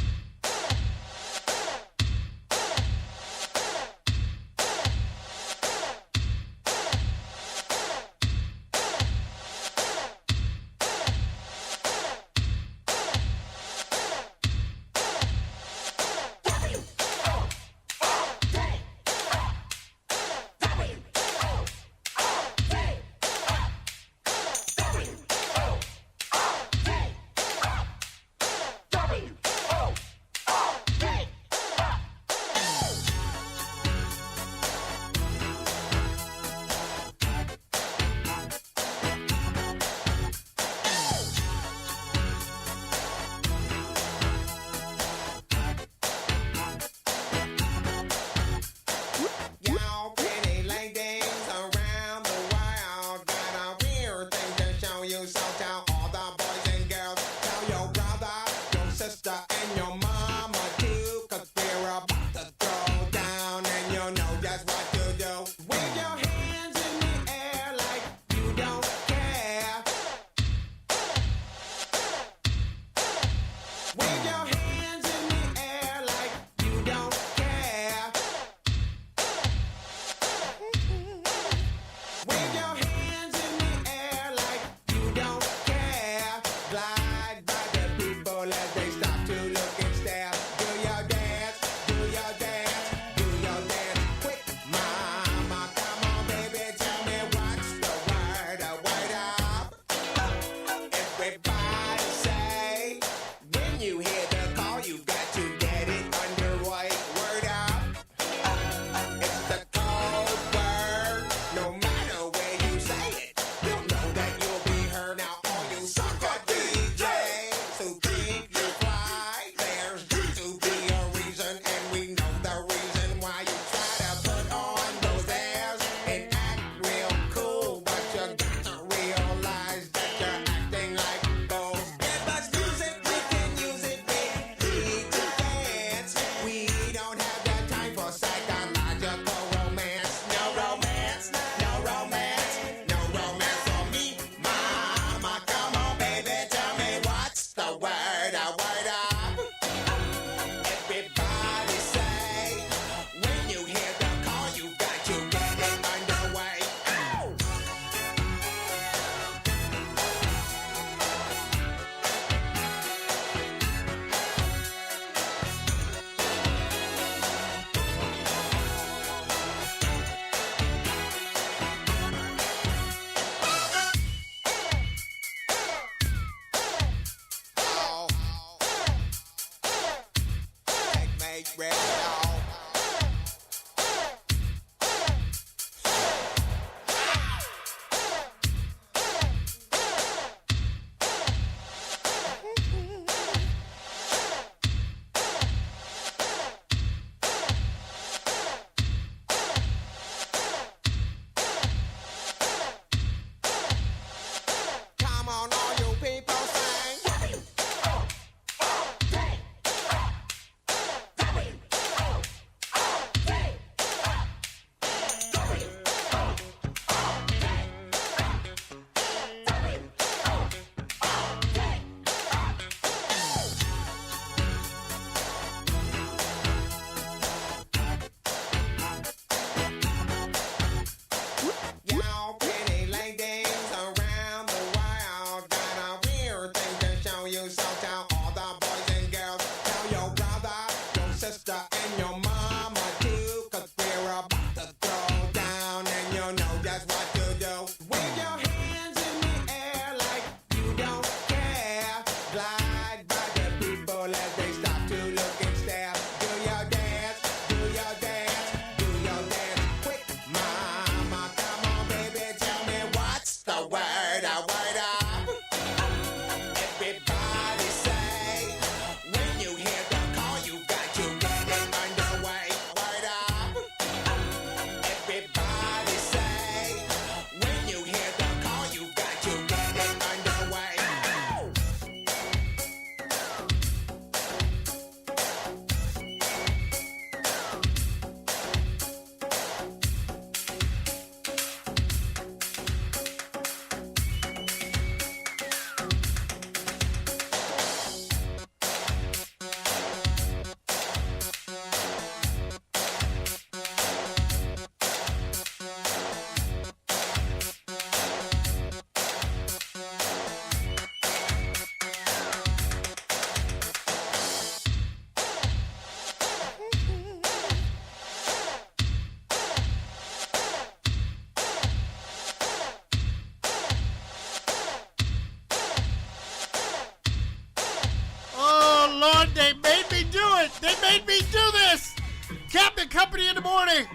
Captain Company in the morning.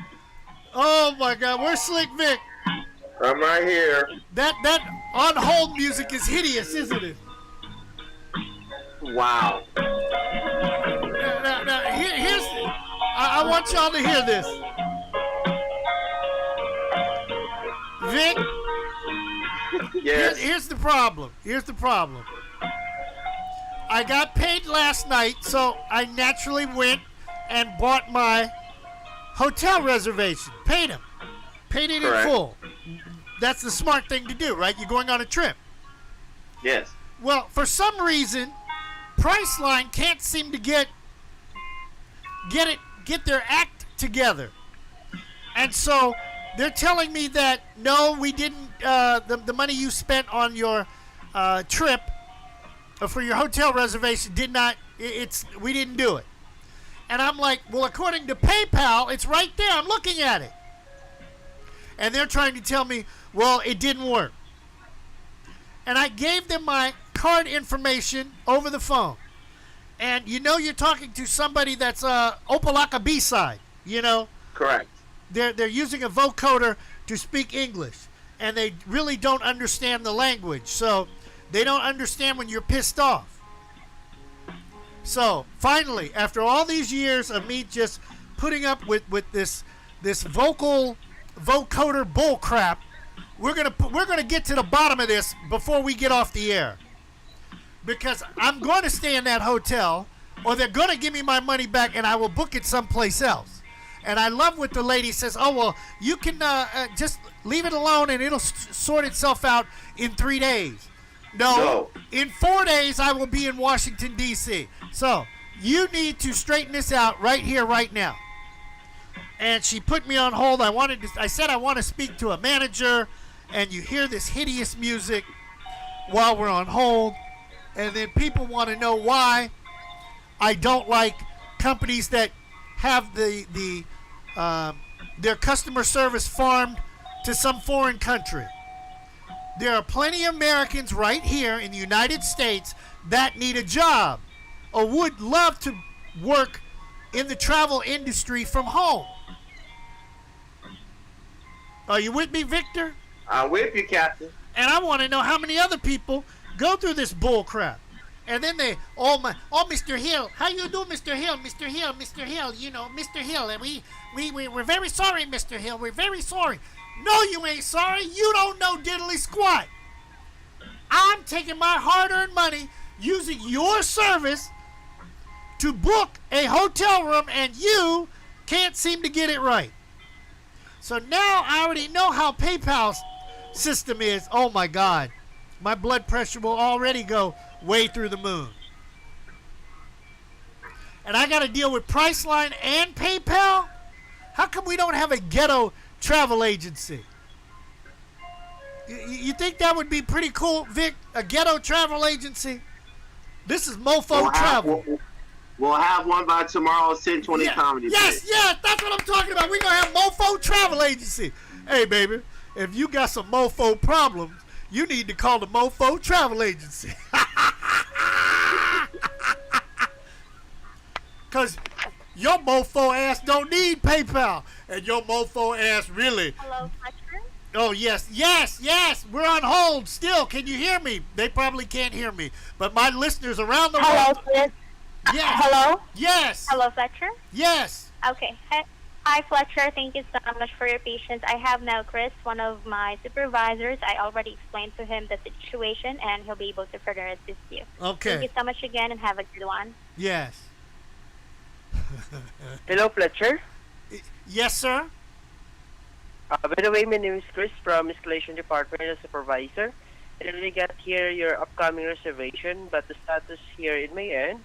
Oh my God, where's Slick Vic? I'm right here. That on hold music is hideous, isn't it? Wow. Now, here's. I want y'all to hear this. Vic. Yes. Here's the problem. I got paid last night, so I naturally went and bought my hotel reservation. Paid it Correct. in full. That's the smart thing to do, right? You're going on a trip. Yes. Well, for some reason, Priceline can't seem to get their act together, and so they're telling me that no, we didn't. The money you spent on your trip for your hotel reservation did not. We didn't do it. And I'm like, well, according to PayPal, it's right there. I'm looking at it, and they're trying to tell me, well, it didn't work. And I gave them my card information over the phone. And you know you're talking to somebody that's Opalaka B-side, you know? Correct. They're using a vocoder to speak English, and they really don't understand the language. So they don't understand when you're pissed off. So finally, after all these years of me just putting up with this vocoder bull crap, we're gonna get to the bottom of this before we get off the air. Because I'm going to stay in that hotel, or they're going to give me my money back, and I will book it someplace else. And I love what the lady says. Oh, well, you can just leave it alone, and it'll sort itself out in 3 days. No, in 4 days, I will be in Washington, D.C. So you need to straighten this out right here, right now. And she put me on hold. I said I want to speak to a manager, and you hear this hideous music while we're on hold. And then people want to know why I don't like companies that have their customer service farmed to some foreign country. There are plenty of Americans right here in the United States that need a job or would love to work in the travel industry from home. Are you with me, Victor? I'm with you, Captain. And I want to know how many other people go through this bull crap. And then Mr. Hill, how you do, Mr. Hill, you know, Mr. Hill, and we're very sorry, Mr. Hill, we're very sorry. No, you ain't sorry, you don't know diddly squat. I'm taking my hard-earned money, using your service to book a hotel room, and you can't seem to get it right. So now I already know how PayPal's system is. Oh my God. My blood pressure will already go way through the moon. And I got to deal with Priceline and PayPal? How come we don't have a ghetto travel agency? You think that would be pretty cool, Vic? A ghetto travel agency? This is Mofo Travel. We'll have one by tomorrow's 1020 Comedy. Yes, that's what I'm talking about. We're going to have Mofo Travel Agency. Hey, baby, if you got some mofo problems, you need to call the Mofo Travel Agency. Because your mofo ass don't need PayPal. And your mofo ass really. Hello, Fletcher? Oh, yes. We're on hold still. Can you hear me? They probably can't hear me. But my listeners around the world. Hello, Yes. Hello? Yes. Hello, Fletcher? Yes. Okay. Hi, Fletcher. Thank you so much for your patience. I have now Chris, one of my supervisors. I already explained to him the situation, and he'll be able to further assist you. Okay. Thank you so much again, and have a good one. Yes. Hello, Fletcher. Yes, sir. By the way, my name is Chris from Escalation Department as Supervisor. I already got here your upcoming reservation, but the status here in my end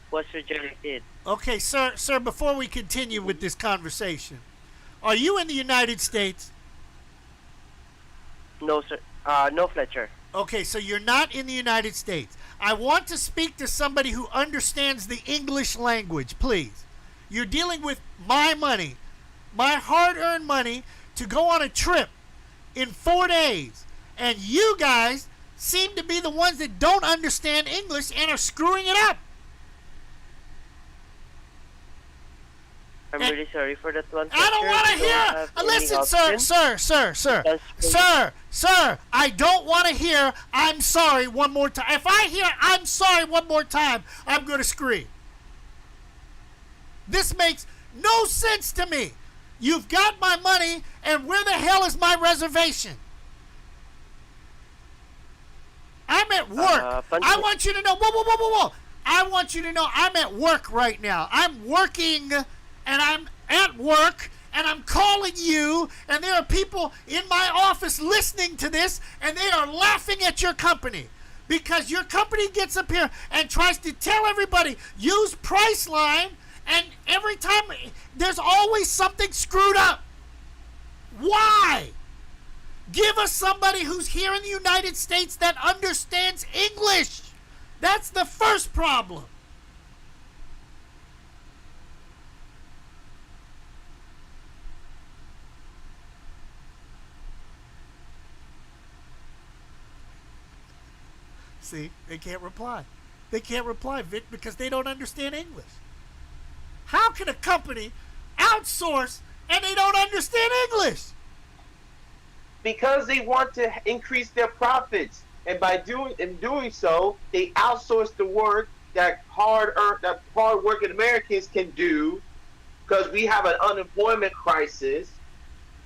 was rejected. Okay, sir, before we continue with this conversation, are you in the United States? No, sir. No, Fletcher. Okay, so you're not in the United States. I want to speak to somebody who understands the English language, please. You're dealing with my money, my hard-earned money, to go on a trip in 4 days. And you guys seem to be the ones that don't understand English and are screwing it up. I'm really sorry for that one. I don't want to hear. Listen, sir. I don't want to hear I'm sorry one more time. If I hear I'm sorry one more time, I'm going to scream. This makes no sense to me. You've got my money, and where the hell is my reservation? I'm at work. I want you to know. Whoa. I want you to know I'm at work right now. I'm working, and I'm at work, and I'm calling you, and there are people in my office listening to this, and they are laughing at your company because your company gets up here and tries to tell everybody, use Priceline, and every time there's always something screwed up. Why? Give us somebody who's here in the United States that understands English. That's the first problem. See, they can't reply. They can't reply, Vic, because they don't understand English. How can a company outsource and they don't understand English? Because they want to increase their profits. And by doing so, they outsource the work that hard-working Americans can do, because we have an unemployment crisis.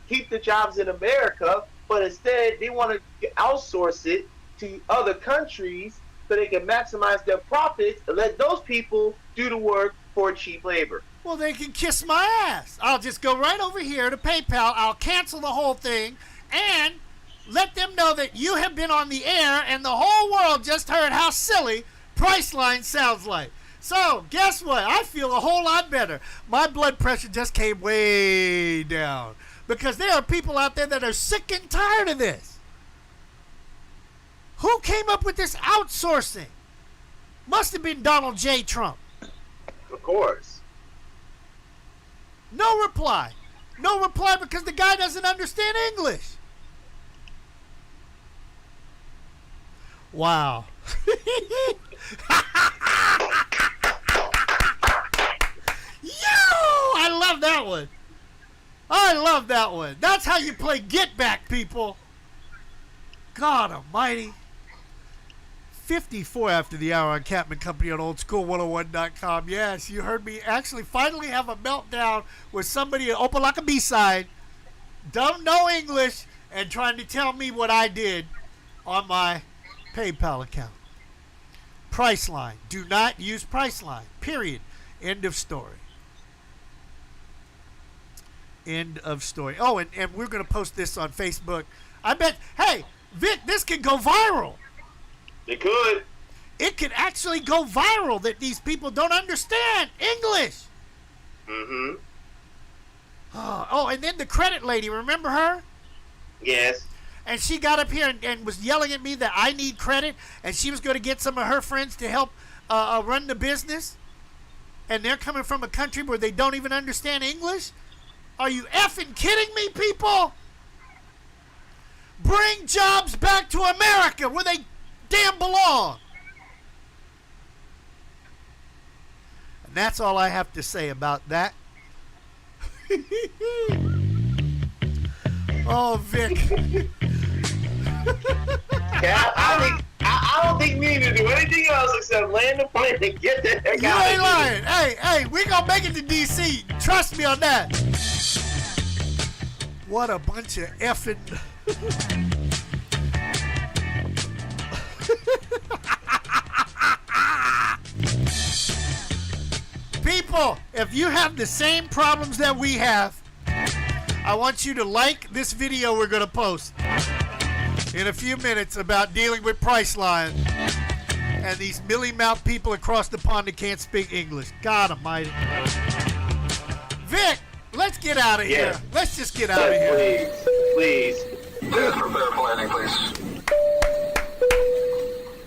Keep the jobs in America, but instead they want to outsource it to other countries so they can maximize their profits and let those people do the work for cheap labor. Well, they can kiss my ass. I'll just go right over here to PayPal. I'll cancel the whole thing and let them know that you have been on the air and the whole world just heard how silly Priceline sounds like. So, guess what? I feel a whole lot better. My blood pressure just came way down because there are people out there that are sick and tired of this. Who came up with this outsourcing? Must have been Donald J. Trump. Of course. No reply. No reply because the guy doesn't understand English. Wow. I love that one. I love that one. That's how you play Get Back, people. God almighty. 54 after the hour on Capman Company on oldschool101.com. Yes, you heard me actually finally have a meltdown with somebody at Opalaka B-side, don't know English, and trying to tell me what I did on my PayPal account. Priceline. Do not use Priceline. Period. End of story. End of story. Oh, and we're going to post this on Facebook. I bet, hey, Vic, this could go viral. It could. It could actually go viral that these people don't understand English. Mm-hmm. Oh, and then the credit lady, remember her? Yes. And she got up here and was yelling at me that I need credit, and she was going to get some of her friends to help run the business. And they're coming from a country where they don't even understand English? Are you effing kidding me, people? Bring jobs back to America where they damn belong. And that's all I have to say about that. Oh, Vic. Yeah, I don't think we need to do anything else except land the plane and get the heck out of here. You ain't lying. Hey, we gonna make it to D.C. Trust me on that. What a bunch of effing... People, if you have the same problems that we have, I want you to like this video we're going to post in a few minutes about dealing with Priceline and these mealy-mouthed people across the pond that can't speak English. God almighty. Vic, let's get out of here. Let's just get out of here. Please. Prepare planning, please.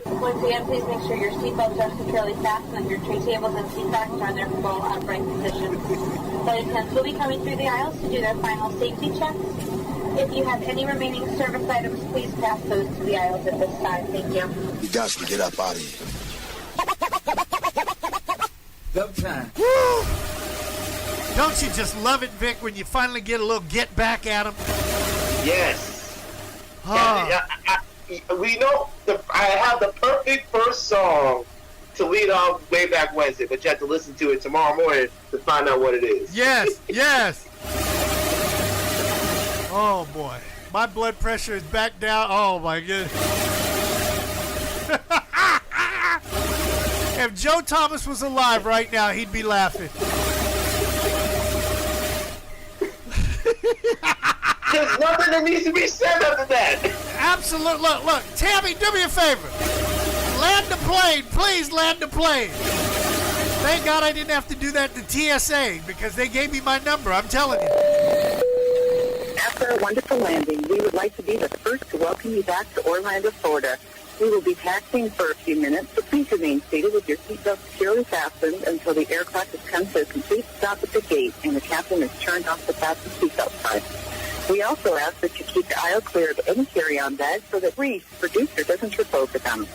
Once again, please make sure your seatbelts are securely fastened and your tray tables and seat backs are in their full upright position. Flight attendants will be coming through the aisles to do their final safety checks. If you have any remaining service items, please pass those to the aisles at this time. Thank you. You guys can get up out of here. Go time. Don't you just love it, Vic, when you finally get a little get back at him? Yes. Oh. We know I have the perfect first song to lead off Way Back Wednesday, but you have to listen to it tomorrow morning to find out what it is. Yes, yes. Oh, boy. My blood pressure is back down. Oh, my goodness. If Joe Thomas was alive right now, he'd be laughing. There's nothing that needs to be said after that. Absolutely. Look, Tammy, do me a favor. Land the plane. Please land the plane. Thank God I didn't have to do that to TSA because they gave me my number. I'm telling you. After a wonderful landing, we would like to be the first to welcome you back to Orlando, Florida. We will be taxiing for a few minutes, so please remain seated with your seatbelt securely fastened until the aircraft has come to a complete stop at the gate and the captain has turned off the fasten seatbelt sign. We also ask that you keep the aisle clear of any carry-on bags so that Reese, producer, doesn't trip over them.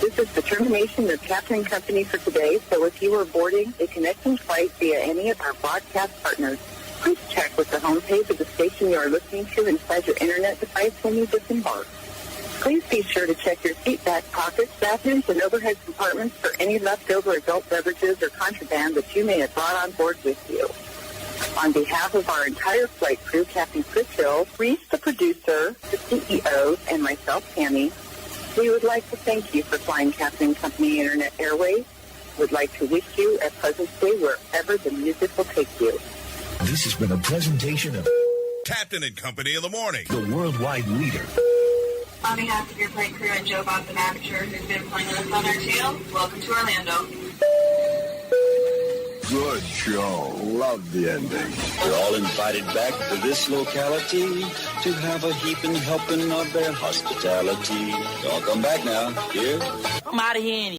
This is the termination of Captain and Company for today, so if you are boarding a connecting flight via any of our broadcast partners, please check with the homepage of the station you are listening to inside your internet device when you disembark. Please be sure to check your seat back pockets, bathrooms, and overhead compartments for any leftover adult beverages or contraband that you may have brought on board with you. On behalf of our entire flight crew, Captain Chris Hill, Reese, the producer, the CEO, and myself, Tammy, we would like to thank you for flying Captain and Company Internet Airways. We'd like to wish you a pleasant stay wherever the music will take you. This has been a presentation of Captain and Company in the Morning, the worldwide leader. On behalf of your flight crew and Joe Bob the Manager, who's been flying with us on our tail, welcome to Orlando. Good show. Love the ending. We're all invited back to this locality to have a heaping helping of their hospitality. Y'all come back now. Here. I'm out of here.